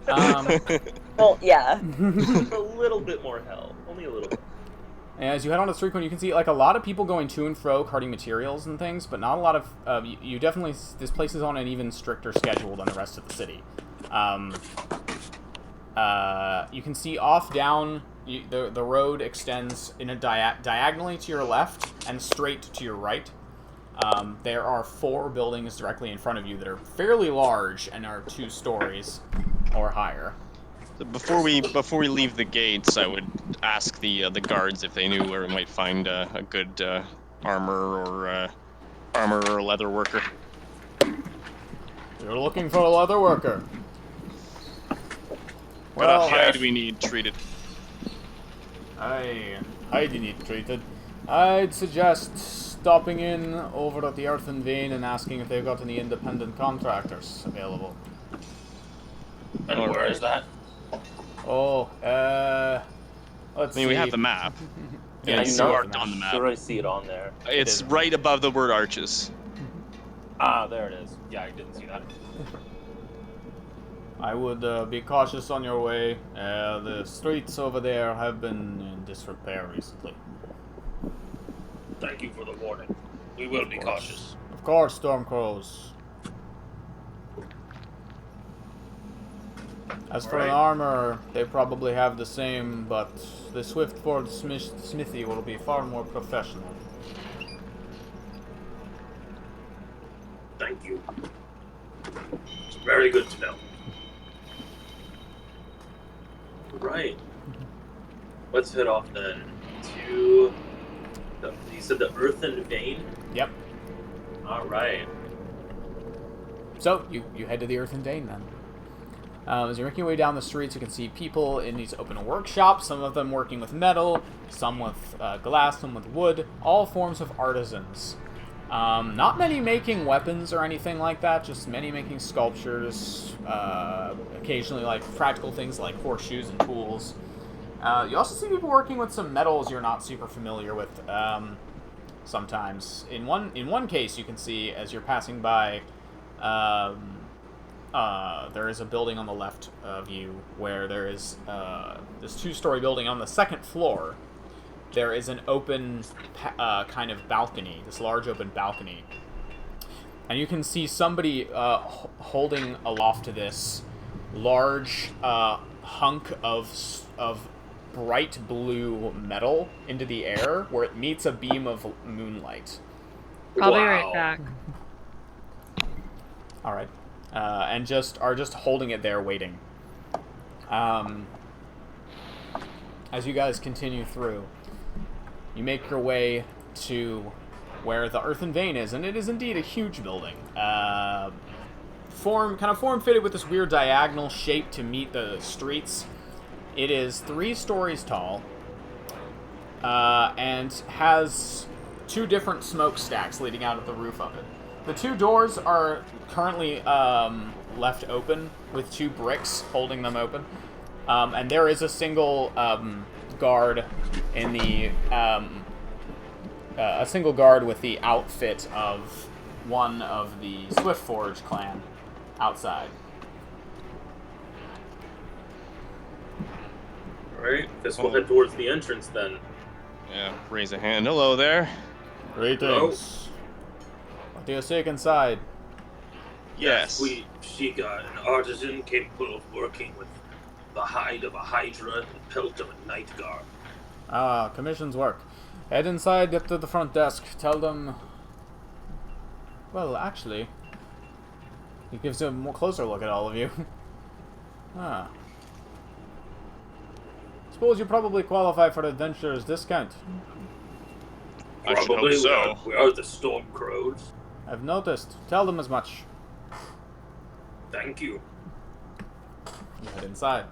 Well, yeah. A little bit more hell. Only a little bit. As you head on the street corner, you can see a lot of people going to and fro, carting materials and things, but not a lot of. You definitely, this place is on an even stricter schedule than the rest of the city. You can see off down. The road extends in a diagonally to your left and straight to your right. There are 4 buildings directly in front of you that are fairly large and are 2 stories or higher. Before we leave the gates, I would ask the guards if they knew where we might find a good armor or leather worker. You're looking for a leather worker. What a hide we need treated. Hide you need treated. I'd suggest stopping in over at the Earth and Vein and asking if they've got any independent contractors available. And where is that? Oh, let's see. We have the map. Yeah, it's you know marked on the map. Sure, I see it on there. It's right above the word arches. Ah, there it is. Yeah, I didn't see that. I would be cautious on your way. The streets over there have been in disrepair recently. Thank you for the warning. We will be cautious. Of course, Stormcrows. As for an armor, they probably have the same, but the Swiftford smithy will be far more professional. Thank you. It's very good to know. Right. Let's head off then to you said the Earthen Vein? Yep. Alright. So, you head to the Earthen Vein then. As you're making your way down the streets, you can see people in these open workshops, some of them working with metal, some with glass, some with wood, all forms of artisans. Not many making weapons or anything like that, just many making sculptures, occasionally like practical things like horseshoes and tools. You also see people working with some metals you're not super familiar with sometimes. In one case you can see, as you're passing by, there is a building on the left of you where there is this two-story building. On the second floor, there is an open kind of balcony, this large open balcony. And you can see somebody holding aloft to this large hunk of bright blue metal into the air where it meets a beam of moonlight. I'll be right back. All right. And are just holding it there, waiting. As you guys continue through, you make your way to where the Earthen Vein is, and it is indeed a huge building. Form-fitted with this weird diagonal shape to meet the streets. It is 3 stories tall, and has 2 different smokestacks leading out of the roof of it. The 2 doors are currently left open with 2 bricks holding them open, and there is a single guard in the a single guard with the outfit of one of the Swiftforge clan outside. Alright, guess we'll head towards the entrance then. Yeah, raise a hand. Hello there. Greetings. What do you seek inside? Yes. We seek an artisan capable of working with the hide of a Hydra and pelt of a night guard. Ah, commissions work. Head inside, get to the front desk. Tell them... Well, actually... He gives a more closer look at all of you. Ah. Suppose you probably qualify for adventurer's discount. I should hope Probably so. we are the Stormcrows. I've noticed. Tell them as much. Thank you. You head inside.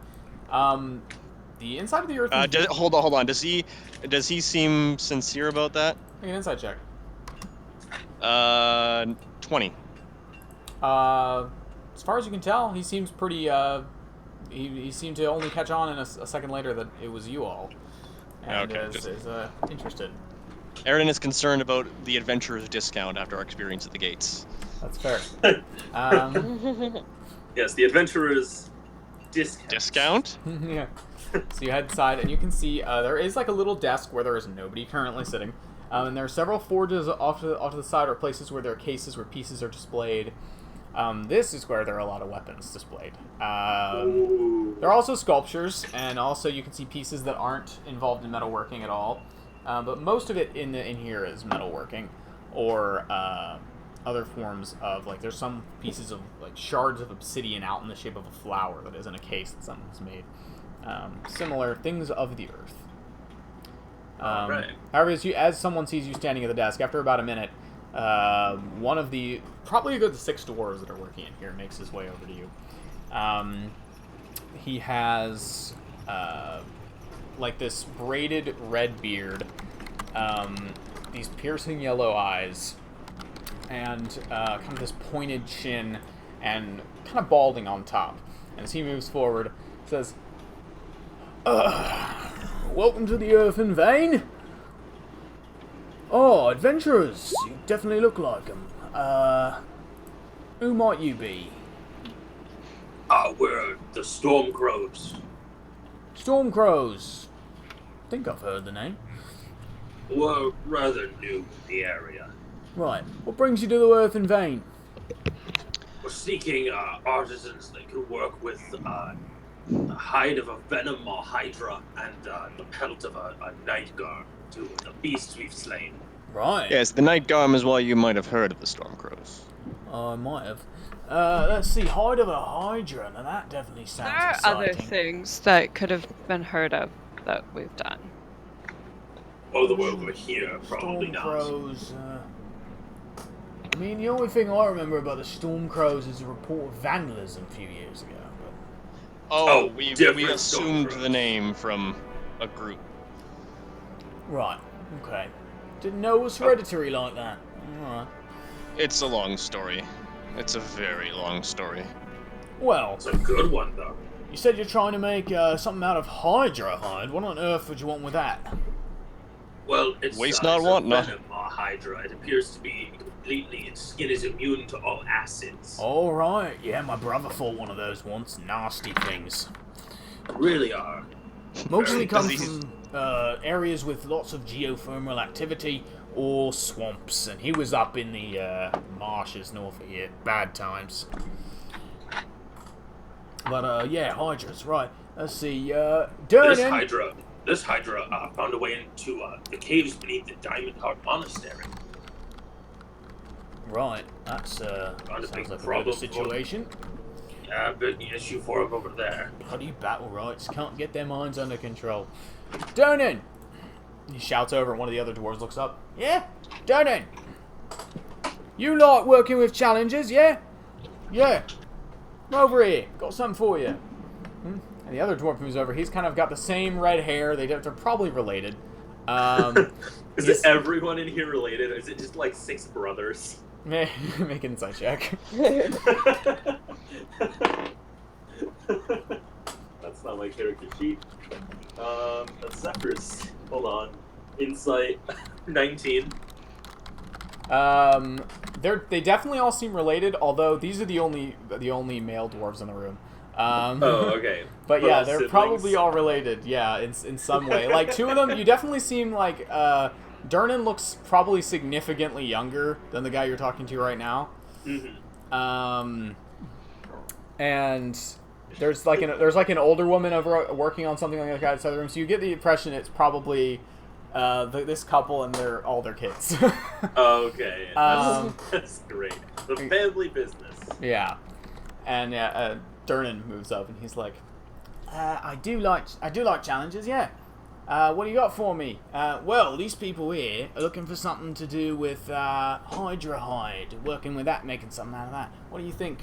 The inside of the Earth... Hold on. Does he seem sincere about that? Make an insight check. 20. As far as you can tell, he seems pretty, he seemed to only catch on in a second later that it was you all. And Okay, is interested. Aaron is concerned about the adventurer's discount after our experience at the gates. That's fair. Yes, the adventurer's discount. Discount? Yeah. So you head inside, and you can see there is like a little desk where there is nobody currently sitting. And there are several forges off to the side, or places where there are cases where pieces are displayed. This is where there are a lot of weapons displayed. There are also sculptures, and also you can see pieces that aren't involved in metalworking at all. But most of it in here is metalworking, or other forms of, like, there's some pieces of like shards of obsidian out in the shape of a flower that is in a case that someone's made. Similar things of the earth. Right. However, as someone sees you standing at the desk, after about a minute, one of the probably a good 6 dwarves that are working in here makes his way over to you. He has like this braided red beard, these piercing yellow eyes, and kind of this pointed chin, and kind of balding on top. And as he moves forward, says, "Welcome to the Earthen Vein. Oh, adventurers! You definitely look like them. Who might you be?" We're the Stormcrows. Stormcrows. Think I've heard the name. We're rather new to the area. Right. What brings you to the Earth in Vain? We're seeking artisans that can work with the hide of a venom or Hydra and the pelt of a night guard, two of the beasts we've slain. Right. Yes, the Night Garm is why you might have heard of the Stormcrows. I might have. Let's see. Hide of a Hydra. Now that definitely sounds There are exciting. other things that could have been heard of that we've done. Oh, the world we're here, probably not. Stormcrows. I mean, the only thing I remember about the Stormcrows is a report of vandalism a few years ago. Oh, Oh, we different assumed Stormcrows. the name from a group. Right. Okay. Didn't know it was hereditary like that. Alright. It's a long story. It's a very long story. Well, It's a good one, though. you said you're trying to make something out of Hydra hide. What on earth would you want with that? Well, it's Waste not, it's a want not. venom or Hydra. It appears to be completely. Its skin is immune to all acids. Alright. Yeah, my brother fought one of those once. Nasty things. Really are. Mostly Does come he- from areas with lots of geothermal activity or swamps, and he was up in the marshes north of here. Bad times. But yeah, Hydras, right. Let's see. Durnan. This Hydra found a way into the caves beneath the Diamond Heart Monastery. Right, that's Not a sounds big like a bit of a problem. situation. Yeah, big issue for him over there. Bloody battle rights can't get their minds under control. Durnan! He shouts over, and one of the other dwarves looks up. Yeah? Durnan! You like working with challenges, yeah? Yeah. Come over here. Got something for you. And the other dwarf moves over. He's kind of got the same red hair. They're probably related. Is it everyone in here related, or is it just like 6 brothers? Make an insight check. That's not my character sheet. That's Zephyr's. Hold on. Insight 19. They definitely all seem related. Although these are the only male dwarves in the room. Oh, okay. But yeah, all they're siblings. probably all related. Yeah, in some way. Like two of them, you definitely seem like Durnan looks probably significantly younger than the guy you're talking to right now. Mm-hmm. And there's like an older woman over working on something like that outside the room. So you get the impression it's probably this couple and all their kids. Okay, that's great. The family business. Yeah, and Durnan moves up and he's like, I do like challenges. Yeah. What do you got for me? Well, these people here are looking for something to do with Hydra hide, working with that, making something out of that. What do you think?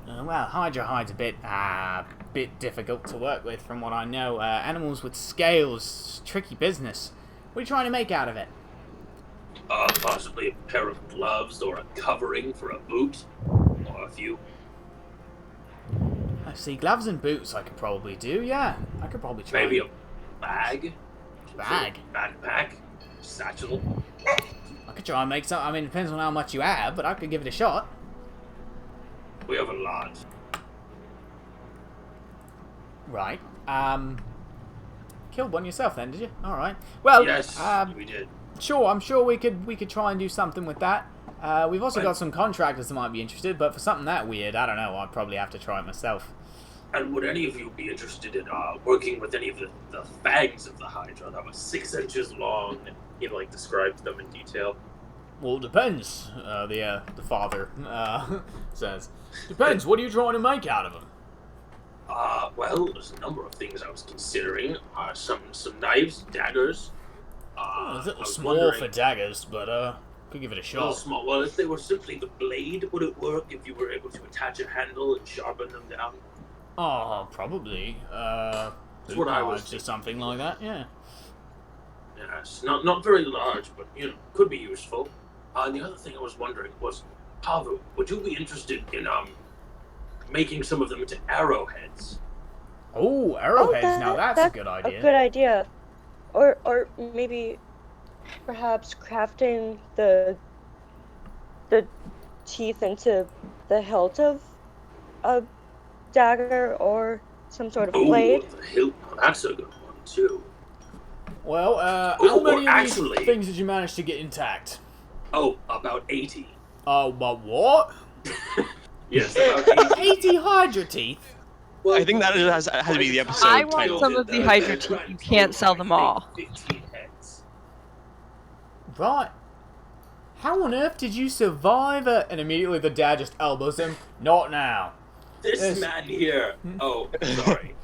Well, Hydra hide's a bit difficult to work with, from what I know. Animals with scales, tricky business. What are you trying to make out of it? Possibly a pair of gloves or a covering for a boot, or a few. I see, gloves and boots I could probably do. Yeah, I could probably try. Maybe a bag. Bag? Backpack. Satchel. I could try and make some. I mean, it depends on how much you have, but I could give it a shot. We have a lot. Right. Killed one yourself then, did you? All right. Well, Yes, we did. sure. I'm sure we could try and do something with that. We've also got some contractors that might be interested, but for something that weird, I don't know. I'd probably have to try it myself. And would any of you be interested in working with any of the fangs of the Hydra that was 6 inches long? And he described them in detail. Well, it depends. The father says. Depends. What are you trying to make out of them? Well, there's a number of things I was considering. Some knives, daggers. A little I was small wondering- for daggers, but could give it a A little shot. small. Well, if they were simply the blade, would it work if you were able to attach a handle and sharpen them down? Oh, probably. That's what I was Or something like that. Yeah. Yes, not very large, but could be useful. And the other thing I was wondering was, Pavu, would you be interested in making some of them into arrowheads? Oh, arrowheads. Now that's a good idea. A good idea. Or maybe perhaps crafting the teeth into the hilt of a dagger or some sort of blade. The hilt. That's a good one too. Well, Ooh, how many or of these actually- things did you manage to get intact? Oh, about 80. Oh, but what? Yes, about 80. 80 Hydra teeth? Well, I think that has to be the episode I want title. some of the Hydra teeth. You can't sell them all. 15 heads. Right. How on earth did you survive it? And immediately the dad just elbows him. Not now. This Yes. man here. Oh, sorry.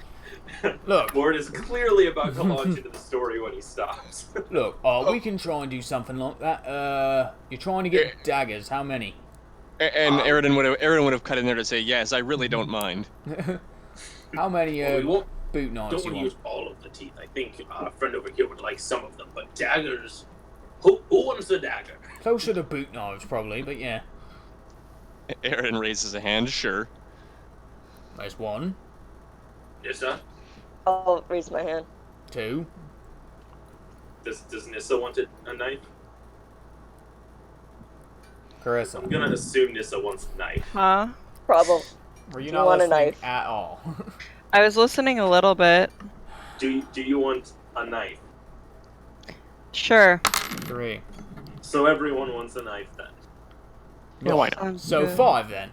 Look. Mort is clearly about to launch into the story when he stops. Look, we can try and do something like that. You're trying to get daggers. How many? And Aridin would have cut in there to say, yes, I really don't mind. How many Well, we won't, boot knives don't do you want to want? use all of the teeth. I think a friend over here would like some of them, but daggers. Who wants a dagger? Closer to boot knives, probably, but yeah. Aridin raises a hand, sure. There's one, Yes, sir. I'll raise my hand. 2. Does Nissa want a knife? Carissa. I'm gonna assume Nissa wants a knife. Huh? Problem. Were you You not want a listening knife? at all? I was listening a little bit. Do you want a knife? Sure. 3. So everyone wants a knife then. Yeah, why not? Sounds So good. 5 then.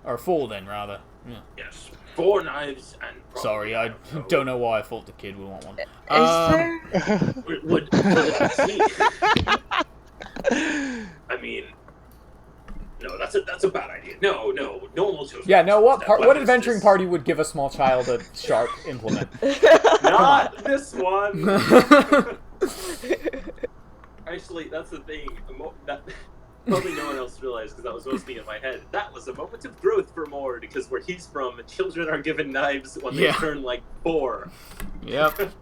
Or 4 then, rather. Yeah. Yes. 4 knives and. Sorry, I don't know why I thought the kid would want one. Is Um, there? Would it I mean, no, that's a bad idea. No one will choose. Yeah, no, what What is adventuring this? party would give a small child a sharp implement? Not this one. Actually, that's the thing. That probably no one else realized because that was mostly in my head. That was a moment of growth for Mord because where he's from, children are given knives when they Yeah. turn like 4. Yep.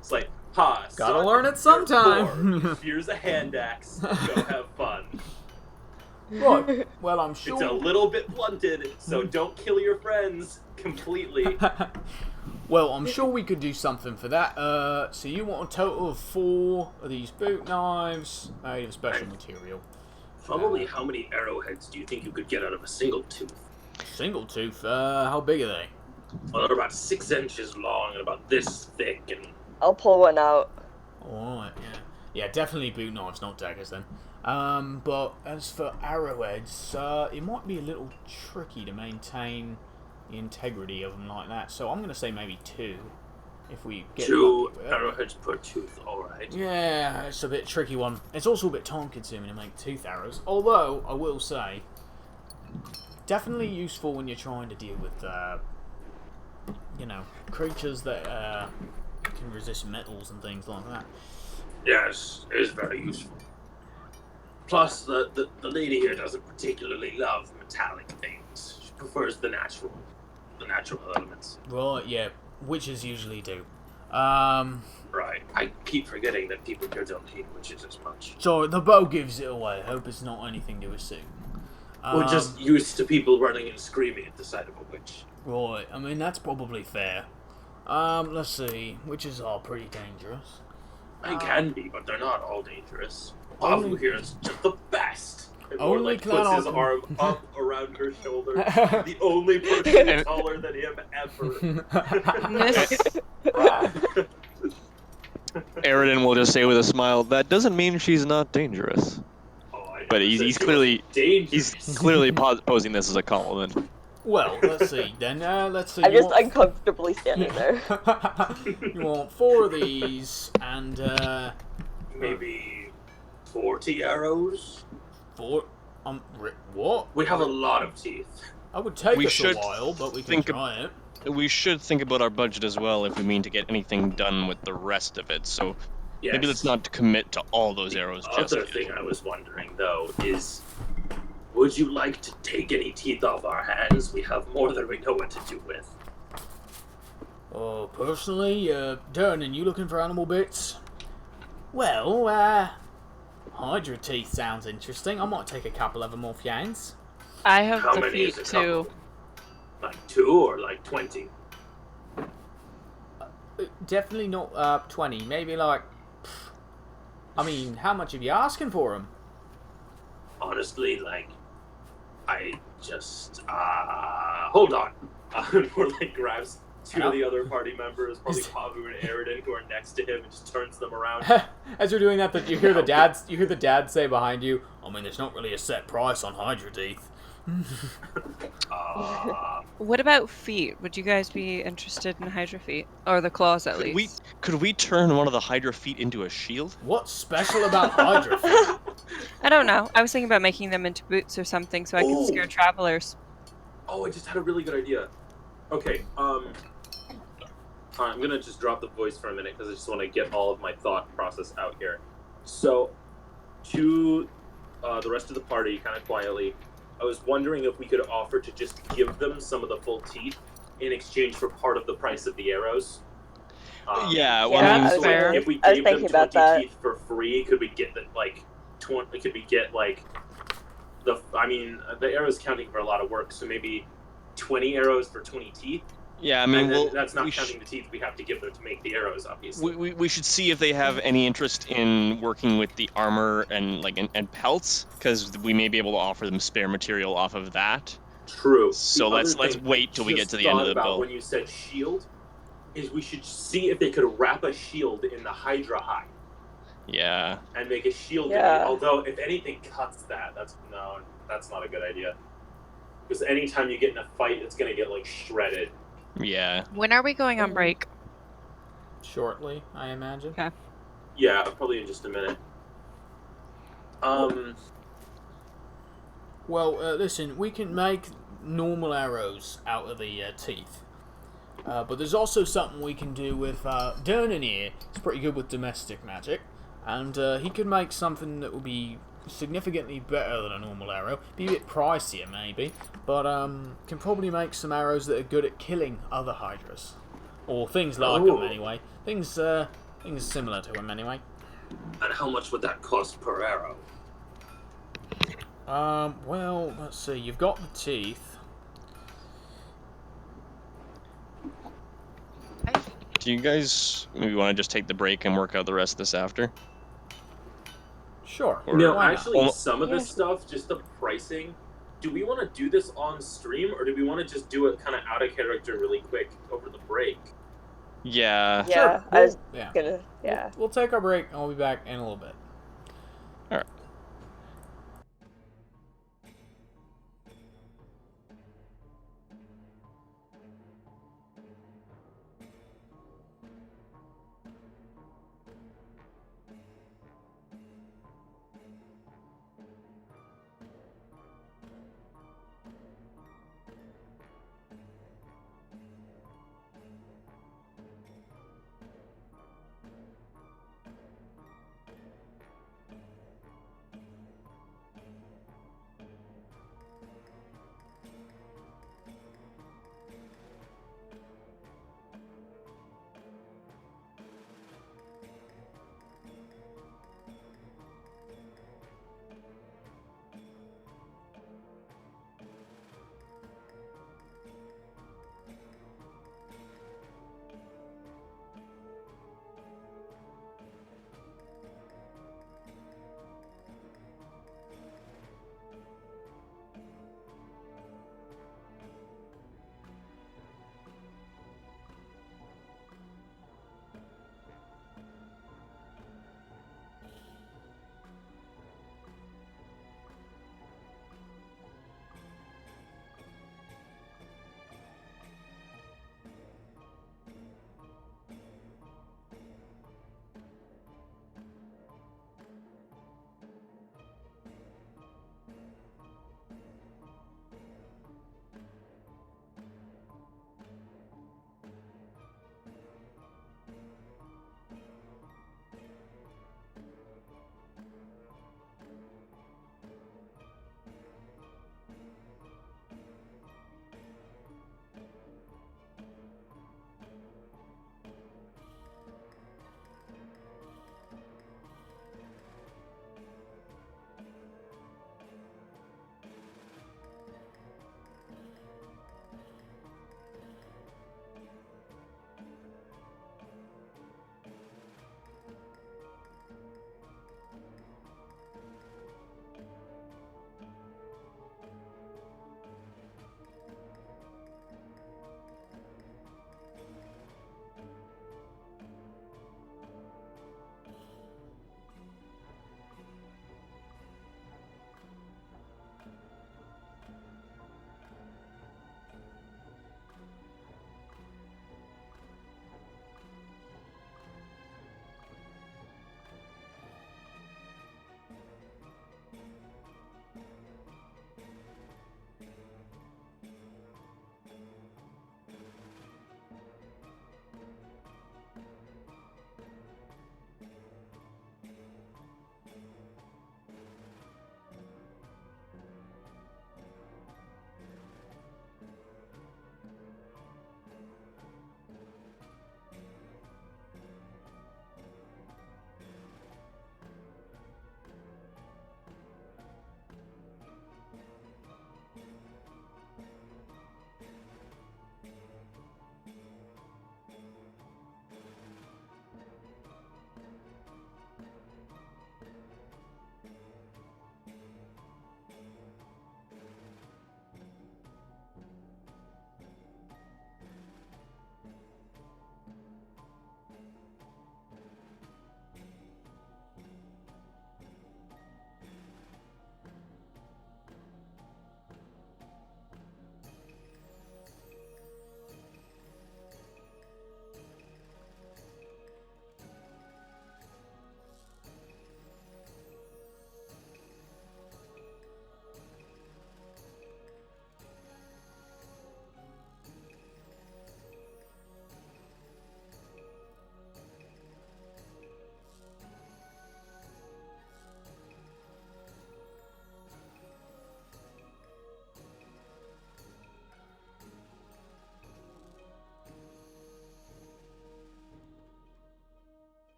It's like, ha, Gotta son, learn it you're sometime. 4. Here's a hand axe. Go have fun. Right. Well, I'm It's a sure. little bit blunted, so don't kill your friends completely. Well, I'm sure we could do something for that. So you want a total of 4 of these boot knives made of special material. Probably how many arrowheads do you think you could get out of a single tooth? Single tooth. How big are they? Well, they're about 6 inches long and about this thick, and I'll pull one out. Alright, yeah. Yeah, definitely boot knives, not daggers then. But as for arrowheads, it might be a little tricky to maintain the integrity of them like that. So I'm going to say maybe 2. If we get 2 lucky with it. arrowheads per tooth, alright. Yeah, it's a bit tricky one. It's also a bit time consuming to make tooth arrows. Although, I will say, definitely useful when you're trying to deal with, creatures that can resist metals and things like that. Yes, it is very useful. Plus, the lady here doesn't particularly love metallic things. She prefers the natural elements. Right, yeah, witches usually do. Right. I keep forgetting that people here don't hate witches as much. So the bow gives it away. Hope it's not anything to assume. We're just used to people running and screaming at the sight of a witch. Right, I mean, that's probably fair. Let's see. Witches are pretty dangerous. They can be, but they're not all dangerous. Only- Pavu here is just the best. And Only more like Clan puts his Arkham. arm up around her shoulder. The only person taller than him ever. This, Aridin will just say with a smile, that doesn't mean she's not dangerous. Oh, I But never he's said she clearly- was dangerous. He's clearly posing this as a compliment. Well, let's see. Then, let's see. I'm you just want- uncomfortably standing there. You want 4 of these, and, Maybe 40 arrows. 4... what? We have a lot of teeth. I would take We us a should while, but we can think try it. We should think about our budget as well if we mean to get anything done with the rest of it. So Yes. maybe let's not commit to all those arrows The just other yet. thing I was wondering, though, is would you like to take any teeth off our hands? We have more than we know what to do with. Oh, personally, Darren, you looking for animal bits? Well, Hydra teeth sounds interesting. I might take a couple of them off your hands. I have How the many feet is it? too. Like 2 or like 20? Definitely not 20. Maybe like... I mean, how much are you asking for them? Honestly, like, I just hold on. More like grabs two of the other party members, probably Pavu and Aridin, who are next to him, and just turns them around. As you're doing that, you hear the dad say behind you, I mean, there's not really a set price on Hydra teeth. What about feet? Would you guys be interested in Hydra feet? Or the claws, at least? Could we turn one of the Hydra feet into a shield? What's special about Hydra feet? I don't know. I was thinking about making them into boots or something so I could scare travelers. Oh, I just had a really good idea. Okay, I'm gonna just drop the voice for a minute because I just want to get all of my thought process out here. So, to the rest of the party, kind of quietly, I was wondering if we could offer to just give them some of the full teeth in exchange for part of the price of the arrows. Yeah, well, Yeah, I mean, I was fair. If we I was gave them thinking 20 about that. teeth for free, could we get the Could we get the? I mean, the arrows counting for a lot of work, so maybe 20 arrows for 20 teeth. yeah, I mean, And then that's not we counting the teeth we have to give them to make the arrows, obviously. we should see if they have any interest in working with the armor and and pelts, because we may be able to offer them spare material off of that. True. So The let's other thing wait I till we get just to the end of thought the about bill. when you said shield, is we should see if they could wrap a shield in the Hydra hide Yeah. and make a shield. Yeah. Although if anything cuts that, that's not a good idea. Because anytime you get in a fight, it's gonna get shredded. Yeah. When are we going on break? Shortly, I imagine. Okay. Yeah, probably in just a minute. Well, listen, we can make normal arrows out of the teeth. But there's also something we can do with Dernan here. He's pretty good with domestic magic. And he could make something that will be significantly better than a normal arrow. Be a bit pricier, maybe. But can probably make some arrows that are good at killing other Hydras. Or things like them, anyway. Things similar to them, anyway. And how much would that cost per arrow? Well, let's see. You've got the teeth. Do you guys maybe want to just take the break and work out the rest of this after? Sure. Or- No, why not? actually, some of Yeah. this stuff, just the pricing. Do we want to do this on stream, or do we want to just do it kind of out of character, really quick over the break? Yeah. Yeah, Sure. I was Yeah. gonna. Yeah. We'll take our break, and we'll be back in a little bit. All right.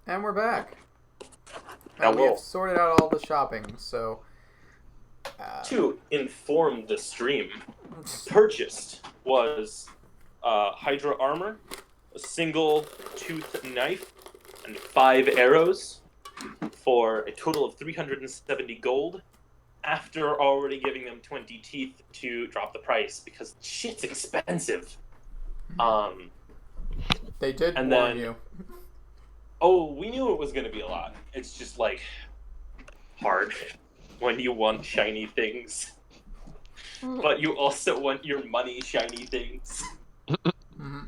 And we're back. Now, And we've well, sorted out all the shopping, so... to inform the stream, purchased was Hydra armor, a single tooth knife, and 5 arrows for a total of 370 gold. After already giving them 20 teeth to drop the price because shit's expensive. They did and warn then- you. Oh, we knew it was going to be a lot. It's just like hard when you want shiny things, but you also want your money shiny things. Mhm.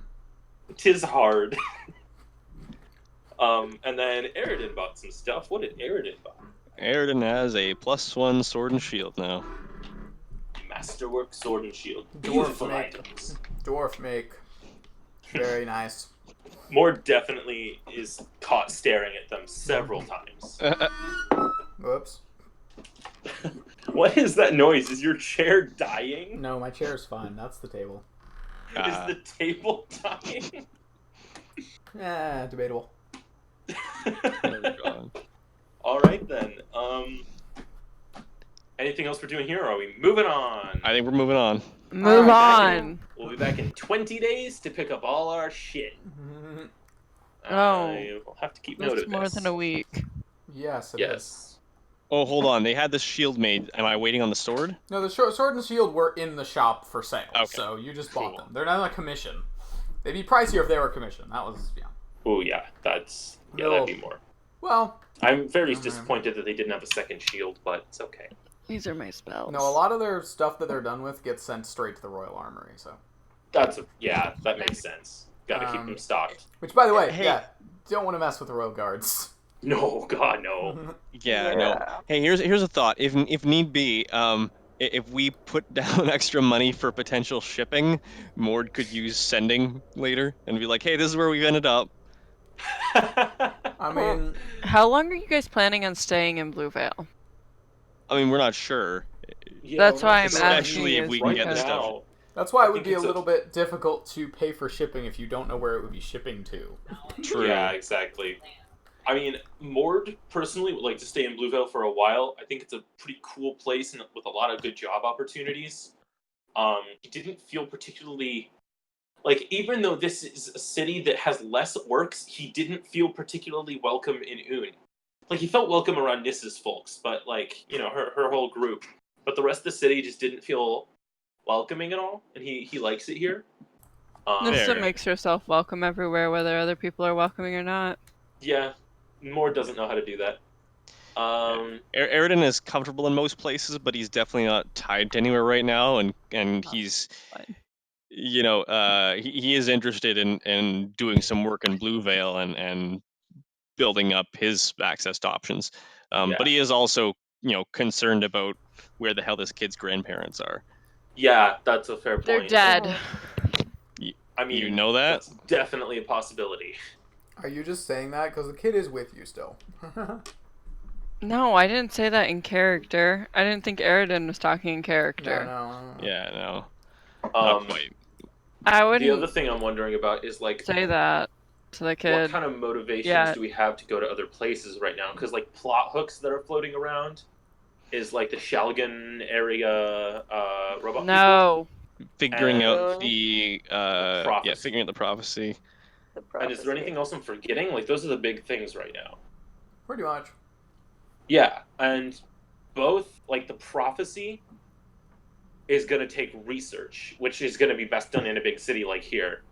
Tis hard. And then Aridin bought some stuff. What did Aridin buy? Aridin has a +1 sword and shield now. Masterwork sword and shield. Dwarf Beautiful make. items. Dwarf make. Very nice. Moore definitely is caught staring at them several times. Whoops. What is that noise? Is your chair dying? No, my chair's fine. That's the table. Is the table dying? Debatable. Oh, God. All right then. Anything else we're doing here, or are we moving on? I think we're moving on. Move Alright, on. We'll be back in 20 days to pick up all our shit. Oh. We'll have to keep note That's of more this. than a week. Yes, it is. Yes. Oh, hold on. They had this shield made. Am I waiting on the sword? No, the sword and shield were in the shop for sale, Okay. so you just bought Cool. them. They're not on a commission. They'd be pricier if they were commission. That was, yeah. Oh yeah, that'd No. be more. Well, I'm very Mhm. disappointed that they didn't have a second shield, but it's okay. These are my spells. no, a lot of their stuff that they're done with gets sent straight to the Royal Armory, so. That makes sense. Gotta keep them stocked. Which, by the way, Hey. yeah, don't want to mess with the Royal Guards. No, God, no. Yeah, no. Hey, here's a thought. If need be, if we put down extra money for potential shipping, Mord could use sending later and be like, hey, this is where we ended up. I mean, How long are you guys planning on staying in Blue Veil? I mean, we're not sure. Yeah, That's why I'm Especially asking if we is can right get this stuff. now. that's why I it would think be a it's a- little bit difficult to pay for shipping if you don't know where it would be shipping to. True. Yeah, exactly. I mean, Mord personally would like to stay in Blue Veil for a while. I think it's a pretty cool place and with a lot of good job opportunities. He didn't feel particularly like, even though this is a city that has less orcs, he didn't feel particularly welcome in Un. Like, he felt welcome around Nissa's folks, but like, you know, her whole group. But the rest of the city just didn't feel welcoming at all, and he likes it here. Nissa Fair. makes herself welcome everywhere, whether other people are welcoming or not. Yeah, Mord doesn't know how to do that. Aridin is comfortable in most places, but he's definitely not tied to anywhere right now, and he's, fine. you know, he is interested in doing some work in Blue Veil and building up his access to options. Yeah. But he is also, you know, concerned about where the hell this kid's grandparents are. Yeah, that's a fair point. They're dead. I mean, You know that? That's definitely a possibility. Are you just saying that? Because the kid is with you still. No, I didn't say that in character. I didn't think Aridin was talking in character. No. Yeah, no, not quite. I The wouldn't other thing I'm wondering about is, like, say that to the what kid. kind of motivations Yeah. do we have to go to other places right now? Because, like, plot hooks that are floating around is, like, the Shalgan area robot No. Figuring out And- the prophecy. figuring out the prophecy. The people. And is there anything else I'm forgetting? Like, those are the big things right now. Pretty much. Yeah, and both, like, the prophecy is going to take research, which is going to be best done in a big city like here.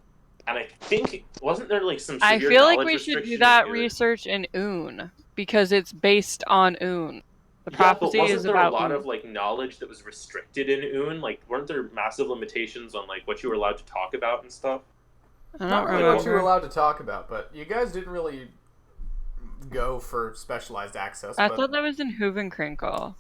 And I think, wasn't there, like, some I severe feel like knowledge we should do restriction that here? research in Un because it's based on Un. The Yeah, but prophecy wasn't is there about a lot Un. of, like, knowledge that was restricted in Un? Like, weren't there massive limitations on, like, what you were allowed to talk about and stuff? I don't Not really what you were remember. allowed to talk about, but you guys didn't really go for specialized access. I but thought that was in Hoovenkrinkle.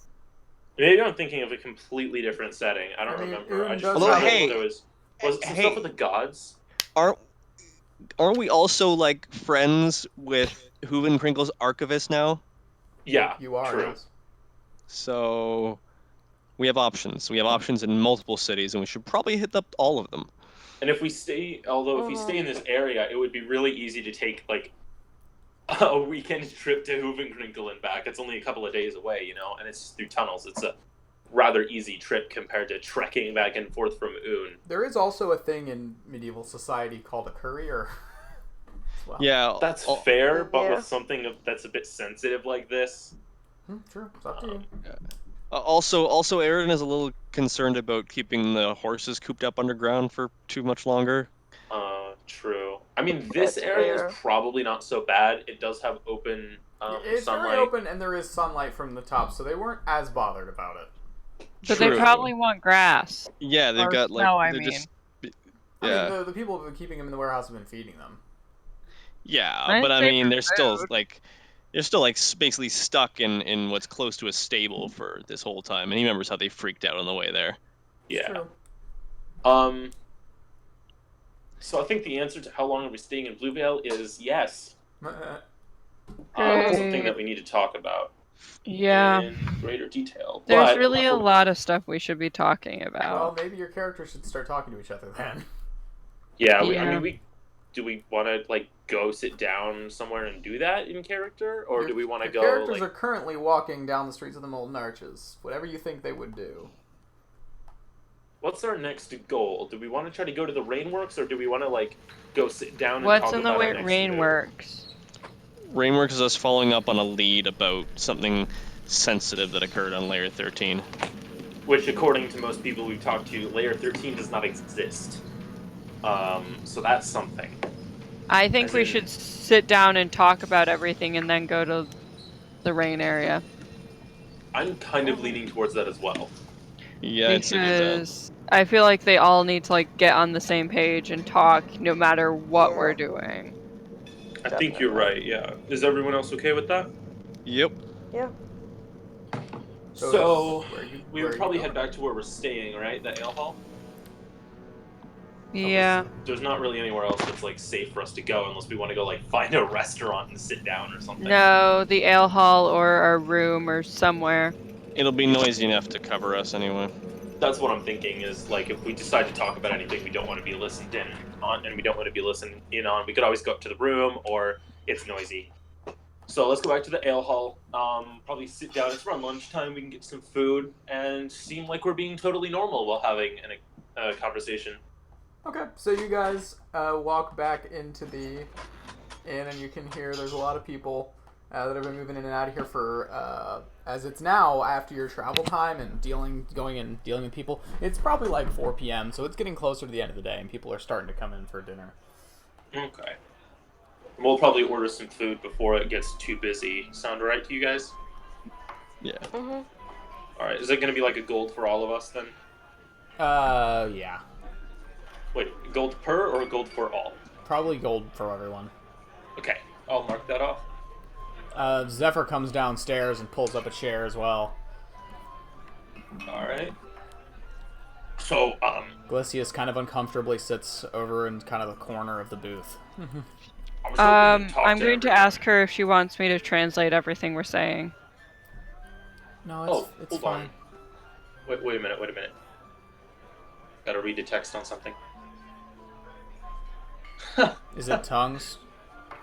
Maybe I'm thinking of a completely different setting. I don't I mean, remember. I Un just does remember have- Although, hey, there was it some hey. stuff with the gods? Aren't we also like friends with Hooven Crinkle's archivist now? Yeah, you are. true. Yes. So we have options. We have options in multiple cities, and we should probably hit up all of them. And if we stay in this area, it would be really easy to take, like, a weekend trip to Hoevenkrinkel and back. It's only a couple of days away, you know, and it's through tunnels. It's a rather easy trip compared to trekking back and forth from Un. There is also a thing in medieval society called a courier. Well, Yeah, That's fair, but Yeah. with something that's a bit sensitive like this, true. It's up to you. Also, Aaron is a little concerned about keeping the horses cooped up underground for too much longer. true. I mean, this That's area fair. is probably not so bad. It does have open It's sunlight. very open, and there is sunlight from the top, so they weren't as bothered about it. But they True. probably want grass. Yeah, they've Or got like snow, I they're mean. just I yeah. mean, the people who've been keeping them in the warehouse have been feeding them. Yeah, I'd but I say mean, for they're still food. like basically stuck in what's close to a stable for this whole time. And he remembers how they freaked out on the way there. It's Yeah. true. So I think the answer to how long are we staying in Bluevale is yes. Great. It's something that we need to talk about Yeah. in greater detail. There's But really a lot of stuff we should be talking Well, about. maybe your characters should start talking to each other then. yeah, Yeah. do we want to like go sit down somewhere and do that in character, or do we want to Your go? characters Like, are currently walking down the streets of the Molten Arches. Whatever you think they would do. what's our next goal? Do we want to try to go to the Rainworks, or do we want to like go sit down and What's talk in the about our next move? Rainworks? Rainworks is us following up on a lead about something sensitive that occurred on Layer 13. Which, according to most people we've talked to, Layer 13 does not exist. So that's something. I think As we in- should sit down and talk about everything and then go to the rain area. I'm kind of leaning towards that as well. Yeah, I'd say do that. Because I feel like they all need to like get on the same page and talk no matter what Yeah. we're doing. I think you're right, yeah. Is everyone else okay with that? Yep. Yeah. So, where you- we where would you probably going? head back to where we're staying, right? The ale hall? Yeah. There's not really anywhere else that's like safe for us to go unless we want to go like find a restaurant and sit down or something. No, the ale hall or a room or somewhere. It'll be noisy enough to cover us anyway. That's what I'm thinking is like if we decide to talk about anything we don't want to be listened in on and we don't want to be listened in on, we could always go up to the room or it's noisy. So let's go back to the ale hall. Probably sit down. It's around lunchtime. We can get some food and seem like we're being totally normal while having a conversation. Okay, so you guys walk back into the inn, and you can hear there's a lot of people that have been moving in and out of here for, as it's now after your travel time and going and dealing with people. It's probably like 4 p.m., so it's getting closer to the end of the day, and people are starting to come in for dinner. Okay. We'll probably order some food before it gets too busy. Sound right to you guys? Yeah. Mhm. All right. Is it going to be like a gold for all of us then? Yeah. Wait, gold per or gold for all? Probably gold for everyone. Okay, I'll mark that off. Zephyr comes downstairs and pulls up a chair as well. All right. So, Glicius kind of uncomfortably sits over in kind of the corner of the booth. I was hoping to talk I'm going to everyone. ask her if she wants me to translate everything we're saying. No, it's hold fine. on. Wait a minute. Gotta read the text on something. Is it tongues?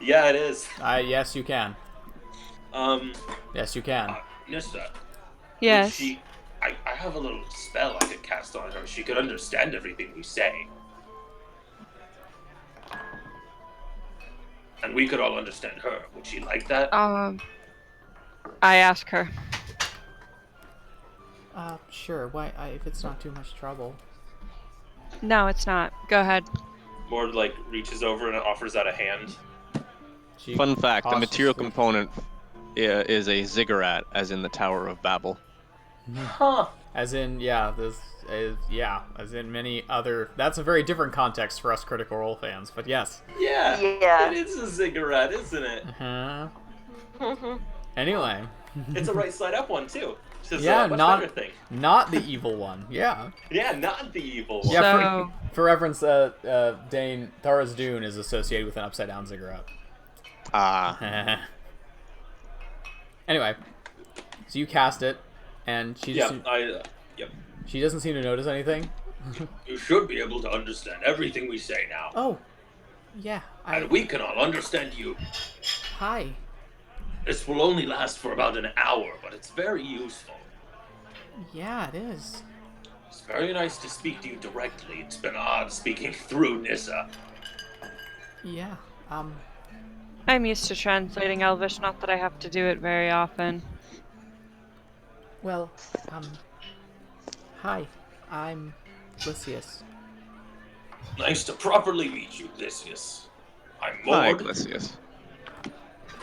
Yeah, it is. Yes, you can. Yes, you can. Nissa. Yes. I have a little spell I could cast on her. She could understand everything we say. And we could all understand her. Would she like that? I ask her. Sure. Why? If it's not too much trouble. No, it's not. Go ahead. Mord, like, reaches over and offers out a hand. She Fun fact: the material cautiously- component is a ziggurat, as in the Tower of Babel. Huh. As in, yeah, this is, yeah, as in many other. That's a very different context for us Critical Role fans, but yes. Yeah. Yeah. It is a ziggurat, isn't it? Uh-huh. Mhm. Anyway. It's a right side up one, too. Which is Yeah, a much not- better thing. Not the evil one. Yeah. Yeah, not the evil one. Yeah, So- for reference, Dane, Thara's Dune is associated with an upside down ziggurat. Ah. Anyway, so you cast it, and she just Yep. she doesn't seem to notice anything. You should be able to understand everything we say now. Oh, yeah. And we can all understand you. Hi. This will only last for about an hour, but it's very useful. Yeah, it is. It's very nice to speak to you directly. It's been odd speaking through Nissa. Yeah. I'm used to translating Elvish, not that I have to do it very often. Well, hi. I'm Lysias. Nice to properly meet you, Lysias. I'm Hi, Mord. Iglesias.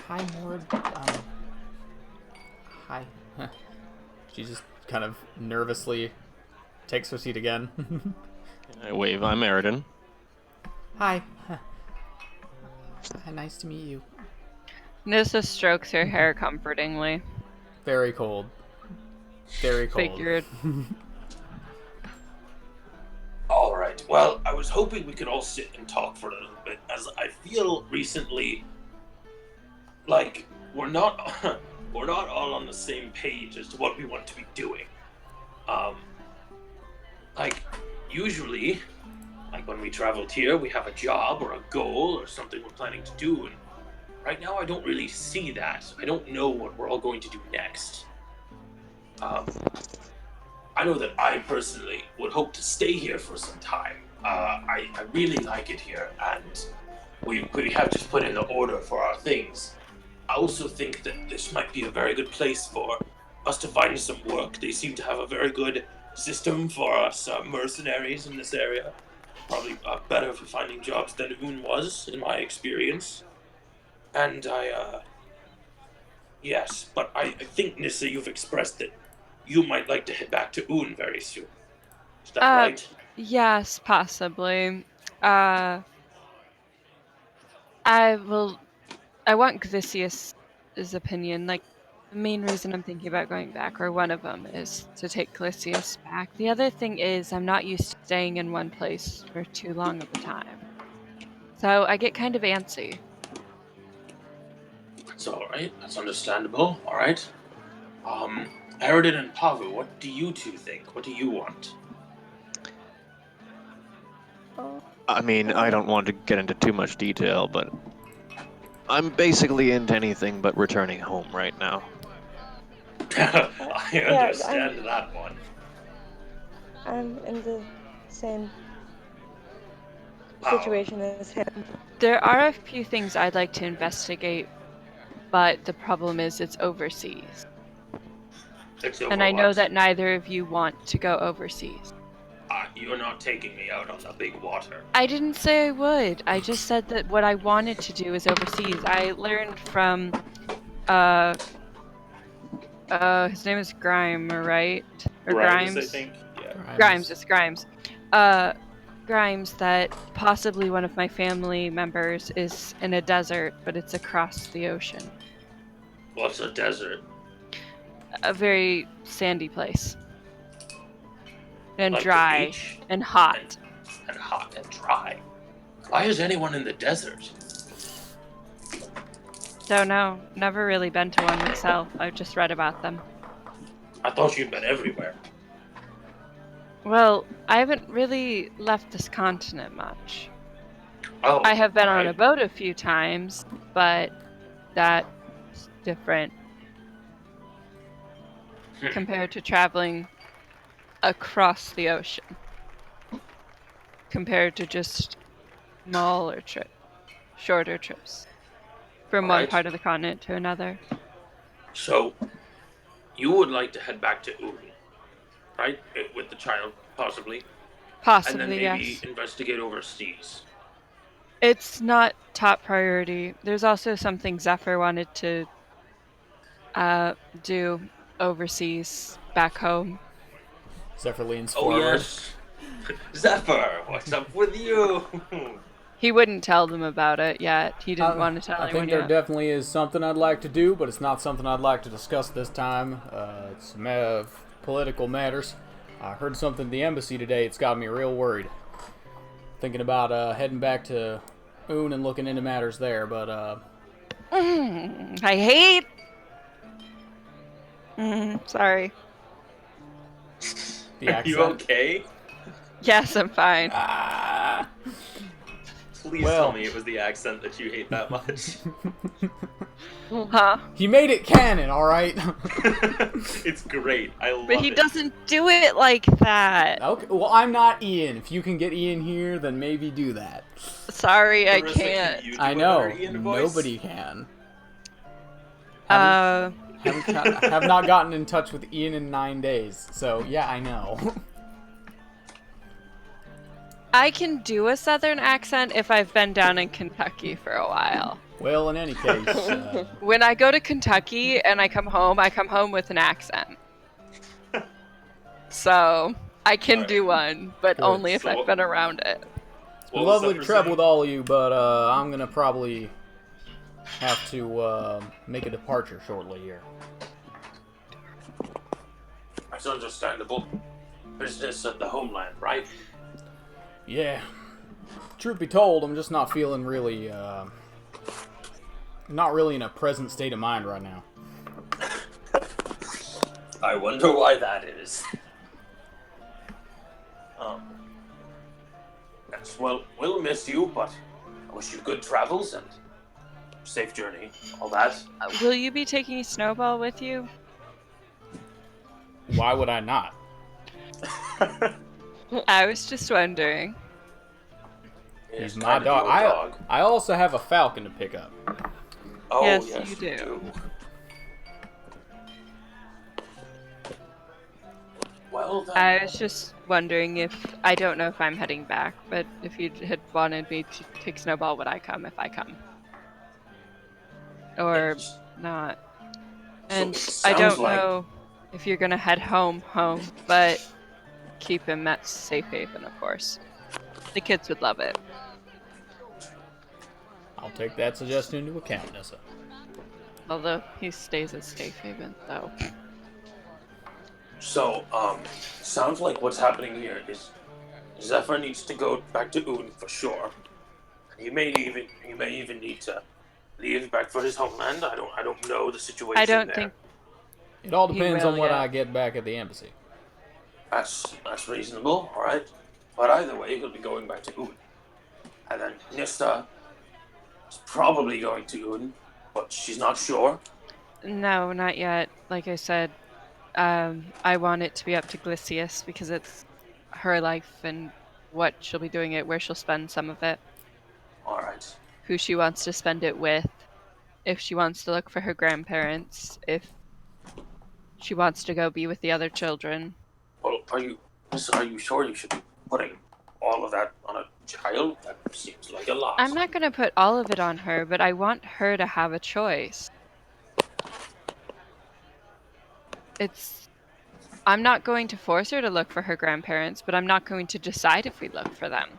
Hi, Mord. Hi. She just kind of nervously takes her seat again. I wave. I'm Eridan. Hi. Hi, nice to meet you. Nissa strokes her hair comfortingly. Very cold. Very cold. Figured. All right. Well, I was hoping we could all sit and talk for a little bit, as I feel recently like we're not we're not all on the same page as to what we want to be doing. Like usually, like when we traveled here, we have a job or a goal or something we're planning to do, and right now I don't really see that. I don't know what we're all going to do next. I know that I personally would hope to stay here for some time. I really like it here, and we have just put in the order for our things. I also think that this might be a very good place for us to find some work. They seem to have a very good system for us mercenaries in this area. Probably better for finding jobs than Un was, in my experience. And yes, but I think, Nissa, you've expressed that you might like to head back to Un very soon. Is that right? Yes, possibly. I want Glycius' opinion. Like, the main reason I'm thinking about going back, or one of them, is to take Glycius back. The other thing is I'm not used to staying in one place for too long of a time. So I get kind of antsy. That's alright. That's understandable. Alright. Eridan and Pavu, what do you two think? What do you want? I mean, I don't want to get into too much detail, but I'm basically into anything but returning home right now. I understand that one. I'm in the same Wow. situation as him. There are a few things I'd like to investigate, but the problem is it's overseas. It's over And I know what? that neither of you want to go overseas. You're not taking me out on the big water. I didn't say I would. I just said that what I wanted to do is overseas. I learned from his name is Grime, right? Or Grimes, Grimes? I think. Yeah. Grimes, it's Grimes. Grimes, that possibly one of my family members is in a desert, but it's across the ocean. What's a desert? A very sandy place. And Like the dry. beach? And hot. And hot and dry. Why is anyone in the desert? Don't know. Never really been to one myself. I've just read about them. I thought you'd been everywhere. Well, I haven't really left this continent much. Oh, I have been on a right. boat a few times, but that's different compared to traveling across the ocean. Compared to just smaller shorter trips from one Alright. part of the continent to another. So, you would like to head back to Un, right? With the child, possibly. And then Possibly, maybe yes. investigate overseas. It's not top priority. There's also something Zephyr wanted to do overseas, back home. Zephyr leans Oh, forward. yes. Zephyr, what's up with you? He wouldn't tell them about it yet. He didn't want to tell I anyone think there yet. definitely is something I'd like to do, but it's not something I'd like to discuss this time. It's a matter of political matters. I heard something at the embassy today. It's got me real worried. Thinking about heading back to Un and looking into matters there, but I hate. Sorry. the Are accent. you okay? Yes, I'm fine. Ah. Please Well. tell me it was the accent that you hate that much. Huh? He made it canon, all right. It's great. I love But he it. doesn't do it like that. Okay. Well, I'm not Ian. If you can get Ian here, then maybe do that. Sorry, I Marissa, can can't. you do I a know. better Ian voice? Nobody can. Uh, Have not gotten in touch with Ian in 9 days. So yeah, I know. I can do a southern accent if I've been down in Kentucky for a while. Well, in any case, When I go to Kentucky and I come home with an accent. So I can Alright. do one, but Good. only if So- I've been around it. What was lovely that to for travel saying? with all of you, but I'm gonna probably have to make a departure shortly here. That's understandable. Business at the homeland, right? Yeah. Truth be told, I'm just not feeling really, not really in a present state of mind right now. I wonder why that is. Yes, well, we'll miss you, but I wish you good travels and safe journey, all that. Will you be taking Snowball with you? Why would I not? I was just wondering. He's Yes, my kind of dog. your dog. I also have a falcon to pick up. Oh, Yes, yes, you do. Well, then. I was just wondering if I don't know if I'm heading back, but if you had wanted me to take Snowball, would I come if I come? Or not? And it I don't sounds like- know if you're gonna head home, but keep him at Safe Haven, of course. The kids would love it. I'll take that suggestion into account, Nessa. Although he stays at Safe Haven, though. So, sounds like what's happening here is Zephyr needs to go back to Un for sure. He may even need to leave back for his homeland. I don't know the situation. I don't there. think It all He depends will, on what yeah. I get back at the embassy. That's reasonable, all right. But either way, he'll be going back to Un. And then Nista is probably going to Un, but she's not sure. No, not yet. Like I said, I want it to be up to Glycius because it's her life and what she'll be doing it, where she'll spend some of it, All right. who she wants to spend it with, if she wants to look for her grandparents, if she wants to go be with the other children. Well, are you sure you should be putting all of that on a child? That seems like a lot. I'm not going to put all of it on her, but I want her to have a choice. I'm not going to force her to look for her grandparents, but I'm not going to decide if we look for them.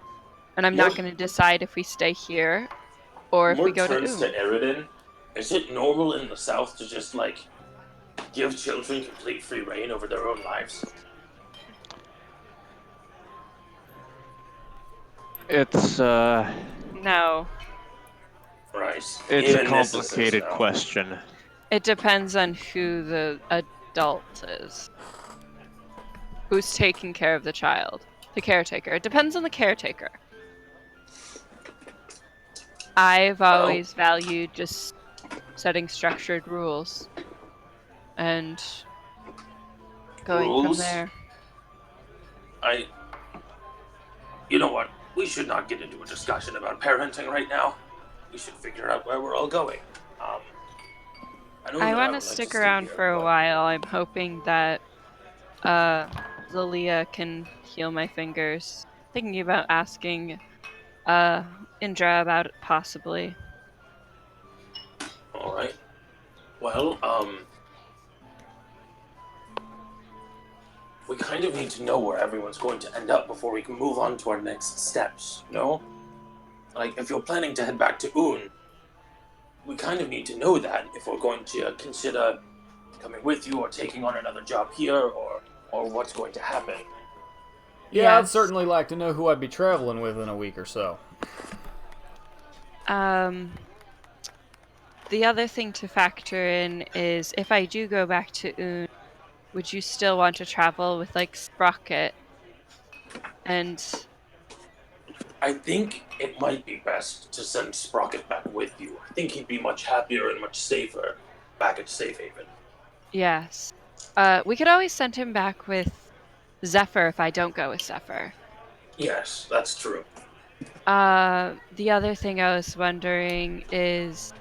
And I'm not More- going to decide if we stay here or if More we go to turns to Oom. Eridan. Is it normal in the South to just give children complete free reign over their own lives? It's No, Right. it's Even a this is complicated so. question. it depends on who the adult is. Who's taking care of the child? The caretaker. It depends on the caretaker. I've always valued just setting structured rules and going from Rules? there. You know what? We should not get into a discussion about parenting right now. We should figure out where we're all going. I want would to like stick stay around here, for a but- while. I'm hoping that Lilia can heal my fingers. Thinking about asking Indra about it possibly. All right. Well, we kind of need to know where everyone's going to end up before we can move on to our next steps, no? Like, if you're planning to head back to Un, we kind of need to know that if we're going to consider coming with you or taking on another job here or what's going to happen. Yeah, I'd Yes. certainly like to know who I'd be traveling with in a week or so. The other thing to factor in is if I do go back to Un, would you still want to travel with like Sprocket? And I think it might be best to send Sprocket back with you. I think he'd be much happier and much safer back at Safe Haven. Yes. We could always send him back with Zephyr if I don't go with Zephyr. Yes, that's true. The other thing I was wondering is,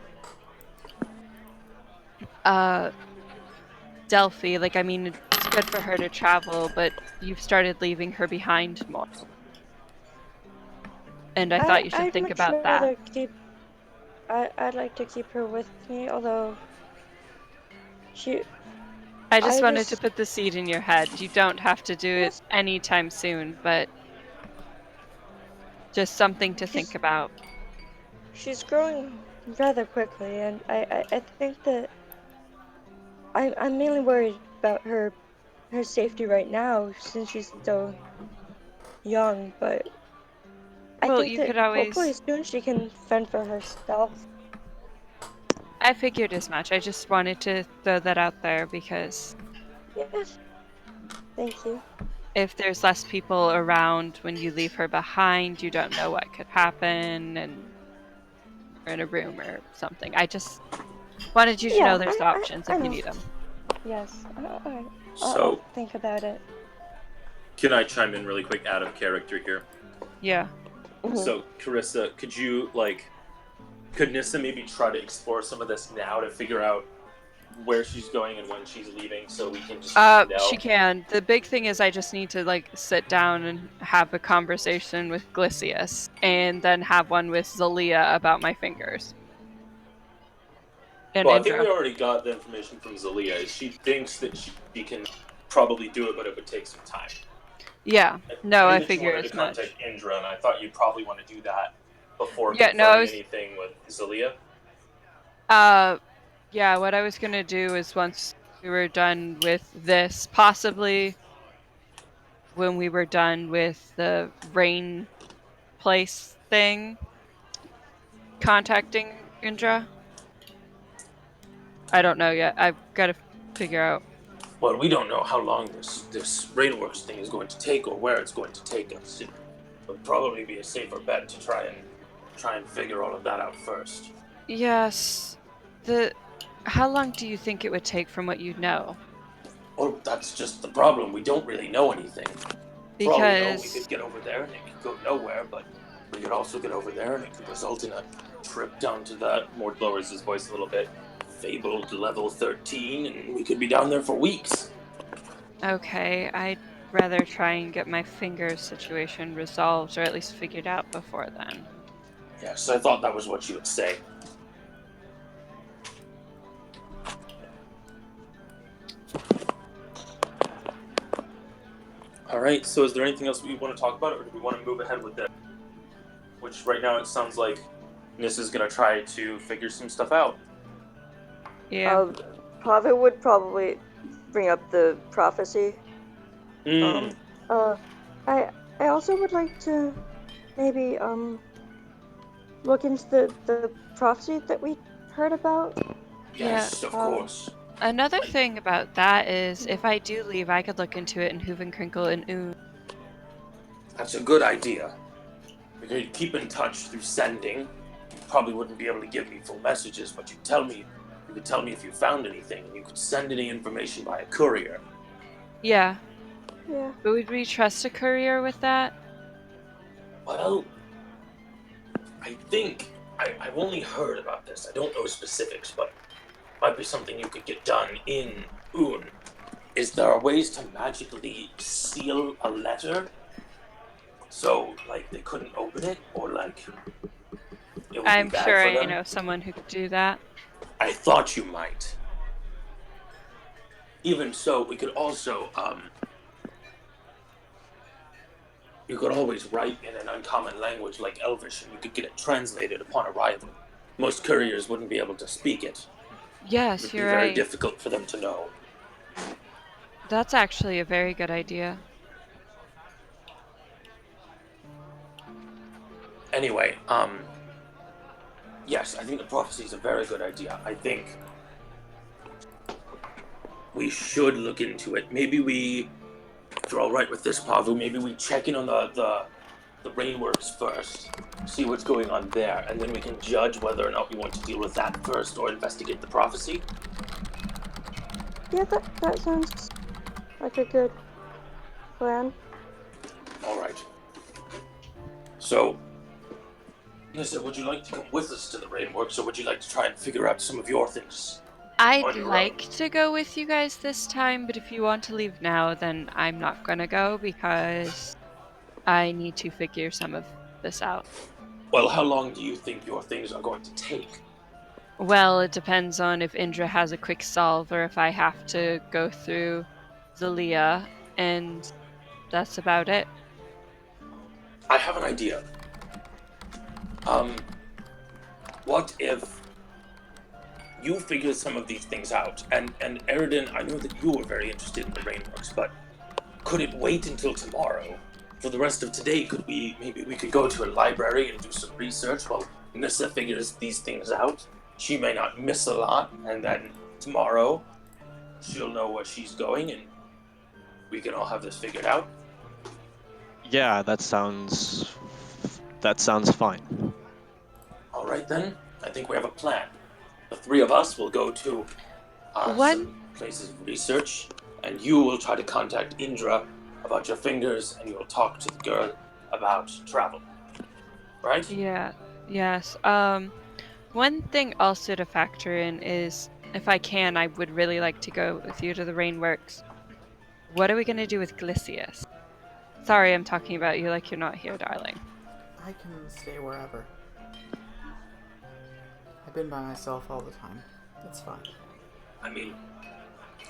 Delphi, like, I mean, it's good for her to travel, but you've started leaving her behind more. And I thought you should I'd think much about that. rather keep. I'd like to keep her with me, although she. I just I wanted to just put the seed in your head. You don't have to do it yes, anytime soon, but just something to think she's about. she's growing rather quickly, and I think that I'm mainly worried about her safety right now since she's so young. But I Well, think you that could hopefully always. soon she can fend for herself. I figured as much. I just wanted to throw that out there because Yes, thank you. if there's less people around when you leave her behind, you don't know what could happen and you're in a room or something. I just wanted you to know Yeah, there's options I if you know. need them. Yes, I'll So, think about it. can I chime in really quick out of character here? Yeah. Mhm. So, Carissa, could Nissa maybe try to explore some of this now to figure out where she's going and when she's leaving so we can just know? She can. The big thing is I just need to like sit down and have a conversation with Glycius and then have one with Zalia about my fingers. And Well, I think Indra. we already got the information from Zalia. She thinks that she can probably do it, but it would take some time. Yeah. No, I I knew that you figure wanted to as contact much. Indra, and I thought you'd probably want to do that before Yeah, no, I confirming was anything with Zalia. yeah, what I was gonna do is once we were done with this, possibly when we were done with the rain place thing, contacting Indra. I don't know yet. I've got to figure out. Well, we don't know how long this Rainworks thing is going to take or where it's going to take us. It would probably be a safer bet to try and figure all of that out first. Yes. The How long do you think it would take from what you know? Well, that's just the problem. We don't really know anything. For all we know, we Because could get over there and it could go nowhere, but we could also get over there and it could result in a trip down to that. Mort lowers his voice a little bit. Fabled level 13, and we could be down there for weeks. okay, I'd rather try and get my fingers situation resolved or at least figured out before then. Yes, I thought that was what you would say. Alright, so is there anything else we want to talk about, or do we want to move ahead with this? Which right now it sounds like Nissa's gonna try to figure some stuff out. Yeah. Pavel would probably bring up the prophecy. Mm. I also would like to maybe look into the prophecy that we heard about. Yes, of course. Another thing about that is if I do leave, I could look into it in Hoovenkrinkle and Oon. That's a good idea. We could keep in touch through sending. You probably wouldn't be able to give me full messages, but you could tell me if you found anything, and you could send any information by a courier. Yeah. Yeah. But would we trust a courier with that? Well, I think I've only heard about this. I don't know specifics, but it might be something you could get done in Un. Is there ways to magically seal a letter? So, like, they couldn't open it, or like, it would be I'm bad sure for I them? know someone who could do that. I thought you might. Even so, we could also, you could always write in an uncommon language like Elvish, and you could get it translated upon arrival. Most couriers wouldn't be able to speak it. It Yes, would be you're very right. difficult for them to know. That's actually a very good idea. Anyway, yes, I think the prophecy is a very good idea. I think we should look into it. Maybe we, if you're all right with this, Pavu, maybe we check in on the Rainworks first, see what's going on there, and then we can judge whether or not we want to deal with that first or investigate the prophecy. Yeah, that sounds like a good plan. All right. So, Nissa, would you like to come with us to the Rainworks, or would you like to try and figure out some of your things? I'd On your like own. to go with you guys this time, but if you want to leave now, then I'm not gonna go because I need to figure some of this out. Well, how long do you think your things are going to take? Well, it depends on if Indra has a quick solve or if I have to go through Zalia, and that's about it. I have an idea. Um, what if you figure some of these things out? And Eridan, I know that you were very interested in the Rainworks, but could it wait until tomorrow? For the rest of today, maybe we could go to a library and do some research while Nissa figures these things out? She may not miss a lot, and then tomorrow she'll know where she's going, and we can all have this figured out. Yeah, that sounds fine. All right then, I think we have a plan. The three of us will go to One, some places of research, and you will try to contact Indra about your fingers, and you will talk to the girl about travel. Right? yeah, yes. One thing also to factor in is if I can, I would really like to go with you to the Rainworks. What are we gonna do with Glycius? Sorry, I'm talking about you like you're not here, darling. I can stay wherever. I've been by myself all the time. It's fine. I mean,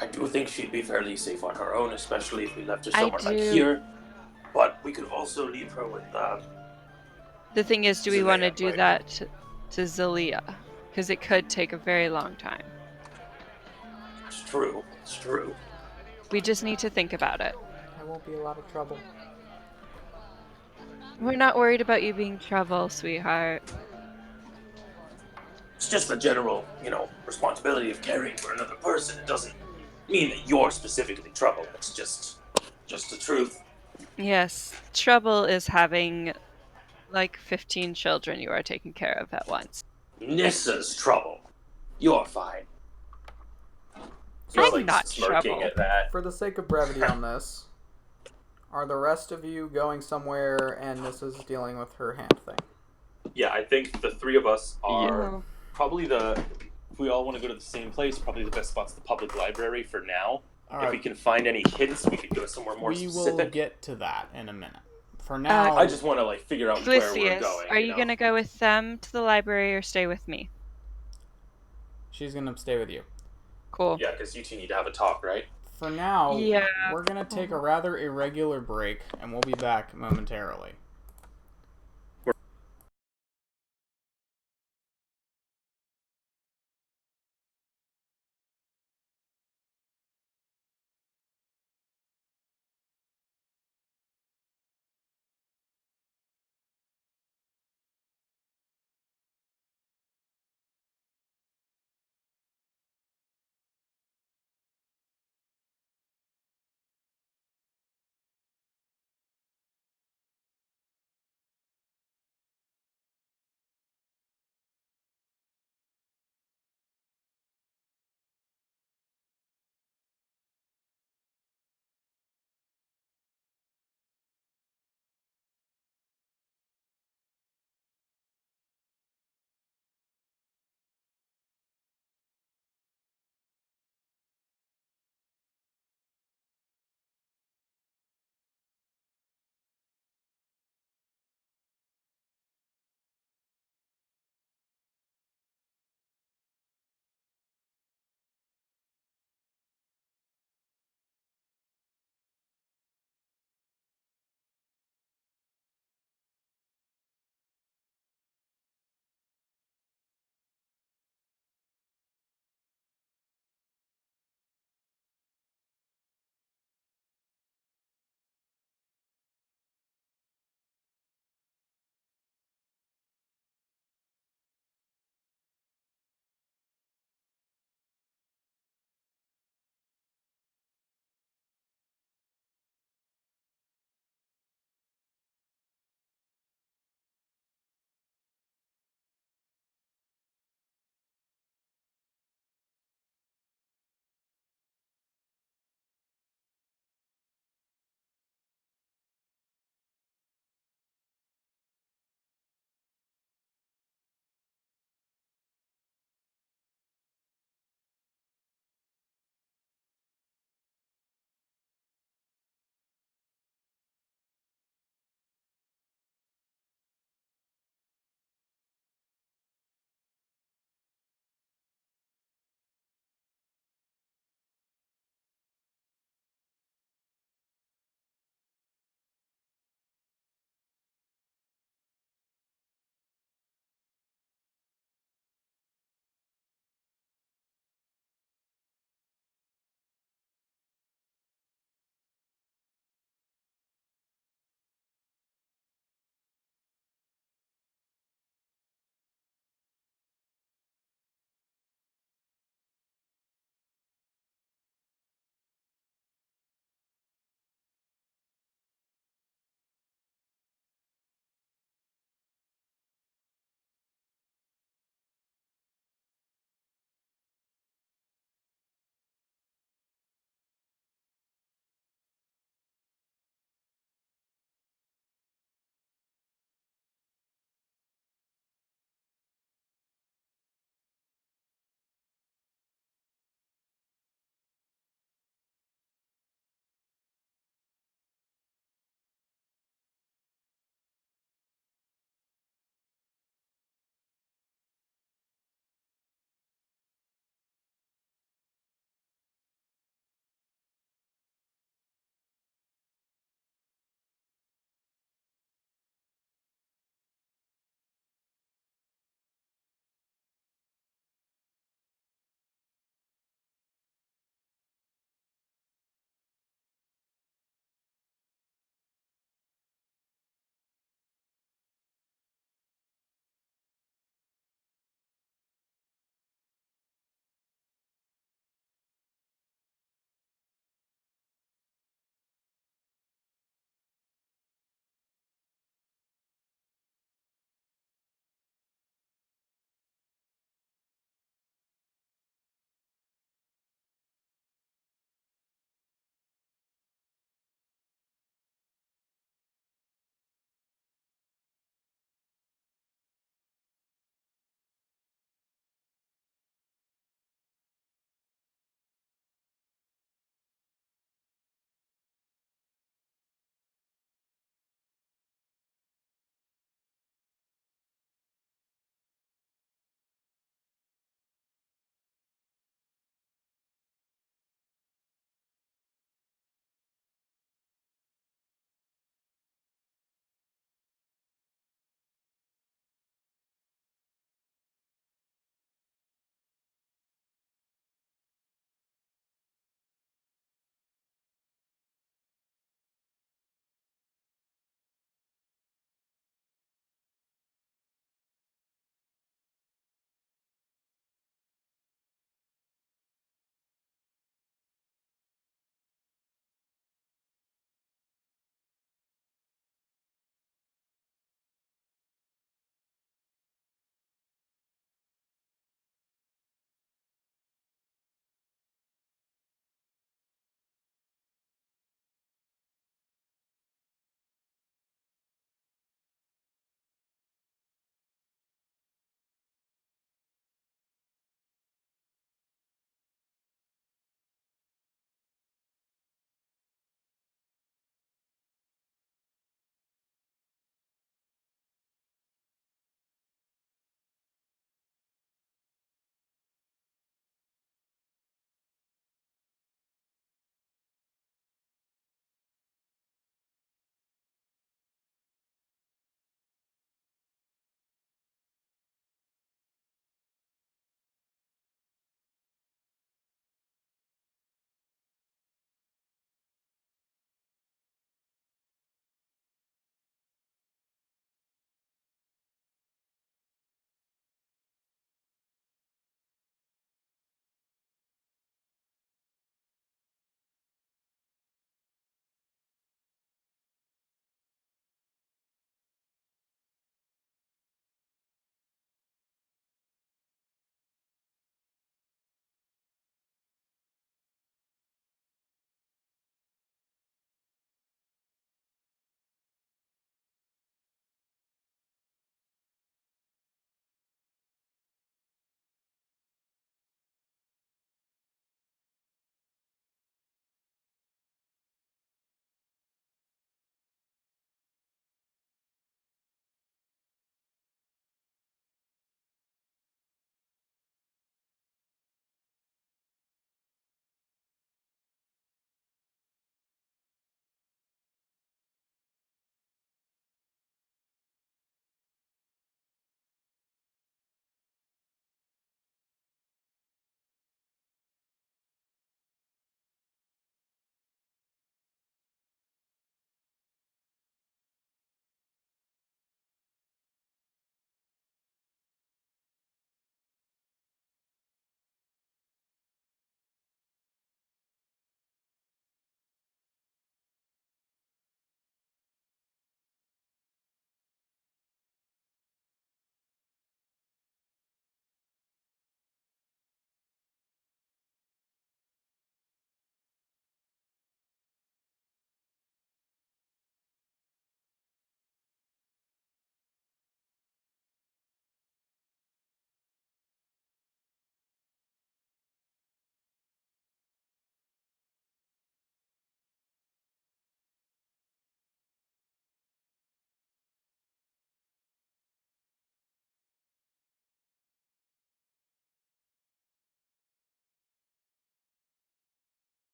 I do think she'd be fairly safe on her own, especially if we left her I somewhere like do. here. But we could also leave her with The thing is, do we want to Zelaya, do right? that to Zalia? Because it could take a very long time. It's true. It's true. We just need to think about it. I won't be a lot of trouble. We're not worried about you being trouble, sweetheart. It's just the general, responsibility of caring for another person. It doesn't mean that you're specifically trouble. It's just the truth. Yes, trouble is having like 15 children you are taking care of at once. Nissa's trouble. You're fine. So, He's I'm not smirking trouble. at that. for the sake of brevity on this, are the rest of you going somewhere and this is dealing with her hand thing? Yeah, I think the three of us are Oh. probably if we all want to go to the same place, probably the best spot's the public library for now. All If we right, can find any hints, we could go somewhere more we will specific. get to that in a minute. For now, I just want to figure out where we're Glycius, going. are you gonna go with them to the library or stay with me? she's gonna stay with you. Cool. Yeah, because you two need to have a talk, right? For now, Yeah. we're gonna take a rather irregular break, and we'll be back momentarily.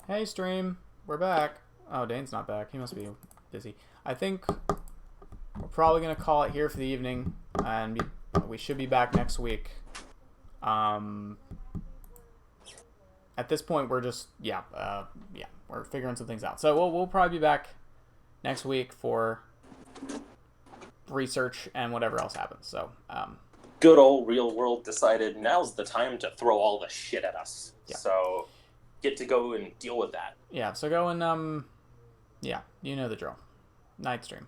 Hey, stream. We're back. Oh, Dane's not back. He must be busy. I think we're probably going to call it here for the evening, and we should be back next week. At this point, we're just, we're figuring some things out. So we'll probably be back next week for research and whatever else happens. So, good old real world decided now's the time to throw all the shit at us. Yeah. So get to go and deal with that. Yeah, so go and, you know the drill. Night stream.